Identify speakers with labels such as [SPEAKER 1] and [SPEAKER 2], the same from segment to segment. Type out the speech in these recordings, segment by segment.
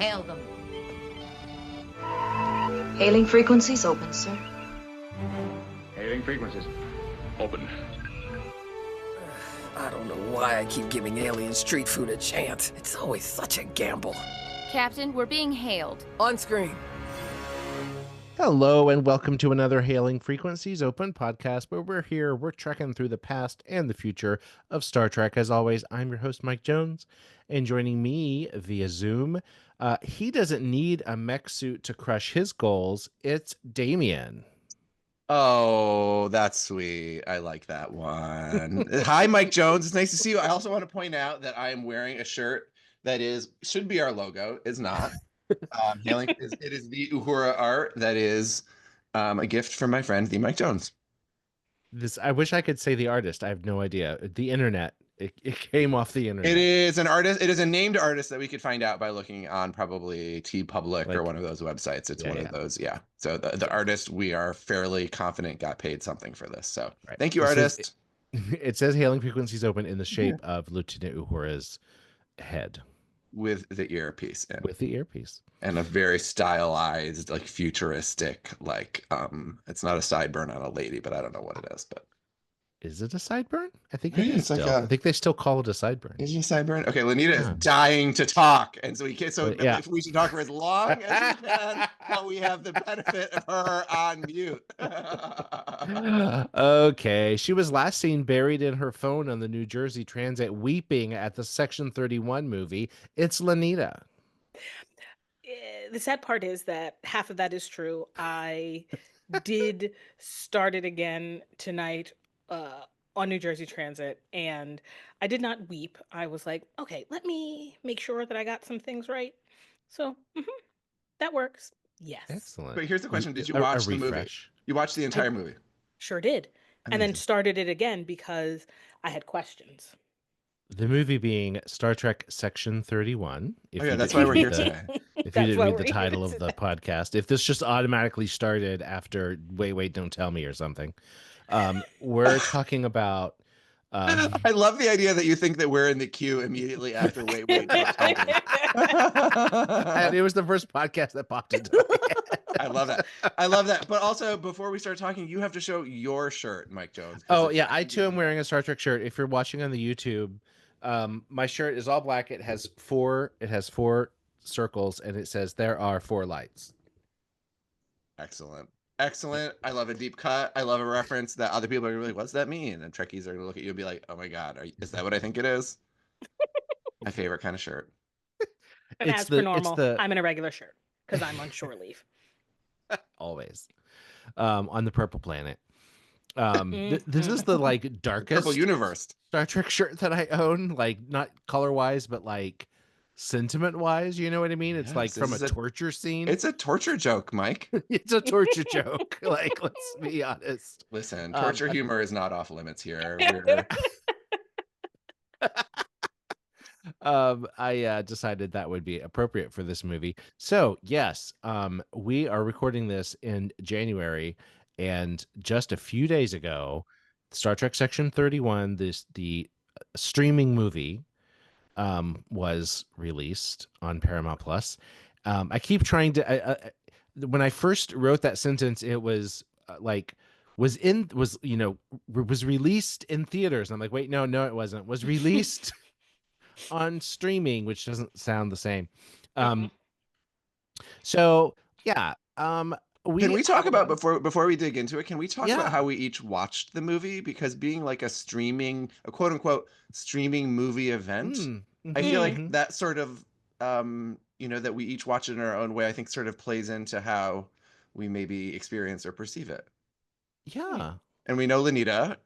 [SPEAKER 1] Hail them.
[SPEAKER 2] Hailing frequencies open, sir.
[SPEAKER 3] Hailing frequencies. Open.
[SPEAKER 4] I don't know why I keep giving alien street food a chance. It's always such a gamble.
[SPEAKER 5] Captain, we're being hailed.
[SPEAKER 4] On screen.
[SPEAKER 6] Hello and welcome to another Hailing Frequencies Open podcast where we're trekking through the past and the future of Star Trek. As always, I'm your host, Mike Jones, and joining me via Zoom, he doesn't need a mech suit to crush his goals. It's Damien.
[SPEAKER 7] Oh, that's sweet. I like that one. Hi, Mike Jones. It's nice to see you. I also want to point out that I am wearing a shirt that should be our logo. Is not. It is the Uhura art that is a gift from my friend, the Mike Jones.
[SPEAKER 6] I wish I could say the artist. I have no idea. The internet. It came off the internet.
[SPEAKER 7] It is an artist. It is a named artist that we could find out by looking on probably TeePublic or one of those websites. It's one of those. Yeah. So the artist, we are fairly confident got paid something for this. So Thank you, artist.
[SPEAKER 6] It says Hailing Frequencies Open in the shape of Lieutenant Uhura's head.
[SPEAKER 7] With the earpiece.
[SPEAKER 6] With the earpiece.
[SPEAKER 7] And a very stylized, like futuristic, it's not a sideburn on a lady, but I don't know what it is. But
[SPEAKER 6] is it a sideburn? I think it is still. I think they still call it a sideburn.
[SPEAKER 7] Is it a sideburn? Okay, Lanita is dying to talk, and so if we should talk for as long as we can, while we have the benefit of her on mute.
[SPEAKER 6] Okay, she was last seen buried in her phone on the New Jersey Transit, weeping at the Section 31 movie. It's Lanita.
[SPEAKER 8] The sad part is that half of that is true. I did start it again tonight on New Jersey Transit, and I did not weep. I was like, okay, let me make sure that I got some things right. So that works. Yes.
[SPEAKER 6] Excellent.
[SPEAKER 7] But here's the question. Did you watch the movie? You watched the entire movie?
[SPEAKER 8] Sure did. Amazing. And then started it again because I had questions.
[SPEAKER 6] The movie being Star Trek Section 31.
[SPEAKER 7] That's why we're here today.
[SPEAKER 6] If you didn't read the title of the podcast, if this just automatically started after Wait, Don't Tell Me or something, we're talking about...
[SPEAKER 7] I love the idea that you think that we're in the queue immediately after Wait, Don't Tell Me.
[SPEAKER 6] And it was the first podcast that popped into my head.
[SPEAKER 7] I love that. But also, before we start talking, you have to show your shirt, Mike Jones.
[SPEAKER 6] Oh, yeah. I, too, am wearing a Star Trek shirt. If you're watching on the YouTube, my shirt is all black. It has four circles, and it says, "There are four lights."
[SPEAKER 7] Excellent. I love a deep cut. I love a reference that other people are really, what's that mean? And Trekkies are going to look at you and be like, oh, my God, is that what I think it is? My favorite kind of shirt.
[SPEAKER 8] And as per normal, I'm in a regular shirt because I'm on shore leave.
[SPEAKER 6] Always. On the Purple Planet. This is the darkest
[SPEAKER 7] Purple Universe
[SPEAKER 6] Star Trek shirt that I own, not color wise, but sentiment wise, you know what I mean? It's from a torture scene.
[SPEAKER 7] It's a torture joke, Mike.
[SPEAKER 6] It's a torture joke. Let's be honest.
[SPEAKER 7] Listen, torture humor is not off limits here.
[SPEAKER 6] I decided that would be appropriate for this movie. So yes, we are recording this in January, and just a few days ago, Star Trek Section 31, the streaming movie, was released on Paramount Plus. I keep trying to. When I first wrote that sentence, it was was released in theaters. And I'm like, wait, no, it wasn't. Was released on streaming, which doesn't sound the same. So yeah. Can
[SPEAKER 7] we talk about before we dig into it? Can we talk about how we each watched the movie? Because being a quote unquote streaming movie event, I feel like that sort of that we each watch it in our own way, I think sort of plays into how we maybe experience or perceive it.
[SPEAKER 6] Yeah.
[SPEAKER 7] And we know Lanita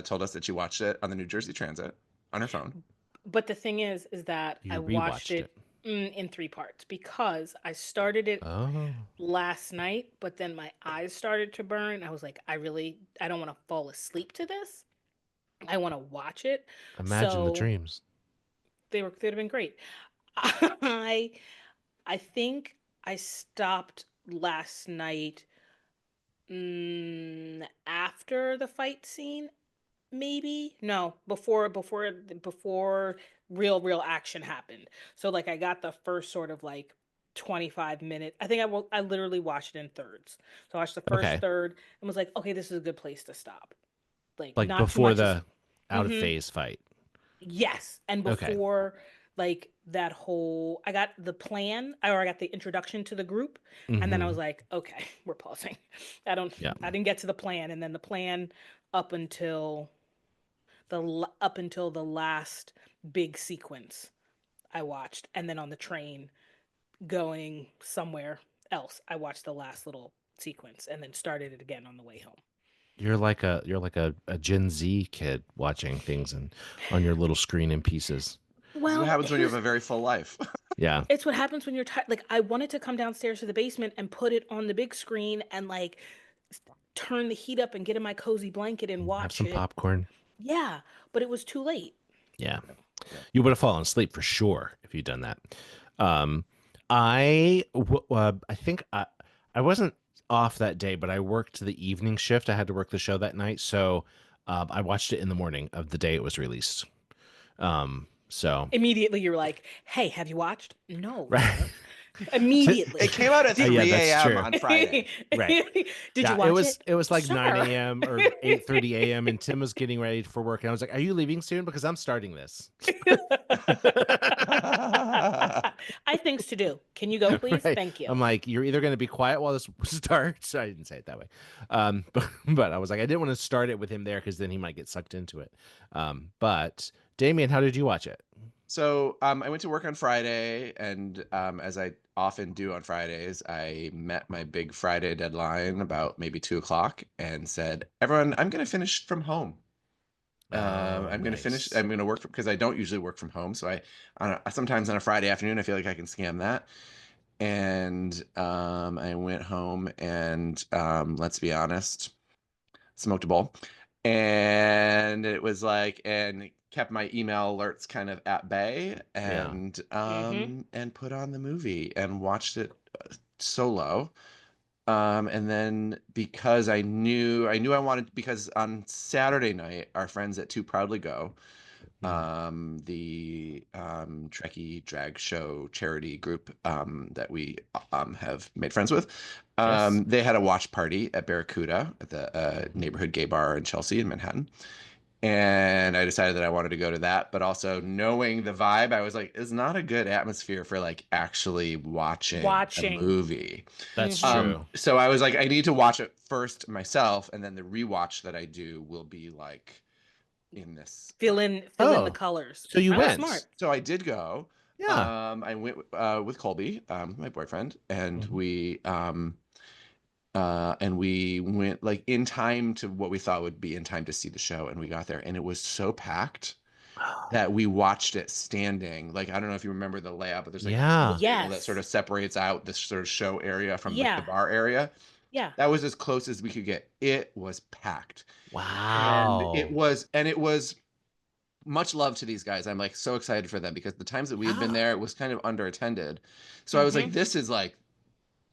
[SPEAKER 7] told us that she watched it on the New Jersey Transit on her phone.
[SPEAKER 8] But the thing is that I watched it in 3 parts because I started it last night, but then my eyes started to burn. I was like, I don't want to fall asleep to this. I want to watch it.
[SPEAKER 6] Imagine the dreams.
[SPEAKER 8] They'd have been great. I think I stopped last night after the fight scene. Maybe no, before real action happened. So I got the first sort of 25 minutes. I think I literally watched it in thirds. So I watched the first third and was like, okay, this is a good place to stop. Like not too
[SPEAKER 6] before
[SPEAKER 8] much.
[SPEAKER 6] the out of phase fight.
[SPEAKER 8] Yes, and before like that whole, I got the plan, or I got the introduction to the group, and then I was like, okay, we're pausing. I didn't get to the plan, and then the plan up until the last big sequence I watched, and then on the train going somewhere else, I watched the last little sequence, and then started it again on the way home.
[SPEAKER 6] You're like a Gen Z kid watching things on your little screen in pieces.
[SPEAKER 7] Well, this is what happens when you have a very full life.
[SPEAKER 6] Yeah.
[SPEAKER 8] It's what happens when you're tired. Like, I wanted to come downstairs to the basement and put it on the big screen and like turn the heat up and get in my cozy blanket and watch
[SPEAKER 6] have some popcorn.
[SPEAKER 8] Yeah, but it was too late.
[SPEAKER 6] Yeah. You would have fallen asleep for sure if you'd done that. I think I wasn't off that day, but I worked the evening shift. I had to work the show that night, so I watched it in the morning of the day it was released. So
[SPEAKER 8] immediately you're like, "Hey, have you watched?" No.
[SPEAKER 6] Right.
[SPEAKER 8] Immediately.
[SPEAKER 7] It came out at 3 a.m. on Friday.
[SPEAKER 6] Right.
[SPEAKER 8] Did you watch it?
[SPEAKER 6] It was like 9 a.m. or 8:30 a.m. and Tim was getting ready for work. And I was like, "Are you leaving soon? Because I'm starting this."
[SPEAKER 8] I have things to do. Can you go, please?
[SPEAKER 6] Right.
[SPEAKER 8] Thank you.
[SPEAKER 6] I'm like, "You're either going to be quiet while this starts." I didn't say it that way. But I was like, I didn't want to start it with him there because then he might get sucked into it. But Damien, how did you watch it?
[SPEAKER 7] So I went to work on Friday, and as I often do on Fridays, I met my big Friday deadline about maybe 2:00 and said, "Everyone, I'm going to finish from home. I'm going to finish. I'm going to work because I don't usually work from home. So sometimes on a Friday afternoon, I feel like I can scam that." And I went home and let's be honest, smoked a bowl, and it was like and kept my email alerts kind of at bay and and put on the movie and watched it solo. And then because I knew I wanted, because on Saturday night our friends at Too Proudly Go, the Trekkie drag show charity group that we have made friends with, they had a watch party at Barracuda at the neighborhood gay bar in Chelsea in Manhattan. And I decided that I wanted to go to that, but also knowing the vibe, I was like, it's not a good atmosphere for like actually watching a movie.
[SPEAKER 6] That's true.
[SPEAKER 7] So I was like, I need to watch it first myself, and then the rewatch that I do will be like in this
[SPEAKER 8] fill in the colors.
[SPEAKER 6] So you went.
[SPEAKER 8] Smart.
[SPEAKER 7] So I did go.
[SPEAKER 6] Yeah.
[SPEAKER 7] I went with Colby, my boyfriend, and we went like in time to what we thought would be in time to see the show, and we got there and it was so packed that we watched it standing. Like, I don't know if you remember the layout, but there's like a table that sort of separates out this sort of show area from the bar area.
[SPEAKER 8] Yeah.
[SPEAKER 7] That was as close as we could get. It was packed.
[SPEAKER 6] Wow.
[SPEAKER 7] And it was much love to these guys. I'm like so excited for them because the times that we had been there, it was kind of underattended. So I was like, this is like,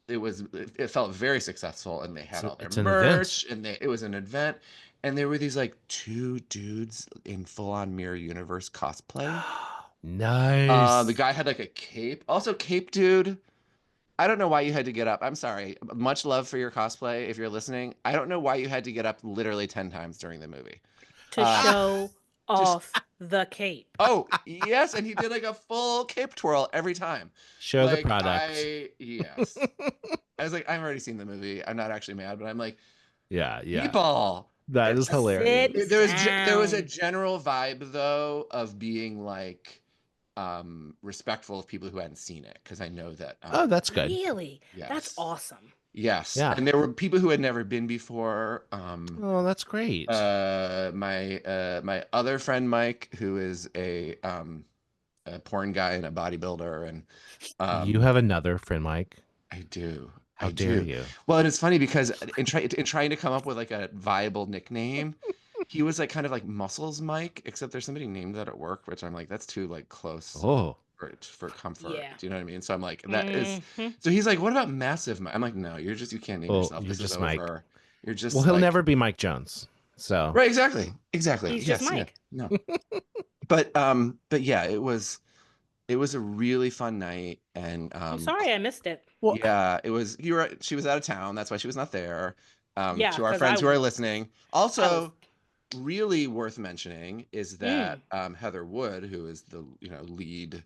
[SPEAKER 7] it felt very successful, and they had all their merch, and it was an event, and there were these like two dudes in full-on Mirror Universe cosplay.
[SPEAKER 6] Nice.
[SPEAKER 7] The guy had like a cape. Also, cape dude, I don't know why you had to get up. I'm sorry. Much love for your cosplay if you're listening. I don't know why you had to get up literally 10 times during the movie.
[SPEAKER 8] To show off the cape.
[SPEAKER 7] Oh, yes, and he did like a full cape twirl every time.
[SPEAKER 6] Show the product.
[SPEAKER 7] Yes. I was like, I've already seen the movie. I'm not actually mad, but I'm like,
[SPEAKER 6] yeah.
[SPEAKER 7] People.
[SPEAKER 6] That is hilarious.
[SPEAKER 7] There was a general vibe though of being like respectful of people who hadn't seen it, because I know that
[SPEAKER 6] oh, that's good.
[SPEAKER 8] Really?
[SPEAKER 7] Yes.
[SPEAKER 8] That's awesome.
[SPEAKER 7] Yes. Yeah. And there were people who had never been before.
[SPEAKER 6] Oh, that's great.
[SPEAKER 7] My other friend Mike, who is a porn guy and a bodybuilder, and
[SPEAKER 6] you have another friend Mike?
[SPEAKER 7] I do.
[SPEAKER 6] How dare you?
[SPEAKER 7] Well, and it's funny because in trying to come up with like a viable nickname, he was like kind of like Muscles Mike, except there's somebody named that at work, which I'm like, that's too like close.
[SPEAKER 6] Oh.
[SPEAKER 7] For comfort.
[SPEAKER 8] Yeah.
[SPEAKER 7] Do you know what I mean? So I'm like, that is. So he's like, what about Massive Mike? I'm like, no, you can't name yourself.
[SPEAKER 6] You're
[SPEAKER 7] this
[SPEAKER 6] just
[SPEAKER 7] is
[SPEAKER 6] Mike.
[SPEAKER 7] over. You're just.
[SPEAKER 6] Well, he'll never be Mike Jones. So.
[SPEAKER 7] Right. Exactly.
[SPEAKER 8] He's just Mike.
[SPEAKER 7] Yeah, no. But yeah, it was It was a really fun night, and
[SPEAKER 8] I'm sorry I missed it.
[SPEAKER 6] Well,
[SPEAKER 7] yeah, it was. She was out of town. That's why she was not there.
[SPEAKER 8] Yeah,
[SPEAKER 7] To our
[SPEAKER 8] because
[SPEAKER 7] friends who are listening,
[SPEAKER 8] I was.
[SPEAKER 7] also really worth mentioning is that
[SPEAKER 8] Mm,
[SPEAKER 7] Heather Wood, who is the lead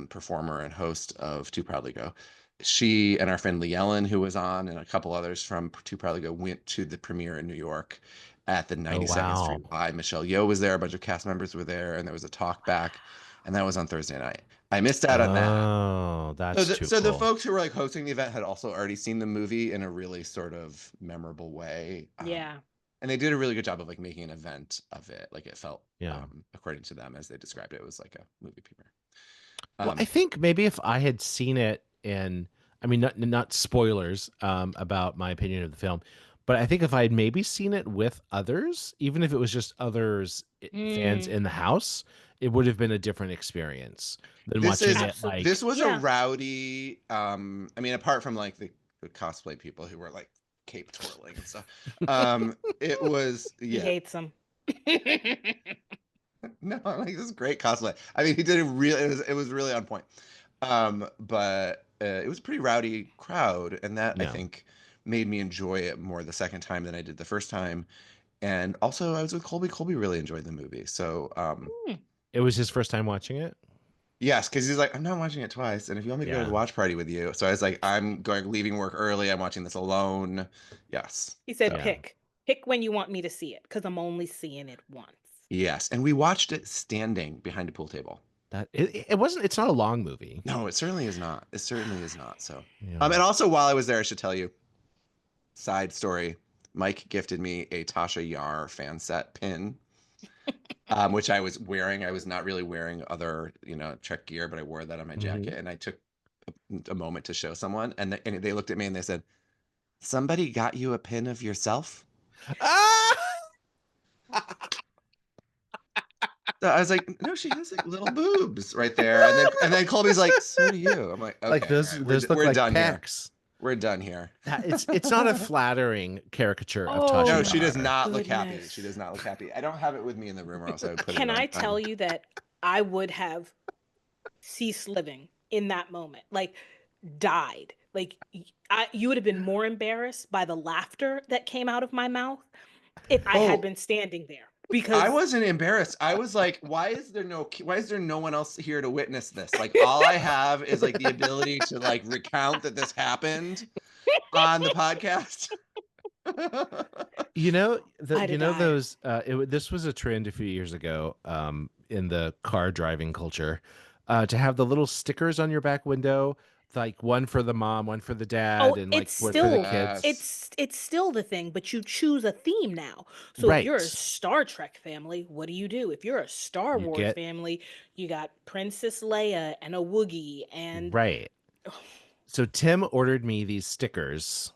[SPEAKER 7] performer and host of Too Proudly Go, she and our friend Lee Ellen, who was on, and a couple others from Too Proudly Go, went to the premiere in New York at the
[SPEAKER 6] oh
[SPEAKER 7] 92nd
[SPEAKER 6] wow.
[SPEAKER 7] Street Y. Michelle Yeoh was there, a bunch of cast members were there, and there was a talk back, and that was on Thursday night. I missed out on that.
[SPEAKER 6] Oh,
[SPEAKER 7] So
[SPEAKER 6] that's
[SPEAKER 7] the,
[SPEAKER 6] too
[SPEAKER 7] so the
[SPEAKER 6] cool.
[SPEAKER 7] folks who were like hosting the event had also already seen the movie in a really sort of memorable way.
[SPEAKER 8] yeah.
[SPEAKER 7] And they did a really good job of like making an event of it. Like it felt,
[SPEAKER 6] Yeah.
[SPEAKER 7] according to them, as they described it, it was like a movie premiere.
[SPEAKER 6] Well, I think maybe if I had seen it in, I mean, not spoilers about my opinion of the film, but I think if I had maybe seen it with others, even if it was just others fans
[SPEAKER 8] Mm,
[SPEAKER 7] Mm.
[SPEAKER 6] in the house, it would have been a different experience than
[SPEAKER 7] This
[SPEAKER 6] watching
[SPEAKER 7] is
[SPEAKER 6] it
[SPEAKER 8] absolutely.
[SPEAKER 6] like,
[SPEAKER 7] this was a
[SPEAKER 8] Yeah.
[SPEAKER 7] rowdy. I mean, apart from like the cosplay people who were like cape twirling and stuff. It was
[SPEAKER 8] He hates them.
[SPEAKER 7] no, like this is great cosplay. I mean, he did it was really on point. But it was a pretty rowdy crowd, and that I
[SPEAKER 6] yeah.
[SPEAKER 7] think made me enjoy it more the second time than I did the first time. And also, I was with Colby. Colby really enjoyed the movie, so
[SPEAKER 8] Hmm.
[SPEAKER 6] It was his first time watching it.
[SPEAKER 7] yes, because he's like, I'm not watching it twice, and if you want me to go to the
[SPEAKER 6] Yeah.
[SPEAKER 7] watch party with you, so I was like, I'm leaving work early. I'm watching this alone. Yes.
[SPEAKER 8] He said,
[SPEAKER 7] So
[SPEAKER 6] Yeah.
[SPEAKER 8] pick when you want me to see it, because I'm only seeing it once.
[SPEAKER 7] yes, and we watched it standing behind a pool table.
[SPEAKER 6] That it wasn't, it's not a long movie.
[SPEAKER 7] No, it certainly is not. It certainly is not. So,
[SPEAKER 6] Yeah.
[SPEAKER 7] and also while I was there, I should tell you, side story, Mike gifted me a Tasha Yar fan set pin, which I was wearing. I was not really wearing other, Trek gear, but I wore that on my jacket, and I took a moment to show someone, and they looked at me and they said, "Somebody got you a pin of yourself?"
[SPEAKER 6] Ah!
[SPEAKER 7] So I was like, "No, she has like little boobs right there," and then Colby's like, "So do you." I'm like, "Okay,
[SPEAKER 6] Like those
[SPEAKER 7] all right,
[SPEAKER 6] those look
[SPEAKER 7] we're
[SPEAKER 6] like
[SPEAKER 7] done here.
[SPEAKER 6] pecs.
[SPEAKER 7] We're done here."
[SPEAKER 6] It's not a flattering caricature of
[SPEAKER 8] Oh,
[SPEAKER 6] Tasha
[SPEAKER 7] No,
[SPEAKER 6] Yar.
[SPEAKER 7] she does not look happy.
[SPEAKER 8] goodness.
[SPEAKER 7] She does not look happy. I don't have it with me in the room, or else I would put
[SPEAKER 8] Can
[SPEAKER 7] it
[SPEAKER 8] I
[SPEAKER 7] on.
[SPEAKER 8] tell you that I would have ceased living in that moment? Like, died. Like, you would have been more embarrassed by the laughter that came out of my mouth if I had
[SPEAKER 7] Oh,
[SPEAKER 8] been standing there.
[SPEAKER 7] I
[SPEAKER 8] Because
[SPEAKER 7] wasn't embarrassed. I was like, why is there no one else here to witness this? Like all I have is like the ability to like recount that this happened on the podcast.
[SPEAKER 6] You know,
[SPEAKER 8] I'd have died.
[SPEAKER 6] those this was a trend a few years ago in the car driving culture to have the little stickers on your back window, like one for the mom, one for the dad,
[SPEAKER 8] Oh,
[SPEAKER 6] and like
[SPEAKER 8] it's
[SPEAKER 6] one for the
[SPEAKER 8] still
[SPEAKER 6] kids.
[SPEAKER 7] Yes.
[SPEAKER 8] it's still the thing, but you choose a theme now. So if you're a
[SPEAKER 6] Right.
[SPEAKER 8] Star Trek family, what do you do? If you're a Star
[SPEAKER 6] You
[SPEAKER 8] Wars
[SPEAKER 6] get
[SPEAKER 8] family, you got Princess Leia and a Wookiee and
[SPEAKER 6] right. So Tim ordered me these stickers.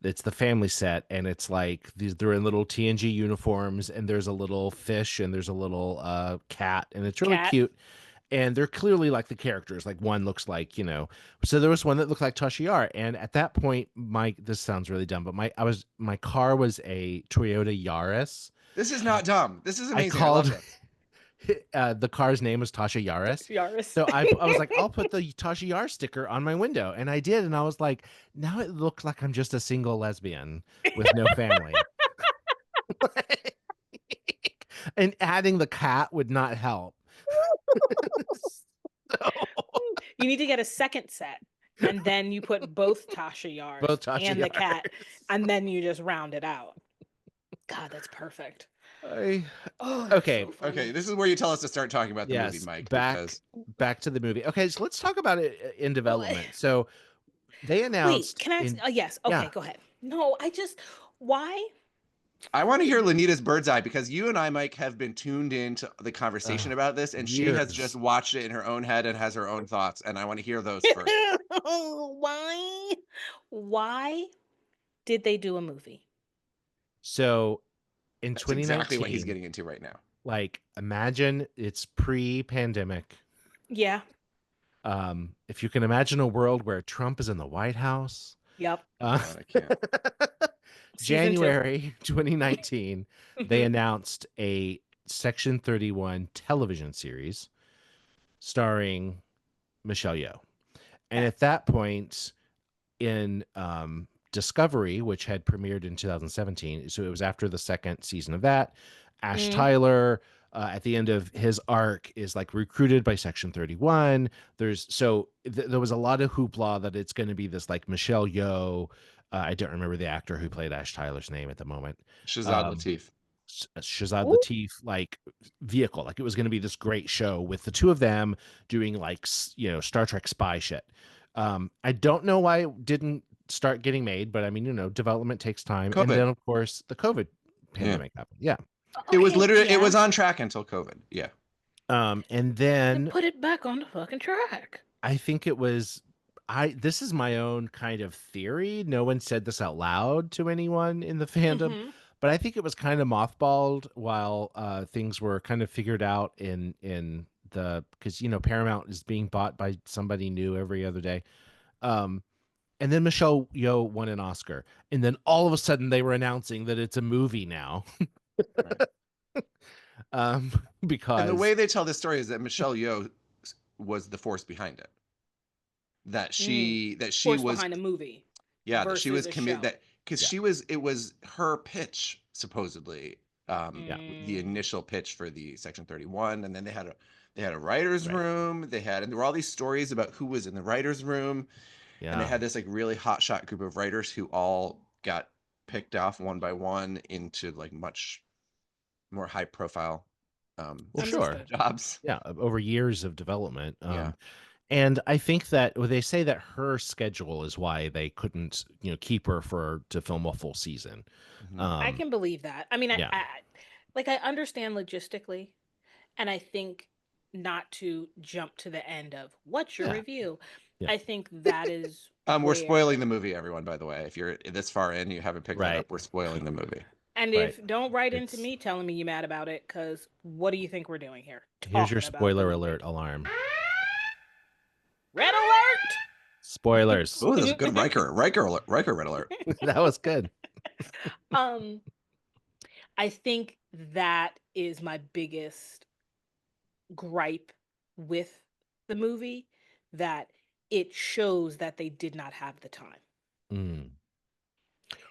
[SPEAKER 6] It's the family set, and it's like they're in little TNG uniforms, and there's a little fish, and there's a little cat, and it's really
[SPEAKER 8] cat.
[SPEAKER 6] cute. And they're clearly like the characters. Like one looks like, so there was one that looked like Tasha Yar. And at that point, this sounds really dumb, but my car was a Toyota Yaris.
[SPEAKER 7] This is not dumb. This is
[SPEAKER 6] I
[SPEAKER 7] amazing. I love
[SPEAKER 6] called
[SPEAKER 7] this.
[SPEAKER 6] the car's name was Tasha Yaris.
[SPEAKER 8] Yaris.
[SPEAKER 6] So I was like, I'll put the Tasha Yar sticker on my window. And I did. And I was like, now it looks like I'm just a single lesbian with no family. And adding the cat would not help. So,
[SPEAKER 8] You need to get a second set, and then you put both Tasha Yars
[SPEAKER 6] both Tasha
[SPEAKER 8] and the cat,
[SPEAKER 6] Yars.
[SPEAKER 8] and then you just round it out. God, that's perfect.
[SPEAKER 6] Okay.
[SPEAKER 8] So funny.
[SPEAKER 7] Okay, this is where you tell us to start talking about the movie,
[SPEAKER 6] Yes.
[SPEAKER 7] Mike.
[SPEAKER 6] Back to the movie. Okay, so let's talk about it in development. So they
[SPEAKER 8] Wait,
[SPEAKER 6] announced.
[SPEAKER 8] can I? Yes. Okay,
[SPEAKER 6] yeah.
[SPEAKER 8] go ahead. No, why?
[SPEAKER 7] I want to hear Lanita's bird's eye because you and I, Mike, have been tuned into the conversation about this, and she has
[SPEAKER 6] years.
[SPEAKER 7] just watched it in her own head and has her own thoughts, and I want to hear those first.
[SPEAKER 8] Why? Why did they do a movie?
[SPEAKER 6] So in
[SPEAKER 7] That's
[SPEAKER 6] 2019,
[SPEAKER 7] exactly what he's getting into right now.
[SPEAKER 6] like imagine it's pre-pandemic.
[SPEAKER 8] Yeah.
[SPEAKER 6] If you can imagine a world where Trump is in the White House.
[SPEAKER 8] Yep.
[SPEAKER 7] God, I can't.
[SPEAKER 6] January 2019, they announced a Section 31 television series starring Michelle Yeoh. And
[SPEAKER 8] Okay.
[SPEAKER 6] at that point in Discovery, which had premiered in 2017, so it was after the second season of that, Ash Tyler, at the end of his arc, is like recruited by Section 31. There was a lot of hoopla that it's going to be this like Michelle Yeoh. I don't remember the actor who played Ash Tyler's name at the moment.
[SPEAKER 7] Shazad Latif.
[SPEAKER 6] Shazad
[SPEAKER 8] Ooh.
[SPEAKER 6] Latif like vehicle. Like it was going to be this great show with the two of them doing like Star Trek spy shit. I don't know why it didn't start getting made, but I mean, development takes time.
[SPEAKER 7] COVID.
[SPEAKER 6] And then of course the COVID pandemic happened. Yeah.
[SPEAKER 7] It was literally it was on track until COVID. Yeah.
[SPEAKER 6] And then
[SPEAKER 8] put it back on the fucking track.
[SPEAKER 6] I think it was this is my own kind of theory. No one said this out loud to anyone in the fandom, but I think it was kind of mothballed while things were kind of figured out in the, because Paramount is being bought by somebody new every other day. And then Michelle Yeoh won an Oscar, and then all of a sudden they were announcing that it's a movie now. Because
[SPEAKER 7] and the way they tell this story is that Michelle Yeoh was the force behind it. That she
[SPEAKER 8] force
[SPEAKER 7] was
[SPEAKER 8] behind a movie.
[SPEAKER 7] Yeah, that she was committed, that because it was her pitch supposedly. The initial pitch for the Section 31, and then they had a writer's room. And there were all these stories about who was in the writer's room. Yeah. And they had this like really hotshot group of writers who all got picked off one by one into like much more high profile jobs.
[SPEAKER 6] Yeah, over years of development. And I think that they say that her schedule is why they couldn't, keep her to film a full season.
[SPEAKER 8] I can believe that. I mean, I understand logistically, and I think not to jump to the end of what's your review. Yeah. I think that is.
[SPEAKER 7] We're spoiling the movie, everyone. By the way, if you're this far in, you haven't picked it up. We're spoiling the movie.
[SPEAKER 8] And if don't write into me telling me you're mad about it, because what do you think we're doing here?
[SPEAKER 6] Here's your spoiler alert alarm.
[SPEAKER 8] Red alert!
[SPEAKER 6] Spoilers.
[SPEAKER 7] Oh, that's a good Riker red alert.
[SPEAKER 6] That was good.
[SPEAKER 8] I think that is my biggest gripe with the movie, that it shows that they did not have the time.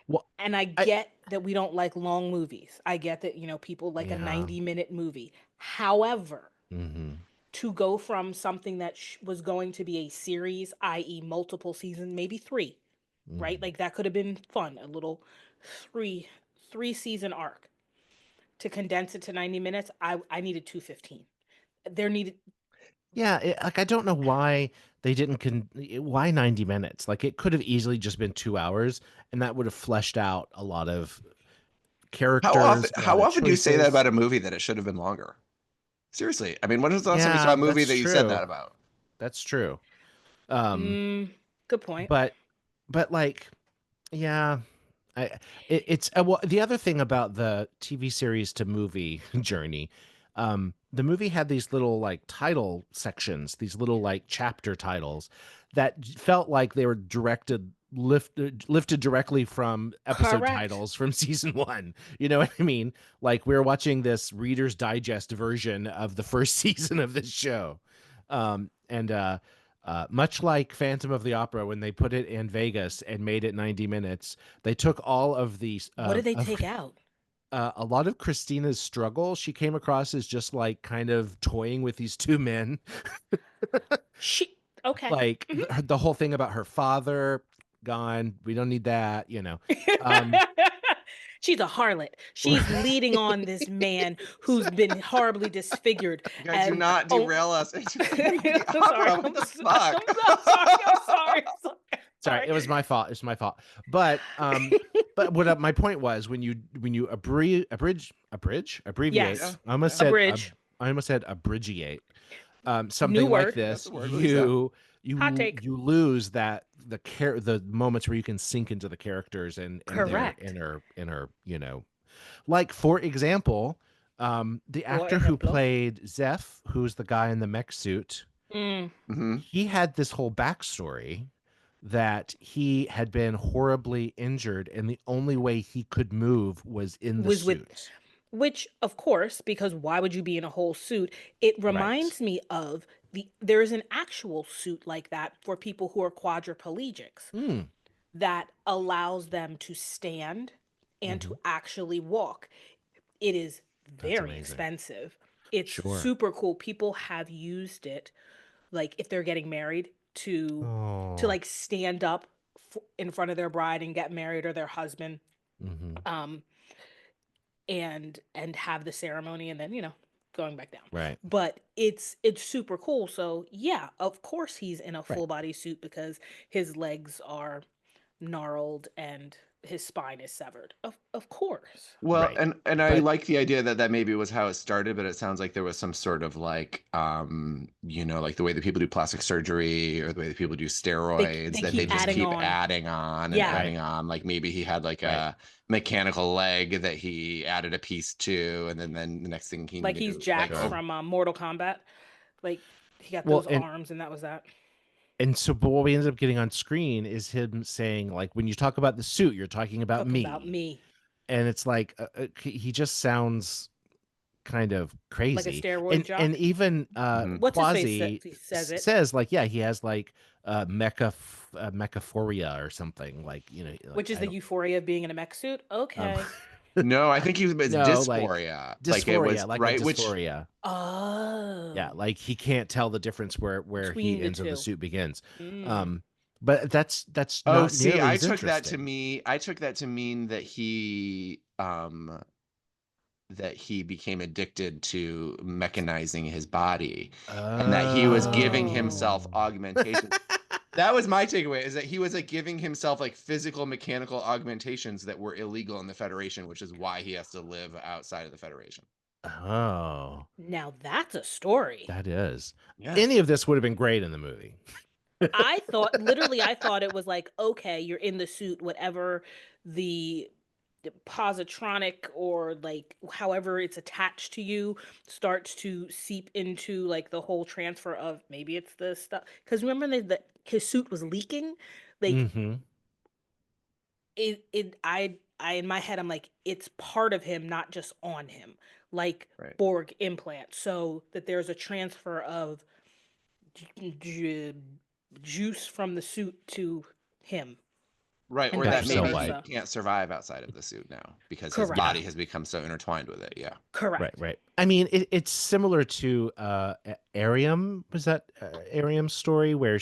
[SPEAKER 8] Well, and I get that we don't like long movies. I get that, people like a 90-minute movie. However, to go from something that was going to be a series, i.e. multiple seasons, maybe 3, right? Like that could have been fun, a little three season arc. To condense it to 90 minutes, I needed 215.
[SPEAKER 6] I don't know why they didn't why 90 minutes? Like it could have easily just been 2 hours, and that would have fleshed out a lot of characters.
[SPEAKER 7] How often do you say that about a movie, that it should have been longer? Seriously, I mean, when was the last time you saw a movie that you said that about?
[SPEAKER 6] That's true.
[SPEAKER 8] Good point.
[SPEAKER 6] But like, it's the other thing about the TV series to movie journey. The movie had these little like title sections, these little like chapter titles that felt like they were lifted directly from episode titles from season 1. You know what I mean? Like we're watching this Reader's Digest version of the first season of this show. Much like Phantom of the Opera, when they put it in Vegas and made it 90 minutes, they took all of these.
[SPEAKER 8] What did they take out?
[SPEAKER 6] A lot of Christina's struggle. She came across as just like kind of toying with these two men. Like the whole thing about her father gone. We don't need that,
[SPEAKER 8] She's a harlot. She's leading on this man who's been horribly disfigured.
[SPEAKER 7] You guys do not derail us.
[SPEAKER 8] I'm sorry.
[SPEAKER 6] Sorry, it was my fault. It's my fault. But what my point was, when you abbreviate.
[SPEAKER 8] Yes.
[SPEAKER 6] I almost said abridgiate. Something like this. You lose that the moments where you can sink into the characters and their inner like, for example, the actor who played Zeph, who's the guy in the mech suit, he had this whole backstory that he had been horribly injured, and the only way he could move was in the suit.
[SPEAKER 8] Which, of course, because why would you be in a whole suit? It reminds me of there is an actual suit like that for people who are quadriplegics that allows them to stand and to actually walk. It is very expensive. It's super cool. People have used it, like if they're getting married, to like stand up in front of their bride and get married, or their husband, and have the ceremony, and then going back down.
[SPEAKER 6] Right.
[SPEAKER 8] But it's super cool. So yeah, of course he's in a full body suit because his legs are gnarled and his spine is severed. Of course.
[SPEAKER 7] Well, and I like the idea that maybe was how it started, but it sounds like there was some sort of like, like the way that people do plastic surgery or the way that people do steroids, that they just keep adding on and adding on. Like maybe he had like a mechanical leg that he added a piece to, and then the next thing he
[SPEAKER 8] like
[SPEAKER 7] knew,
[SPEAKER 8] he's Jax from Mortal Kombat. Like he got those arms, and that was that.
[SPEAKER 6] And so, but what we ended up getting on screen is him saying, like, when you talk about the suit, you're talking about me.
[SPEAKER 8] About me.
[SPEAKER 6] And it's like, he just sounds kind of crazy.
[SPEAKER 8] Like a steroid jock.
[SPEAKER 6] And even Quasi says, like, yeah, he has like mechaphoria or something, like,
[SPEAKER 8] which is the euphoria of being in a mech suit. Okay.
[SPEAKER 7] No, I think he was
[SPEAKER 6] dysphoria.
[SPEAKER 7] Like it was
[SPEAKER 6] like
[SPEAKER 7] right,
[SPEAKER 6] dysphoria.
[SPEAKER 8] Oh.
[SPEAKER 6] Yeah, like he can't tell the difference where he ends and the suit begins. But that's not nearly
[SPEAKER 7] I
[SPEAKER 6] as
[SPEAKER 7] took that to mean that he became addicted to mechanizing his body, and that he was giving himself augmentation. That was my takeaway, is that he was like giving himself like physical mechanical augmentations that were illegal in the Federation, which is why he has to live outside of the Federation.
[SPEAKER 6] Oh.
[SPEAKER 8] Now that's a story.
[SPEAKER 6] That is. Yeah. Any of this would have been great in the movie.
[SPEAKER 8] I thought it was like, okay, you're in the suit, whatever the positronic or like however it's attached to you starts to seep into like the whole transfer of, maybe it's the stuff, because remember that his suit was leaking, like I in my head I'm like, it's part of him, not just on him, like Borg implant, so that there's a transfer of juice from the suit to him.
[SPEAKER 7] Right, or that maybe he can't survive outside of the suit now because his body has become so intertwined with it. Yeah,
[SPEAKER 8] correct.
[SPEAKER 6] Right. I mean, it's similar to Ariam. Was that Ariam's story where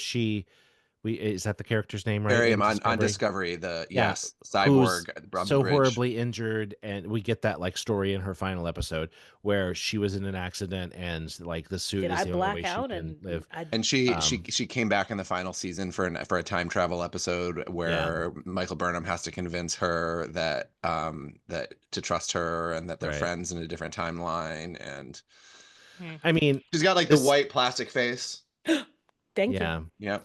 [SPEAKER 6] is that the character's name, right?
[SPEAKER 7] Ariam on Discovery, cyborg,
[SPEAKER 6] so horribly injured, and we get that like story in her final episode where she was in an accident and like the suit is the only way she can live.
[SPEAKER 7] And she came back in the final season for a time travel episode where Michael Burnham has to convince her that to trust her and that they're friends in a different timeline. And
[SPEAKER 6] I mean,
[SPEAKER 7] she's got like the white plastic face.
[SPEAKER 8] Thank you.
[SPEAKER 7] Yeah.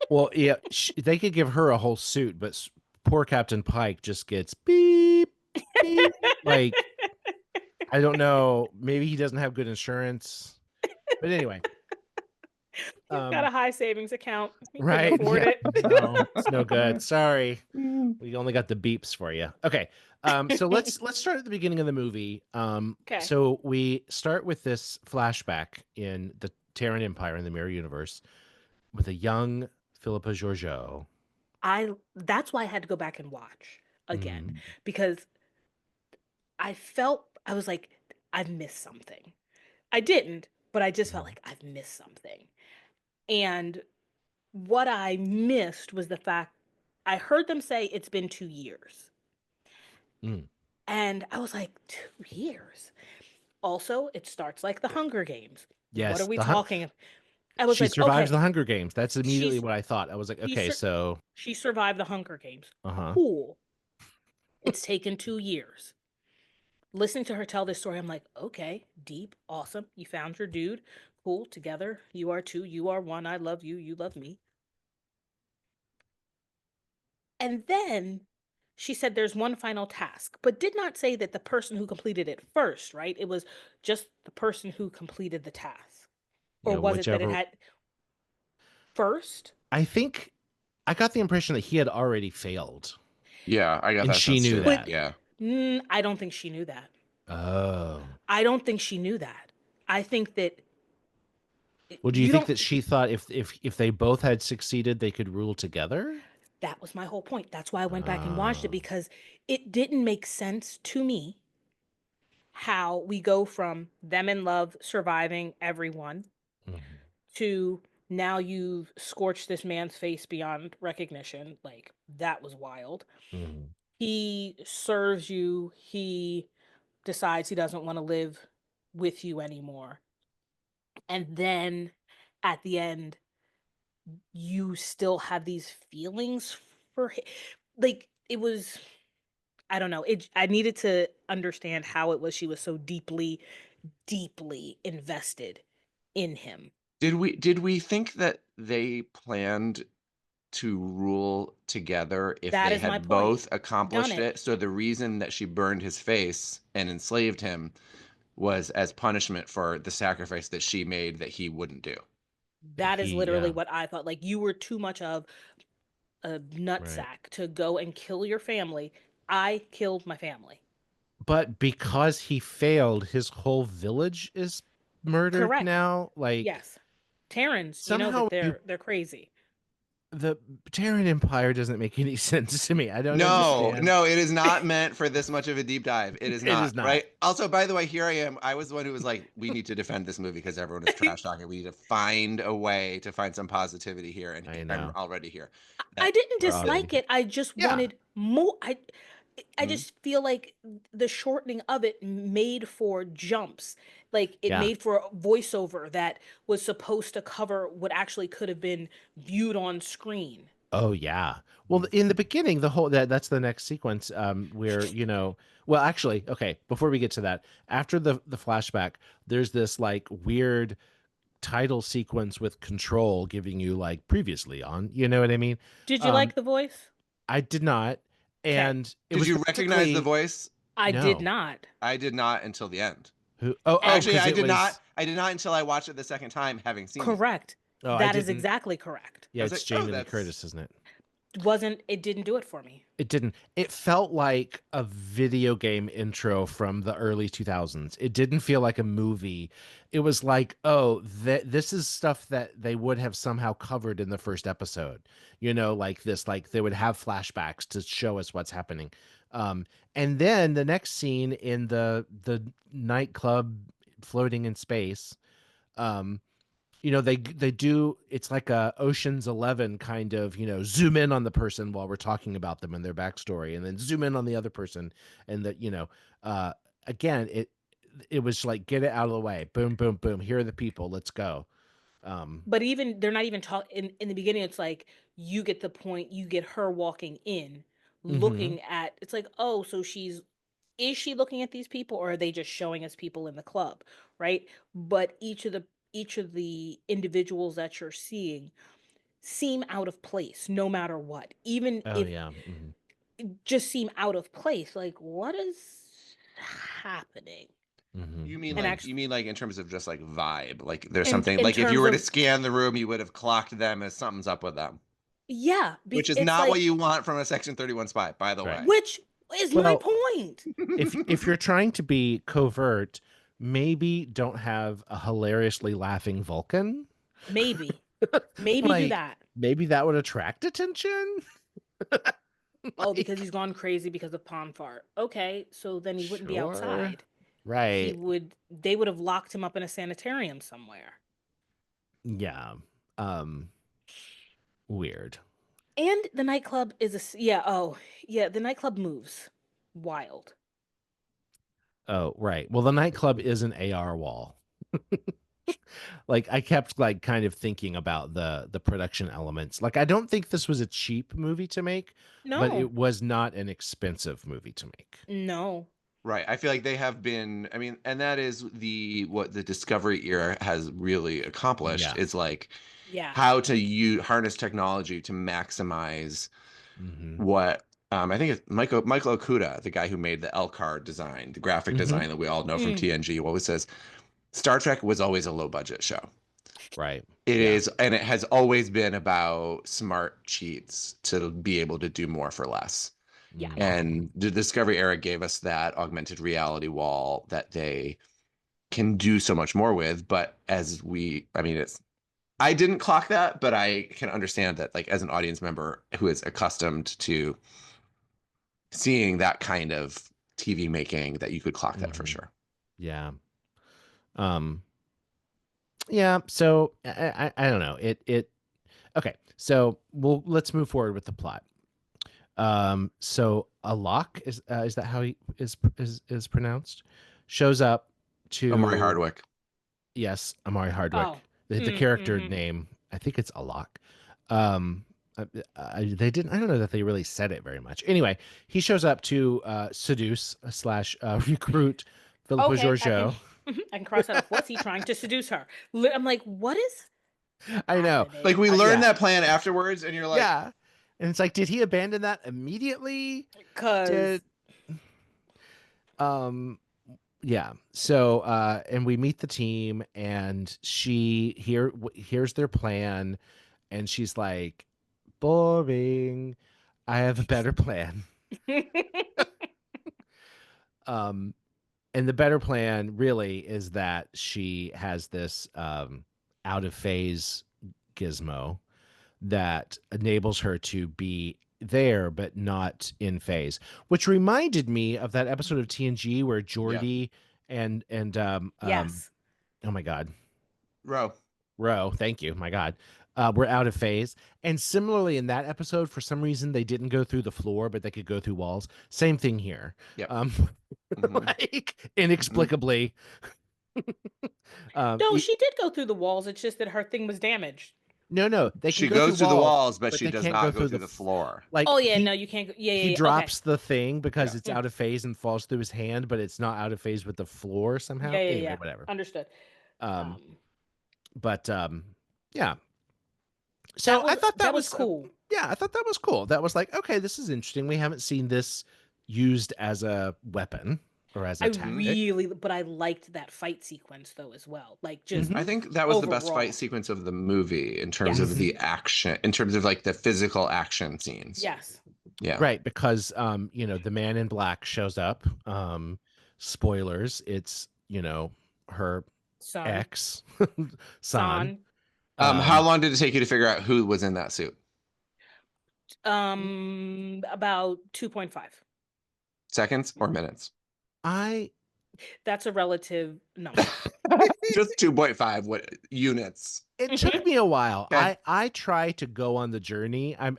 [SPEAKER 6] Well, yeah, they could give her a whole suit, but poor Captain Pike just gets beep, beep. Like, I don't know. Maybe he doesn't have good insurance. But anyway.
[SPEAKER 8] He's got a high savings account. He
[SPEAKER 6] right.
[SPEAKER 8] can afford it.
[SPEAKER 6] No, it's no good. Sorry. We only got the beeps for you. Okay. So let's start at the beginning of the movie.
[SPEAKER 8] Okay.
[SPEAKER 6] So we start with this flashback in the Terran Empire in the Mirror Universe with a young Philippa Georgiou.
[SPEAKER 8] That's why I had to go back and watch again, because I was like, I've missed something. I didn't, but I just felt like I've missed something. And what I missed was the fact I heard them say it's been 2 years. And I was like, 2 years? Also, it starts like the Hunger Games.
[SPEAKER 6] Yes.
[SPEAKER 8] What are we talking about? I was
[SPEAKER 6] she
[SPEAKER 8] like,
[SPEAKER 6] survives the Hunger Games. That's immediately what I thought. I was like, okay, so
[SPEAKER 8] she survived the Hunger Games. Cool. It's taken 2 years. Listening to her tell this story, I'm like, okay, deep, awesome. You found your dude. Cool. Together, you are two, you are one. I love you. You love me. And then she said there's one final task, but did not say that the person who completed it first, right? It was just the person who completed the task. Or was it that it had first?
[SPEAKER 6] I think I got the impression that he had already failed.
[SPEAKER 7] Yeah, I got that.
[SPEAKER 6] And she knew that.
[SPEAKER 7] Yeah.
[SPEAKER 8] I don't think she knew that.
[SPEAKER 6] Oh.
[SPEAKER 8] I don't think she knew that. I think that
[SPEAKER 6] Well, do you
[SPEAKER 8] You
[SPEAKER 6] think
[SPEAKER 8] don't
[SPEAKER 6] that she thought if they both had succeeded, they could rule together?
[SPEAKER 8] That was my whole point. That's why I went back and watched it,
[SPEAKER 6] Oh.
[SPEAKER 8] because it didn't make sense to me how we go from them in love surviving everyone
[SPEAKER 6] Mhm.
[SPEAKER 8] to now you've scorched this man's face beyond recognition. Like, that was wild.
[SPEAKER 6] Mhm.
[SPEAKER 8] He serves you, he decides he doesn't want to live with you anymore. And then at the end, you still have these feelings for him. Like, it was, I don't know. I needed to understand how it was she was so deeply, deeply invested in him.
[SPEAKER 7] Did we think that they planned to rule together if
[SPEAKER 8] That
[SPEAKER 7] they
[SPEAKER 8] is my
[SPEAKER 7] had
[SPEAKER 8] point.
[SPEAKER 7] both
[SPEAKER 8] Done
[SPEAKER 7] accomplished
[SPEAKER 8] it.
[SPEAKER 7] it? So the reason that she burned his face and enslaved him was as punishment for the sacrifice that she made that he wouldn't do.
[SPEAKER 8] That is literally
[SPEAKER 6] Yeah,
[SPEAKER 8] what I thought. Like, you were too much of a
[SPEAKER 6] right.
[SPEAKER 8] nutsack to go and kill your family. I killed my family.
[SPEAKER 6] But because he failed, his whole village is murdered
[SPEAKER 8] Correct.
[SPEAKER 6] now. Like
[SPEAKER 8] Yes. Terrans, you know
[SPEAKER 6] somehow
[SPEAKER 8] that
[SPEAKER 6] you
[SPEAKER 8] they're crazy.
[SPEAKER 6] the Terran Empire doesn't make any sense to me. I don't
[SPEAKER 7] No,
[SPEAKER 6] understand.
[SPEAKER 7] no, it is not meant for this much of a deep dive. It is
[SPEAKER 6] It is
[SPEAKER 7] not,
[SPEAKER 6] not.
[SPEAKER 7] right? Also, by the way, here I am. I was the one who was like, we need to defend this movie because everyone is trash talking. We need to find a way to find some positivity here. And
[SPEAKER 6] I
[SPEAKER 7] I'm
[SPEAKER 6] know.
[SPEAKER 7] already here.
[SPEAKER 8] I
[SPEAKER 7] That
[SPEAKER 8] didn't
[SPEAKER 6] We're already
[SPEAKER 8] dislike
[SPEAKER 6] here.
[SPEAKER 8] it. I just
[SPEAKER 6] Yeah.
[SPEAKER 8] wanted more. I
[SPEAKER 7] Mhm.
[SPEAKER 8] just feel like the shortening of it made for jumps. Like, it
[SPEAKER 6] Yeah.
[SPEAKER 8] made for a voiceover that was supposed to cover what actually could have been viewed on screen.
[SPEAKER 6] Oh yeah. Well, in the beginning, the whole that's the next sequence where, well, actually, okay, before we get to that, after the flashback, there's this like weird title sequence with Control giving you like previously on, you know what I mean?
[SPEAKER 8] Did you
[SPEAKER 6] Um
[SPEAKER 8] like the voice?
[SPEAKER 6] I did not,
[SPEAKER 8] Okay.
[SPEAKER 6] and it
[SPEAKER 7] Did
[SPEAKER 6] was
[SPEAKER 7] you recognize the
[SPEAKER 6] basically
[SPEAKER 7] voice?
[SPEAKER 8] I did
[SPEAKER 6] no.
[SPEAKER 8] not.
[SPEAKER 7] I did not until the end.
[SPEAKER 6] Who oh,
[SPEAKER 8] And
[SPEAKER 7] Actually,
[SPEAKER 6] because
[SPEAKER 7] I
[SPEAKER 6] it
[SPEAKER 7] did not.
[SPEAKER 6] was
[SPEAKER 7] I did not until I watched it the second time, having seen the end.
[SPEAKER 8] correct.
[SPEAKER 6] oh, I
[SPEAKER 8] That is
[SPEAKER 6] didn't.
[SPEAKER 8] exactly correct.
[SPEAKER 7] I
[SPEAKER 6] Yeah,
[SPEAKER 7] was
[SPEAKER 6] it's
[SPEAKER 7] like, oh,
[SPEAKER 6] Jamie Lee
[SPEAKER 7] that's
[SPEAKER 6] Curtis, isn't it?
[SPEAKER 8] It didn't do it for me.
[SPEAKER 6] It didn't. It felt like a video game intro from the early 2000s. It didn't feel like a movie. It was like, oh, this is stuff that they would have somehow covered in the first episode. Like this, like they would have flashbacks to show us what's happening. And then the next scene in the nightclub floating in space, um, they do, it's like a Ocean's 11 kind of, zoom in on the person while we're talking about them and their backstory, and then zoom in on the other person, and that, uh again, it was like, get it out of the way, boom boom boom, here are the people, let's go.
[SPEAKER 8] But even they're not even talking in the beginning. It's like, you get the point. You get her walking in,
[SPEAKER 6] Mm-hmm.
[SPEAKER 8] looking at. It's like, oh, so she's is she looking at these people, or are they just showing us people in the club, right? But each of the individuals that you're seeing seem out of place, no matter what. Even
[SPEAKER 6] Oh
[SPEAKER 8] if
[SPEAKER 6] yeah. Mm-hmm.
[SPEAKER 8] just seem out of place. Like, what is happening?
[SPEAKER 6] Mm-hmm.
[SPEAKER 8] And
[SPEAKER 6] Mm-hmm.
[SPEAKER 7] you
[SPEAKER 8] actually,
[SPEAKER 7] mean like in terms of just like vibe, like there's
[SPEAKER 8] in
[SPEAKER 7] something
[SPEAKER 8] in
[SPEAKER 7] like if you
[SPEAKER 8] terms
[SPEAKER 7] were to
[SPEAKER 8] of,
[SPEAKER 7] scan the room, you would have clocked them as something's up with them,
[SPEAKER 8] yeah,
[SPEAKER 7] which is
[SPEAKER 8] it's
[SPEAKER 7] not what
[SPEAKER 8] like,
[SPEAKER 7] you want from a Section 31 spy, by the
[SPEAKER 6] Right.
[SPEAKER 7] way.
[SPEAKER 8] which is my
[SPEAKER 6] Well,
[SPEAKER 8] point.
[SPEAKER 6] if you're trying to be covert, maybe don't have a hilariously laughing Vulcan.
[SPEAKER 8] Maybe, maybe do
[SPEAKER 6] Like,
[SPEAKER 8] that.
[SPEAKER 6] maybe that would attract attention.
[SPEAKER 8] Oh, because
[SPEAKER 6] Like,
[SPEAKER 8] he's gone crazy because of Pon Fart. Okay, so then he wouldn't be
[SPEAKER 6] sure.
[SPEAKER 8] outside.
[SPEAKER 6] Right.
[SPEAKER 8] They would have locked him up in a sanitarium somewhere.
[SPEAKER 6] Yeah. Um Weird.
[SPEAKER 8] And the nightclub is yeah, oh, yeah, the nightclub moves. Wild.
[SPEAKER 6] Oh, right. Well, the nightclub is an AR wall. Like, I kept like kind of thinking about the production elements. Like, I don't think this was a cheap movie to make, but
[SPEAKER 8] No,
[SPEAKER 6] it was not an expensive movie to make.
[SPEAKER 8] no.
[SPEAKER 7] Right. I feel like they have been, I mean, and that is what the Discovery era has really accomplished
[SPEAKER 6] Yeah.
[SPEAKER 7] is like
[SPEAKER 8] Yeah.
[SPEAKER 7] how to harness technology to maximize
[SPEAKER 6] Mm-hmm.
[SPEAKER 7] what I think it's Michael Okuda, the guy who made the L card design, the graphic
[SPEAKER 6] Mm-hmm.
[SPEAKER 7] design that we all know from
[SPEAKER 8] Mm,
[SPEAKER 7] TNG, always says Star Trek was always a low budget show.
[SPEAKER 6] Right.
[SPEAKER 7] It
[SPEAKER 6] Yeah.
[SPEAKER 7] is, and it has always been about smart cheats to be able to do more for less.
[SPEAKER 8] yeah.
[SPEAKER 6] Mm.
[SPEAKER 7] And the Discovery era gave us that augmented reality wall that they can do so much more with. But I didn't clock that, but I can understand that, like, as an audience member who is accustomed to seeing that kind of TV making, that you could clock that for sure.
[SPEAKER 6] Yeah. Yeah. So I don't know. Okay. So let's move forward with the plot. So Alok is that how he is pronounced? Shows up to
[SPEAKER 7] Omari Hardwick.
[SPEAKER 6] Yes, Amari Hardwick.
[SPEAKER 8] Oh.
[SPEAKER 6] The character name, I think it's Alok. They didn't. I don't know that they really said it very much. Anyway, he shows up to seduce slash recruit Philippa Giorgio.
[SPEAKER 8] I can cross that off. What's he trying to seduce her? I'm like, what is
[SPEAKER 6] I know.
[SPEAKER 8] happening?
[SPEAKER 7] Like, we learned that plan afterwards, and you're like,
[SPEAKER 6] yeah. And it's like, did he abandon that immediately?
[SPEAKER 8] Because
[SPEAKER 6] yeah. So and we meet the team, and here's their plan, and she's like, boring. I have a better plan. And the better plan really is that she has this out of phase gizmo that enables her to be there but not in phase, which reminded me of that episode of TNG where Geordi and
[SPEAKER 8] yes.
[SPEAKER 6] Oh my God.
[SPEAKER 7] Ro,
[SPEAKER 6] thank you. My God. We're out of phase. And similarly in that episode, for some reason, they didn't go through the floor, but they could go through walls. Same thing here.
[SPEAKER 7] Yep.
[SPEAKER 6] Like inexplicably.
[SPEAKER 8] No, she did go through the walls. It's just that her thing was damaged.
[SPEAKER 6] No.
[SPEAKER 7] She goes through the walls, but she does not go through the floor.
[SPEAKER 6] Like,
[SPEAKER 8] oh yeah, no, you can't go. Yeah,
[SPEAKER 6] he drops the thing because
[SPEAKER 7] Yeah.
[SPEAKER 6] it's out of phase and falls through his hand, but it's not out of phase with the floor somehow. Anyway, whatever.
[SPEAKER 8] Understood.
[SPEAKER 6] But yeah. So I thought that was
[SPEAKER 8] cool.
[SPEAKER 6] Yeah, I thought that was cool. That was like, okay, this is interesting. We haven't seen this used as a weapon or as a tactic.
[SPEAKER 8] But I liked that fight sequence though as well. Like, just
[SPEAKER 7] I think that was
[SPEAKER 8] overall
[SPEAKER 7] the best fight sequence of the movie in terms of the action, in terms of like the physical action scenes.
[SPEAKER 8] Yes.
[SPEAKER 7] Yeah.
[SPEAKER 6] Right, because the man in black shows up. Spoilers, it's her
[SPEAKER 8] Son.
[SPEAKER 6] ex son.
[SPEAKER 7] How long did it take you to figure out who was in that suit?
[SPEAKER 8] About 2.5
[SPEAKER 7] seconds or minutes.
[SPEAKER 8] That's a relative number.
[SPEAKER 7] Just 2.5 units.
[SPEAKER 6] It took me a while. Okay. I try to go on the journey. I'm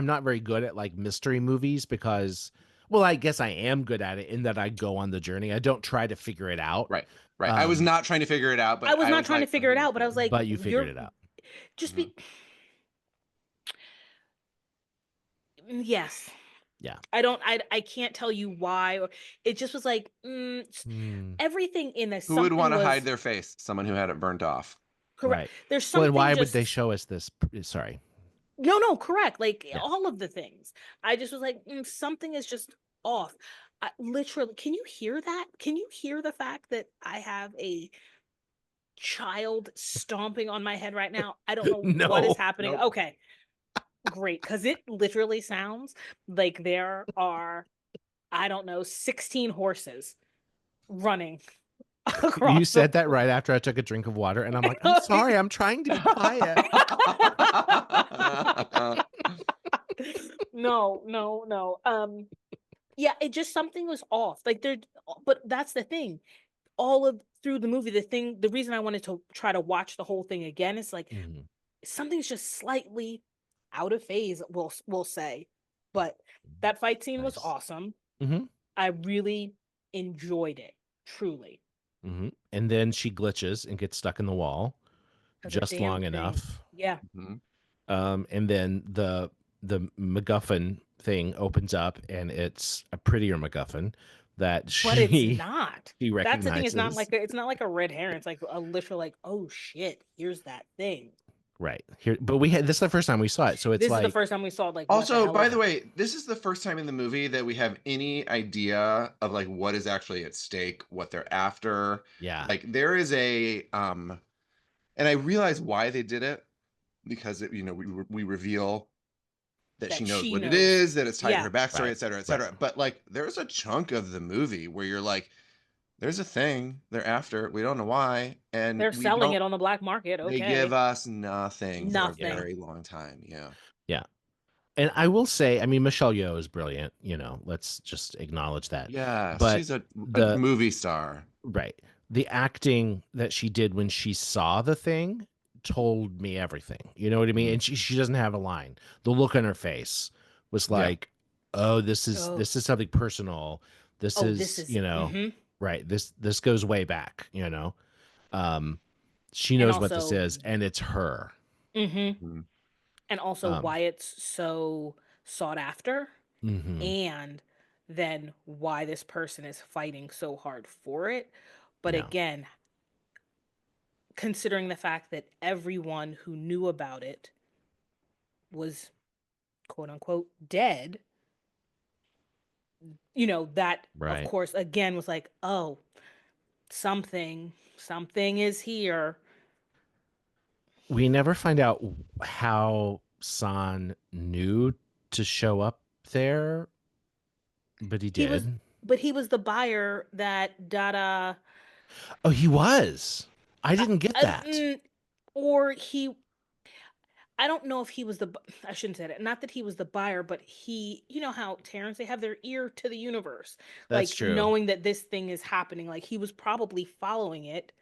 [SPEAKER 6] not very good at like mystery movies because, well, I guess I am good at it in that I go on the journey. I don't try to figure it out.
[SPEAKER 7] Right. I was not trying to figure it out, but
[SPEAKER 8] I was not trying to figure it out, but I was like,
[SPEAKER 6] but you figured it out.
[SPEAKER 8] Just be. Yes.
[SPEAKER 6] Yeah.
[SPEAKER 8] I can't tell you why. Or it just was like everything in this.
[SPEAKER 7] Who would want to hide their face? Someone who had it burnt off.
[SPEAKER 8] Correct.
[SPEAKER 6] Right.
[SPEAKER 8] There's something.
[SPEAKER 6] Well, why would they show us this? Sorry.
[SPEAKER 8] No, correct. Like all of the things. I just was like, something is just off. Literally, can you hear that? Can you hear the fact that I have a child stomping on my head right now? I don't know what is happening. Nope. Okay. Great, because it literally sounds like there are, 16 horses running across.
[SPEAKER 6] You said that right after I took a drink of water, and I'm like, I'm sorry, I'm trying to be quiet.
[SPEAKER 8] No. Yeah, it just, something was off. Like but that's the thing. Through the movie, the reason I wanted to try to watch the whole thing again is like something's just slightly out of phase, we'll say, but that fight scene was awesome. I really enjoyed it, truly.
[SPEAKER 6] And then she glitches and gets stuck in the wall just long enough.
[SPEAKER 8] Yeah.
[SPEAKER 6] And then the MacGuffin thing opens up, and it's a prettier MacGuffin that
[SPEAKER 8] but it's not.
[SPEAKER 6] He recognizes.
[SPEAKER 8] That's the thing. It's not like a red herring. It's like a literal, like, oh shit, here's that thing.
[SPEAKER 6] Right here, but this is the first time we saw it, so it's
[SPEAKER 8] this is the first time we saw it. Like,
[SPEAKER 7] also, by the way, this is the first time in the movie that we have any idea of like what is actually at stake, what they're after.
[SPEAKER 6] Yeah,
[SPEAKER 7] like there is a and I realize why they did it, because we reveal that she knows what it is, that it's tied to her backstory, et cetera, et cetera. But like there's a chunk of the movie where you're like, there's a thing they're after. We don't know why, and
[SPEAKER 8] They're
[SPEAKER 7] we
[SPEAKER 8] selling
[SPEAKER 7] don't.
[SPEAKER 8] it on the black market.
[SPEAKER 7] They give
[SPEAKER 8] Okay.
[SPEAKER 7] us nothing for a
[SPEAKER 8] Nothing.
[SPEAKER 7] very long time. Yeah.
[SPEAKER 6] Yeah. And I will say, I mean, Michelle Yeoh is brilliant. Let's just acknowledge that.
[SPEAKER 7] Yeah,
[SPEAKER 6] But
[SPEAKER 7] she's a
[SPEAKER 6] the
[SPEAKER 7] movie star.
[SPEAKER 6] right, the acting that she did when she saw the thing told me everything. You know what I mean? And she doesn't have a line. The look on her face was like, "Oh, this is something personal. This is, right. This goes way back. She
[SPEAKER 8] And
[SPEAKER 6] knows what this
[SPEAKER 8] also,
[SPEAKER 6] is, and it's her.
[SPEAKER 8] and also why it's so sought after, and then why this person is fighting so hard for it. But again, considering the fact that everyone who knew about it was quote unquote dead, that of
[SPEAKER 6] Right.
[SPEAKER 8] course again was like, oh, something is here.
[SPEAKER 6] We never find out how San knew to show up there, but he
[SPEAKER 8] He was
[SPEAKER 6] did.
[SPEAKER 8] But he was the buyer that Dada.
[SPEAKER 6] Oh, he was. I didn't get that.
[SPEAKER 8] Or he, I don't know if he was I shouldn't say it. Not that he was the buyer, but he, you know how Terrans, they have their ear to the universe.
[SPEAKER 6] That's
[SPEAKER 8] Like
[SPEAKER 6] true.
[SPEAKER 8] knowing that this thing is happening. Like he was probably following it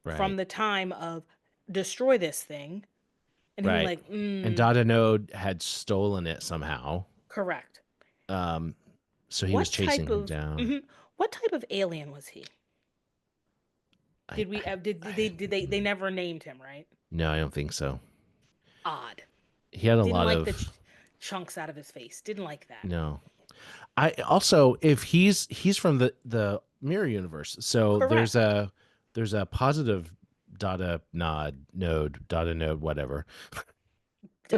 [SPEAKER 8] from the time of destroy this thing. And he was like,
[SPEAKER 6] And Dada Node had stolen it somehow.
[SPEAKER 8] Correct.
[SPEAKER 6] So he was chasing him down.
[SPEAKER 8] What type of alien was he? They never named him, right?
[SPEAKER 6] No, I don't think so.
[SPEAKER 8] Odd.
[SPEAKER 6] He had a
[SPEAKER 8] Didn't
[SPEAKER 6] lot
[SPEAKER 8] like
[SPEAKER 6] of
[SPEAKER 8] the chunks out of his face. Didn't like that.
[SPEAKER 6] No. I also, if he's from the mirror universe, so
[SPEAKER 8] Correct.
[SPEAKER 6] there's a positive Dada node, whatever,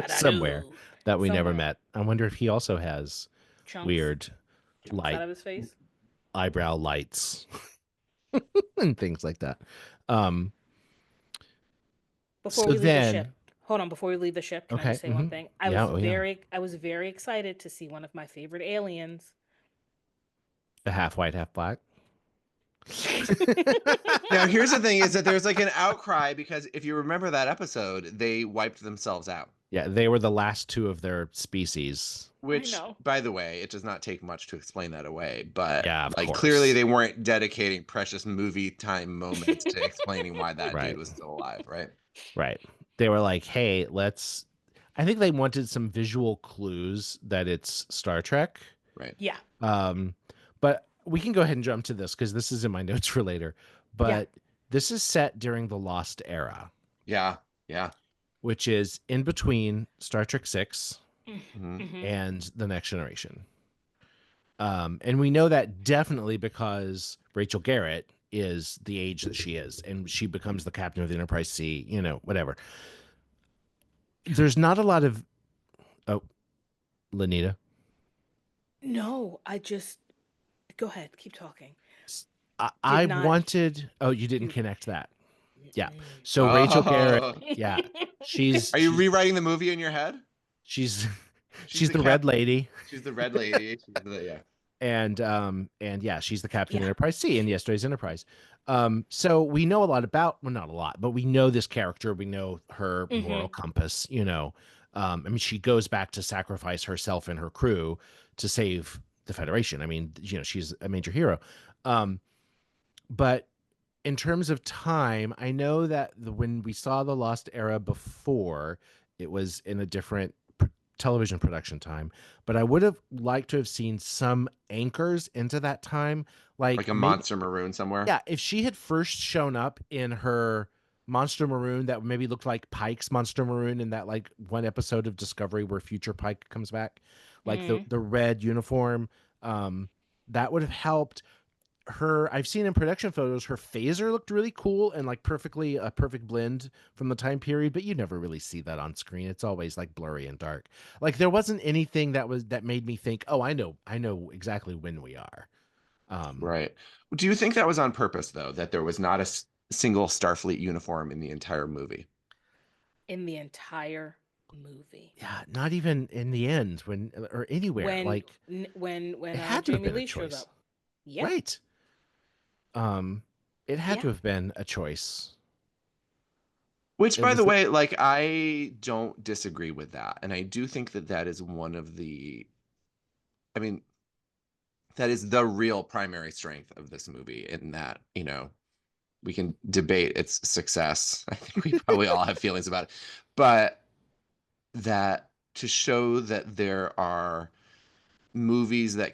[SPEAKER 6] somewhere that we never met. I wonder if he also has weird light
[SPEAKER 8] out of his face,
[SPEAKER 6] eyebrow lights, and things like that.
[SPEAKER 8] Before we leave the ship, hold on. Before we leave the ship, can I just say one thing? I was very excited to see one of my favorite aliens.
[SPEAKER 6] The half white, half black.
[SPEAKER 7] Now, here's the thing: is that there's like an outcry because if you remember that episode, they wiped themselves out.
[SPEAKER 6] Yeah, they were the last two of their species.
[SPEAKER 7] Which, by the way, it does not take much to explain that away. But
[SPEAKER 6] yeah,
[SPEAKER 7] clearly they weren't dedicating precious movie time moments to explaining why that dude was still alive, right?
[SPEAKER 6] Right. They were like, hey, I think they wanted some visual clues that it's Star Trek.
[SPEAKER 7] Right.
[SPEAKER 8] Yeah.
[SPEAKER 6] But we can go ahead and jump to this because this is in my notes for later. But this is set during the Lost Era.
[SPEAKER 7] Yeah. Yeah.
[SPEAKER 6] Which is in between Star Trek 6 and The Next Generation. And we know that definitely because Rachel Garrett is the age that she is, and she becomes the captain of the Enterprise C, whatever. There's not a lot of... Oh, Lanita?
[SPEAKER 8] No, I just... Go ahead, keep talking.
[SPEAKER 6] I wanted... Oh, you didn't connect that. Yeah. So Rachel Garrett, yeah.
[SPEAKER 7] Are you rewriting the movie in your head?
[SPEAKER 6] She's the red lady.
[SPEAKER 7] She's the red lady. Yeah.
[SPEAKER 6] And yeah, she's the captain of Enterprise C in yesterday's Enterprise. So we know a lot about, well, not a lot, but we know this character. We know her moral compass. I mean, she goes back to sacrifice herself and her crew to save the Federation. I mean, she's a major hero. But in terms of time, I know that when we saw the Lost Era before, it was in a different television production time, but I would have liked to have seen some anchors into that time, like
[SPEAKER 7] a Monster Maroon somewhere.
[SPEAKER 6] Yeah, if she had first shown up in her Monster Maroon that maybe looked like Pike's Monster Maroon in that like one episode of Discovery where future Pike comes back, like the red uniform, that would have helped. Her, I've seen in production photos, her phaser looked really cool and like a perfect blend from the time period, but you never really see that on screen. It's always like blurry and dark. Like there wasn't anything that made me think, oh, I know exactly when we are.
[SPEAKER 7] Right. Do you think that was on purpose though, that there was not a single Starfleet uniform in the entire movie?
[SPEAKER 8] In the entire movie.
[SPEAKER 6] Yeah, not even in the end or anywhere.
[SPEAKER 8] When
[SPEAKER 6] it had
[SPEAKER 8] Jamie Lee shows up.
[SPEAKER 6] Yeah. Right. It had to have been a choice.
[SPEAKER 7] Which, by the way, like, I don't disagree with that. And I do think that that is one of the, I mean, that is the real primary strength of this movie, in that, you know, we can debate its success. I think we probably all have feelings about it. But that to show that there are stories that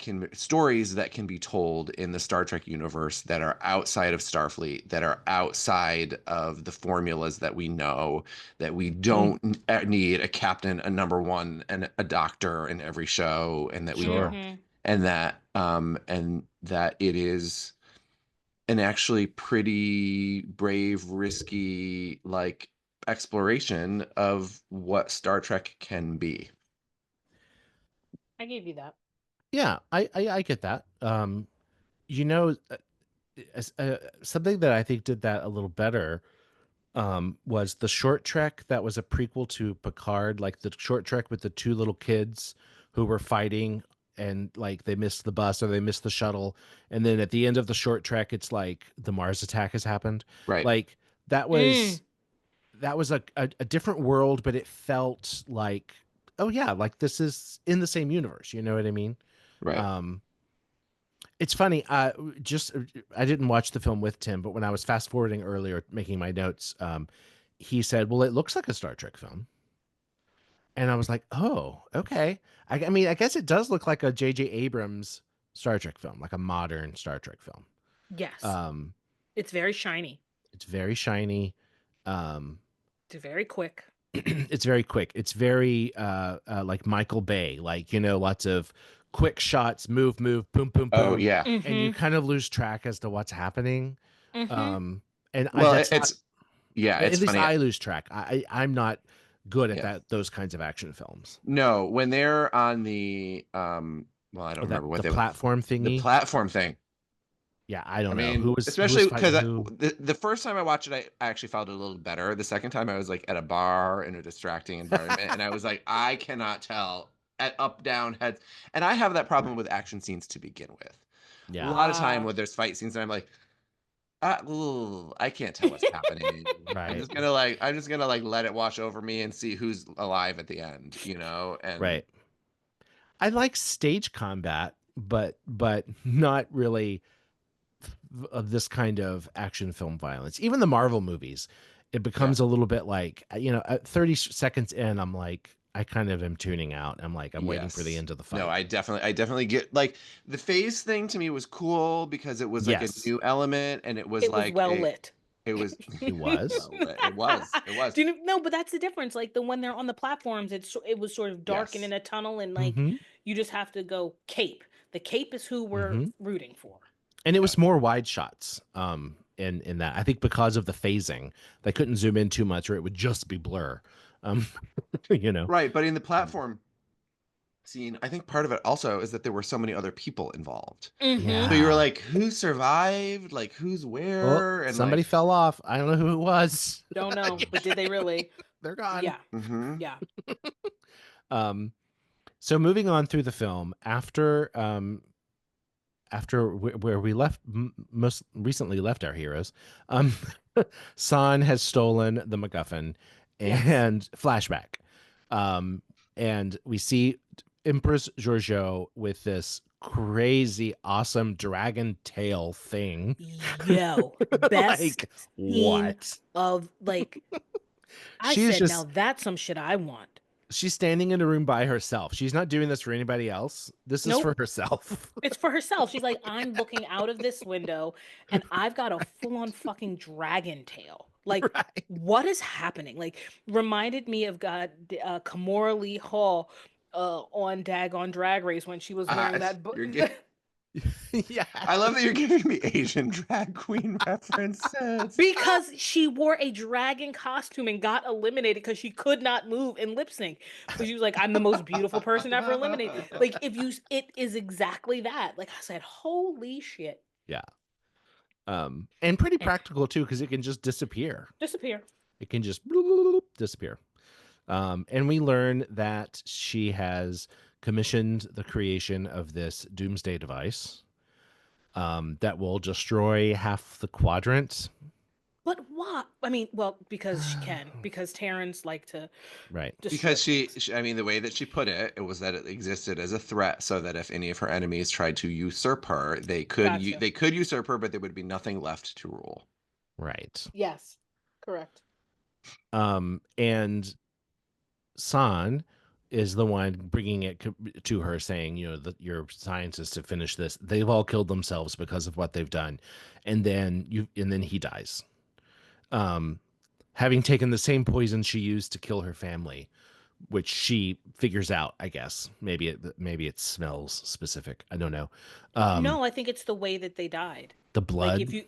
[SPEAKER 7] can be told in the Star Trek universe that are outside of Starfleet, that are outside of the formulas that we know, that we don't need a captain, a number one, and a doctor in every show, and that we don't, and that it is an actually pretty brave, risky, like, exploration of what Star Trek can be.
[SPEAKER 8] I gave you that.
[SPEAKER 6] Yeah, I get that. You know, something that I think did that a little better was the short trek that was a prequel to Picard, like the short trek with the two little kids who were fighting and like they missed the bus or they missed the shuttle. And then at the end of the short trek, it's like the Mars attack has happened.
[SPEAKER 7] Right.
[SPEAKER 6] Like that was a different world, but it felt like, oh yeah, like this is in the same universe. You know what I mean?
[SPEAKER 7] Right.
[SPEAKER 6] It's funny. I didn't watch the film with Tim, but when I was fast forwarding earlier, making my notes, he said, "Well, it looks like a Star Trek film," and I was like, "Oh, okay." I mean, I guess it does look like a J.J. Abrams Star Trek film, like a modern Star Trek film.
[SPEAKER 8] Yes. It's very shiny.
[SPEAKER 6] It's very shiny.
[SPEAKER 8] It's very quick.
[SPEAKER 6] It's very quick. It's very like Michael Bay, like, you know, lots of quick shots, move, boom, boom, boom.
[SPEAKER 7] Oh yeah.
[SPEAKER 6] And you kind of lose track as to what's happening. And
[SPEAKER 7] well,
[SPEAKER 6] at least
[SPEAKER 7] funny.
[SPEAKER 6] I lose track. I'm not good at those kinds of action films.
[SPEAKER 7] No, when they're on the well, I don't remember what
[SPEAKER 6] the platform thingy.
[SPEAKER 7] The platform thing.
[SPEAKER 6] Yeah, I don't know who was,
[SPEAKER 7] especially because the first time I watched it, I actually felt it a little better. The second time I was like at a bar in a distracting environment, and I was like, I cannot tell at up, down, heads, and I have that problem with action scenes to begin with. Yeah, a lot of time when there's fight scenes, and I'm like, I can't tell what's happening. Right. I'm just gonna let it wash over me and see who's alive at the end, you know? And
[SPEAKER 6] right. I like stage combat, but not really of this kind of action film violence. Even the Marvel movies, it becomes a little bit like, you know, at 30 seconds in, I'm like, I kind of am tuning out. I'm like, I'm waiting for the end of the fight.
[SPEAKER 7] No, I definitely get, like, the phase thing to me was cool because it was like a new element, and it was
[SPEAKER 8] well lit.
[SPEAKER 7] It was.
[SPEAKER 6] It was.
[SPEAKER 7] It was.
[SPEAKER 8] Do you know? But that's the difference. Like when they're on the platforms, it was sort of dark and in a tunnel, and like you just have to go cape. The cape is who we're rooting for.
[SPEAKER 6] And it was more wide shots in that. I think because of the phasing, they couldn't zoom in too much or it would just be blur. You know.
[SPEAKER 7] Right, but in the platform scene, I think part of it also is that there were so many other people involved.
[SPEAKER 6] Yeah.
[SPEAKER 7] So you were like, who survived? Like, who's where?
[SPEAKER 6] And somebody fell off. I don't know who it was.
[SPEAKER 8] Don't know, but did they really?
[SPEAKER 6] They're gone.
[SPEAKER 8] Yeah.
[SPEAKER 6] Yeah. So moving on through the film, after where we most recently left our heroes, San has stolen the MacGuffin and flashback. And we see Empress Giorgio with this crazy, awesome dragon tail thing.
[SPEAKER 8] Yo, best
[SPEAKER 6] like, what?
[SPEAKER 8] Of like, I said, now that's some shit I want.
[SPEAKER 6] She's standing in a room by herself. She's not doing this for anybody else. This is for herself.
[SPEAKER 8] It's for herself. She's like, I'm looking out of this window and I've got a full-on fucking dragon tail. Like, what is happening? Like, reminded me of Kamora Lee Hall on Drag Race when she was wearing that.
[SPEAKER 6] Yeah,
[SPEAKER 7] I love that you're giving me Asian drag queen references
[SPEAKER 8] because she wore a dragon costume and got eliminated because she could not move and lip sync. But she was like, "I'm the most beautiful person ever eliminated." Like, it is exactly that. Like I said, holy shit.
[SPEAKER 6] Yeah. And pretty practical too, because it can just disappear. It can just disappear. And we learn that she has commissioned the creation of this doomsday device. that will destroy half the quadrant.
[SPEAKER 8] But what? I mean, well, because she can. Because Terrans like to
[SPEAKER 6] Right.
[SPEAKER 8] destroy
[SPEAKER 7] Because
[SPEAKER 8] things.
[SPEAKER 7] I mean, the way that she put it, it was that it existed as a threat, so that if any of her enemies tried to usurp her,
[SPEAKER 8] Gotcha.
[SPEAKER 7] they could usurp her, but there would be nothing left to rule.
[SPEAKER 6] Right.
[SPEAKER 8] Yes. Correct.
[SPEAKER 6] And San is the one bringing it to her, saying, you know, that your scientists to finish this. They've all killed themselves because of what they've done, and then he dies, having taken the same poison she used to kill her family, which she figures out. I guess maybe it smells specific. I don't know.
[SPEAKER 8] No, I think it's the way that they died.
[SPEAKER 6] The
[SPEAKER 8] Like
[SPEAKER 6] blood.
[SPEAKER 8] if you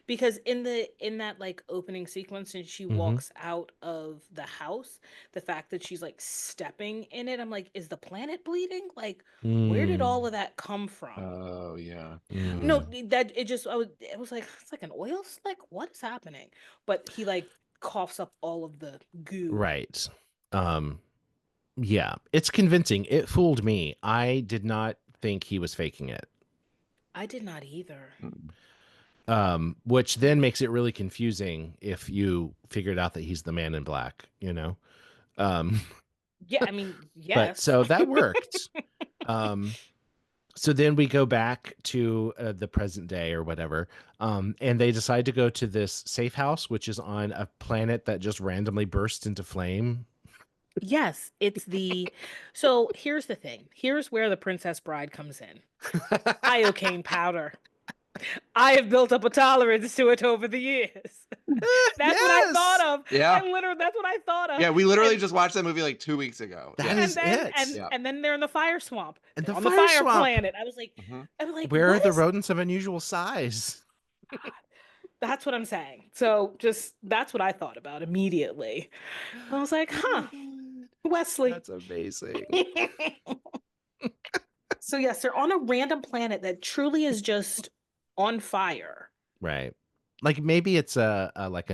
[SPEAKER 8] because in that like opening sequence and she walks out of the house, the fact that she's like stepping in it, I'm like, is the planet bleeding? Like, where did all of that come from?
[SPEAKER 7] Oh yeah.
[SPEAKER 8] No, that it just it was like it's like an oil slick. What is happening? But he like coughs up all of the goo.
[SPEAKER 6] Right. Yeah, it's convincing. It fooled me. I did not think he was faking it.
[SPEAKER 8] I did not either.
[SPEAKER 6] Which then makes it really confusing if you figured out that he's the man in black, you know?
[SPEAKER 8] Yeah, I mean,
[SPEAKER 6] But
[SPEAKER 8] yes.
[SPEAKER 6] so that worked. So then we go back to the present day or whatever. And they decide to go to this safe house, which is on a planet that just randomly burst into flame.
[SPEAKER 8] Yes, it's so here's the thing. Here's where the Princess Bride comes in. Iocane powder. I have built up a tolerance to it over the years. That's what I thought of.
[SPEAKER 7] Yeah.
[SPEAKER 8] That's what I thought of.
[SPEAKER 7] Yeah, we literally just watched that movie like 2 weeks ago.
[SPEAKER 6] That is it.
[SPEAKER 8] And then they're in the fire swamp.
[SPEAKER 6] And
[SPEAKER 8] They're
[SPEAKER 6] the
[SPEAKER 8] on the
[SPEAKER 6] fire
[SPEAKER 8] fire
[SPEAKER 6] swamp.
[SPEAKER 8] planet. I was like,
[SPEAKER 6] where are the rodents of unusual size?
[SPEAKER 8] That's what I'm saying. So just that's what I thought about immediately. I was like, huh, Wesley.
[SPEAKER 6] That's amazing.
[SPEAKER 8] So yes, they're on a random planet that truly is just on fire.
[SPEAKER 6] Right. Like maybe it's like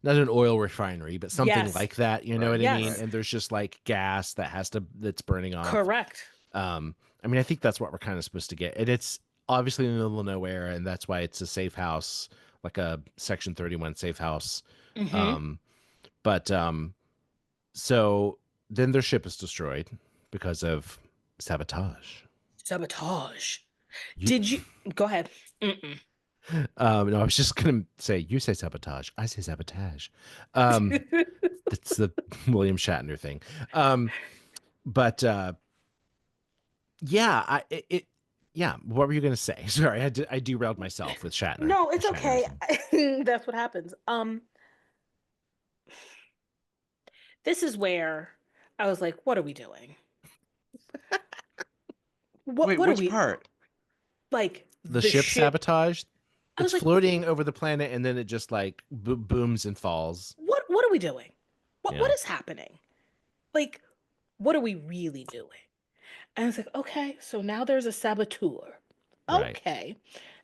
[SPEAKER 6] not an oil refinery, but something like that. You know what I mean? And there's just like gas that's burning off.
[SPEAKER 8] Correct.
[SPEAKER 6] I mean, I think that's what we're kind of supposed to get. And it's obviously in the middle of nowhere, and that's why it's a safe house, like a Section 31 safe house. But so then their ship is destroyed because of sabotage.
[SPEAKER 8] Did you go ahead?
[SPEAKER 6] No, I was just gonna say, you say sabotage, I say sabotage. It's the William Shatner thing. But yeah, yeah. What were you gonna say? Sorry, I derailed myself with Shatner.
[SPEAKER 8] No, it's okay. That's what happens. This is where I was like, what are we doing?
[SPEAKER 7] Wait, which part?
[SPEAKER 8] Like
[SPEAKER 6] the ship sabotage. It's like, floating over the planet, and then it just like booms and falls.
[SPEAKER 8] What are we doing? What is happening? Like, what are we really doing? And I was like, okay, so now there's a saboteur. Okay,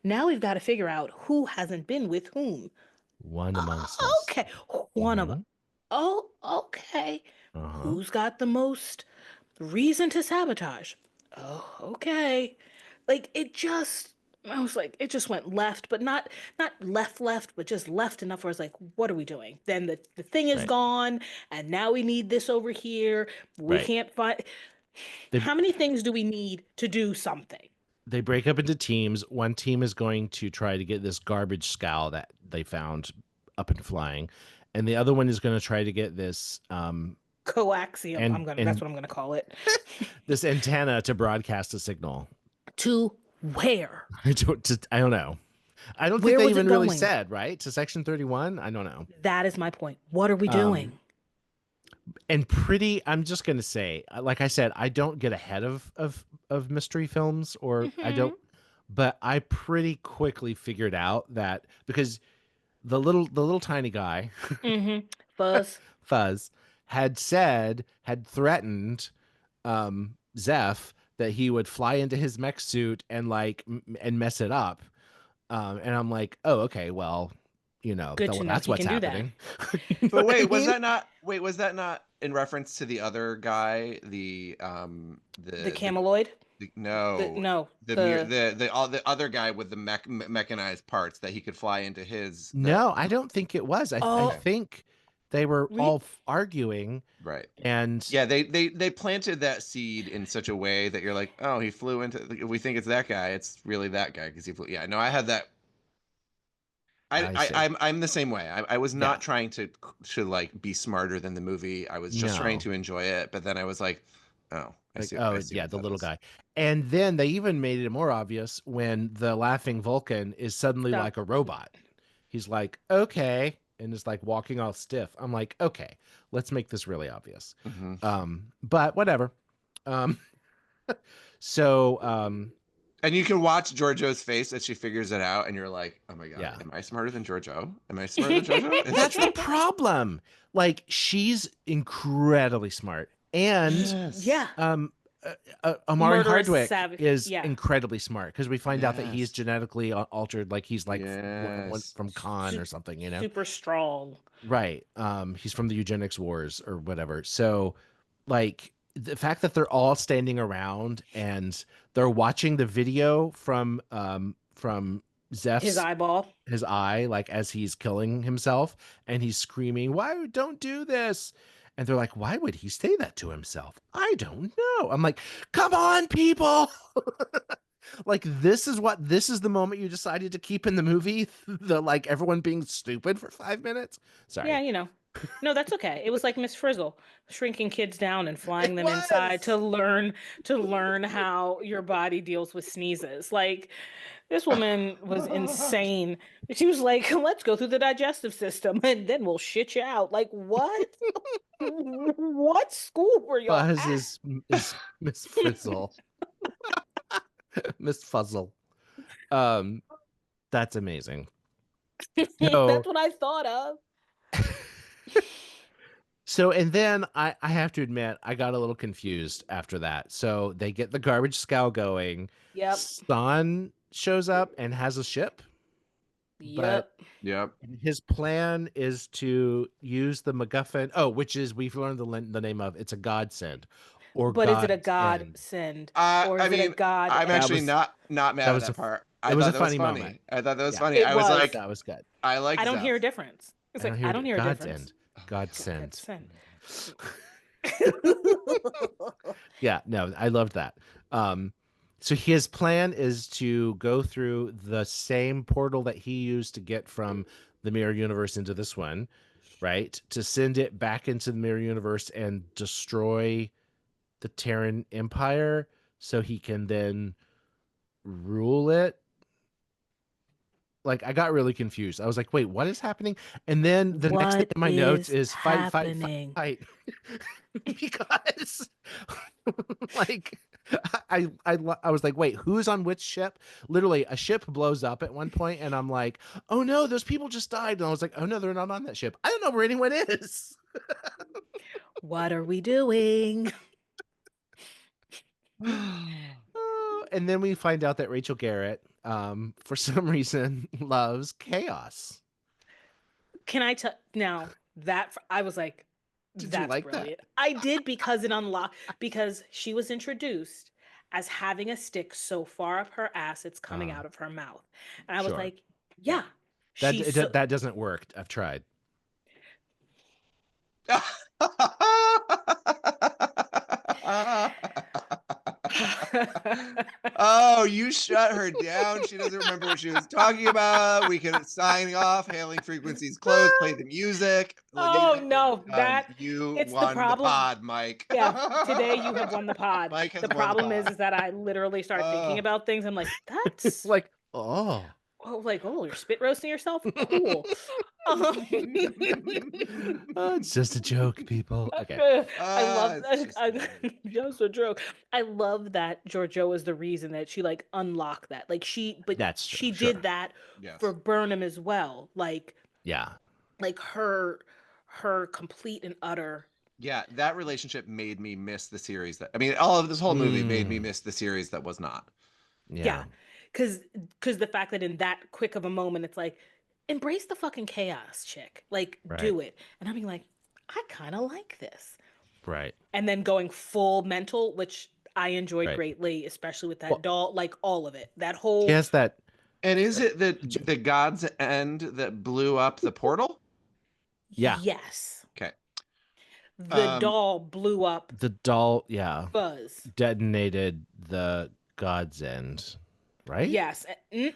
[SPEAKER 8] now we've got to figure out who hasn't been with whom.
[SPEAKER 6] One amongst us.
[SPEAKER 8] Okay, one of them. Oh, okay. Who's got the most reason to sabotage? Oh, okay. Like I was like, it just went left, but not left, but just left enough where I was like, what are we doing? Then the thing is gone, and now we need this over here. We can't find. How many things do we need to do something?
[SPEAKER 6] They break up into teams. One team is going to try to get this garbage scow that they found up and flying, and the other one is going to try to get this
[SPEAKER 8] coaxium. That's what I'm gonna call it.
[SPEAKER 6] This antenna to broadcast a signal.
[SPEAKER 8] To where?
[SPEAKER 6] I don't know. I don't think they even really said, right? To Section 31? I don't know.
[SPEAKER 8] That is my point. What are we doing?
[SPEAKER 6] And I'm just going to say, like I said, I don't get ahead of mystery films, or I don't, but I pretty quickly figured out that because the little tiny guy, Fuzz, had threatened Zeph that he would fly into his mech suit and and mess it up. And I'm like, oh, okay, well, that's what's happening.
[SPEAKER 7] But wait, was that not in reference to the other guy, the
[SPEAKER 8] cameloid? No,
[SPEAKER 7] the all the other guy with the mechanized parts that he could fly into his.
[SPEAKER 6] No, I don't think it was. I think they were all arguing.
[SPEAKER 7] Right.
[SPEAKER 6] And
[SPEAKER 7] yeah, they planted that seed in such a way that you're like, oh, he flew into. We think it's that guy. It's really that guy because he flew. Yeah, no, I had that. I'm the same way. I was not trying to like be smarter than the movie. I was just trying to enjoy it. But then I was like, oh, I see.
[SPEAKER 6] The little guy. And then they even made it more obvious when the laughing Vulcan is suddenly like a robot. He's like, okay, and is like walking all stiff. I'm like, okay, let's make this really obvious. But whatever.
[SPEAKER 7] And you can watch Giorgio's face as she figures it out, and you're like, oh my god, am I smarter than Giorgio? Am I smarter than Giorgio?
[SPEAKER 6] That's the problem. Like, she's incredibly smart. And Amari Hardwick is incredibly smart because we find out that he's genetically altered. Like, he's like from Khan or something, you know?
[SPEAKER 8] Super strong.
[SPEAKER 6] Right. He's from the eugenics wars or whatever. So, like, the fact that they're all standing around and they're watching the video from Zeph's his eye, like as he's killing himself, and he's screaming, "Why don't do this?" And they're like, "Why would he say that to himself? I don't know." I'm like, "Come on, people!" Like, this is the moment you decided to keep in the movie, the like everyone being stupid for 5 minutes. Sorry.
[SPEAKER 8] Yeah, you know. No, that's okay. It was like Miss Frizzle, shrinking kids down and flying them inside to learn how your body deals with sneezes. Like, this woman was insane. She was like, let's go through the digestive system and then we'll shit you out. Like, what? What school were y'all at?
[SPEAKER 6] Is Miss Frizzle. Miss Fuzzle. That's amazing. So,
[SPEAKER 8] that's what I thought of.
[SPEAKER 6] So, and then I have to admit, I got a little confused after that. So they get the garbage scow going.
[SPEAKER 8] Yep.
[SPEAKER 6] Stan shows up and has a ship.
[SPEAKER 8] Yep.
[SPEAKER 7] Yep.
[SPEAKER 6] His plan is to use the MacGuffin. Oh, which is, we've learned the name of. It's a godsend.
[SPEAKER 8] But is it a godsend? Or is it a god?
[SPEAKER 7] I'm actually not mad at that part. I thought that was funny.
[SPEAKER 6] Moment.
[SPEAKER 7] I thought that was funny. I was like,
[SPEAKER 6] that was good.
[SPEAKER 7] I
[SPEAKER 8] don't hear a difference. It's like, I don't hear a difference.
[SPEAKER 6] Godsend. Yeah, no, I loved that. So his plan is to go through the same portal that he used to get from the mirror universe into this one, right? To send it back into the mirror universe and destroy the Terran Empire so he can then rule it. Like, I got really confused. I was like, wait, what is happening? And then the next thing in my notes is fight. Because like I was like, wait, who's on which ship? Literally, a ship blows up at one point, and I'm like, oh no, those people just died. And I was like, oh no, they're not on that ship. I don't know where anyone is.
[SPEAKER 8] What are we doing?
[SPEAKER 6] And then we find out that Rachel Garrett, for some reason, loves chaos.
[SPEAKER 8] Can I tell now that I was like, that's
[SPEAKER 6] like
[SPEAKER 8] brilliant.
[SPEAKER 6] That?
[SPEAKER 8] I did, because it unlocked, because she was introduced as having a stick so far up her ass it's coming out of her mouth, and I was like, yeah,
[SPEAKER 6] that doesn't work. I've tried.
[SPEAKER 7] Oh, you shut her down. She doesn't remember what she was talking about. We can sign off. Hailing frequencies closed. Play the music.
[SPEAKER 8] Oh no,
[SPEAKER 7] you won the pod, Mike.
[SPEAKER 8] Yeah, today you have won the pod.
[SPEAKER 7] Mike has
[SPEAKER 8] the
[SPEAKER 7] won
[SPEAKER 8] problem
[SPEAKER 7] the pod.
[SPEAKER 8] is that I literally start thinking about things. I'm like, that's
[SPEAKER 6] like,
[SPEAKER 8] you're spit roasting yourself. Cool.
[SPEAKER 6] It's just a joke, people. Okay.
[SPEAKER 8] I love that. Just a joke. I love that Giorgio is the reason that she like unlocked that. Like she did that for Burnham as well. Like,
[SPEAKER 6] yeah,
[SPEAKER 8] like her complete and utter.
[SPEAKER 7] Yeah, that relationship made me miss the series. All of this whole movie made me miss the series that was not.
[SPEAKER 8] Yeah. Because the fact that in that quick of a moment, it's like, embrace the fucking chaos, chick. Like, do it. And I'm being like, I kind of like this.
[SPEAKER 6] Right.
[SPEAKER 8] And then going full mental, which I enjoyed
[SPEAKER 6] Right.
[SPEAKER 8] greatly, especially with that
[SPEAKER 6] Well,
[SPEAKER 8] doll, like all of it. That
[SPEAKER 6] she
[SPEAKER 8] whole
[SPEAKER 6] has that.
[SPEAKER 7] And is it the God's End that blew up the portal?
[SPEAKER 6] Yeah.
[SPEAKER 8] yes.
[SPEAKER 7] Okay.
[SPEAKER 8] The doll blew up
[SPEAKER 6] The doll, yeah,
[SPEAKER 8] Fuzz.
[SPEAKER 6] detonated the God's End, right?
[SPEAKER 8] Yes. Mm-mm.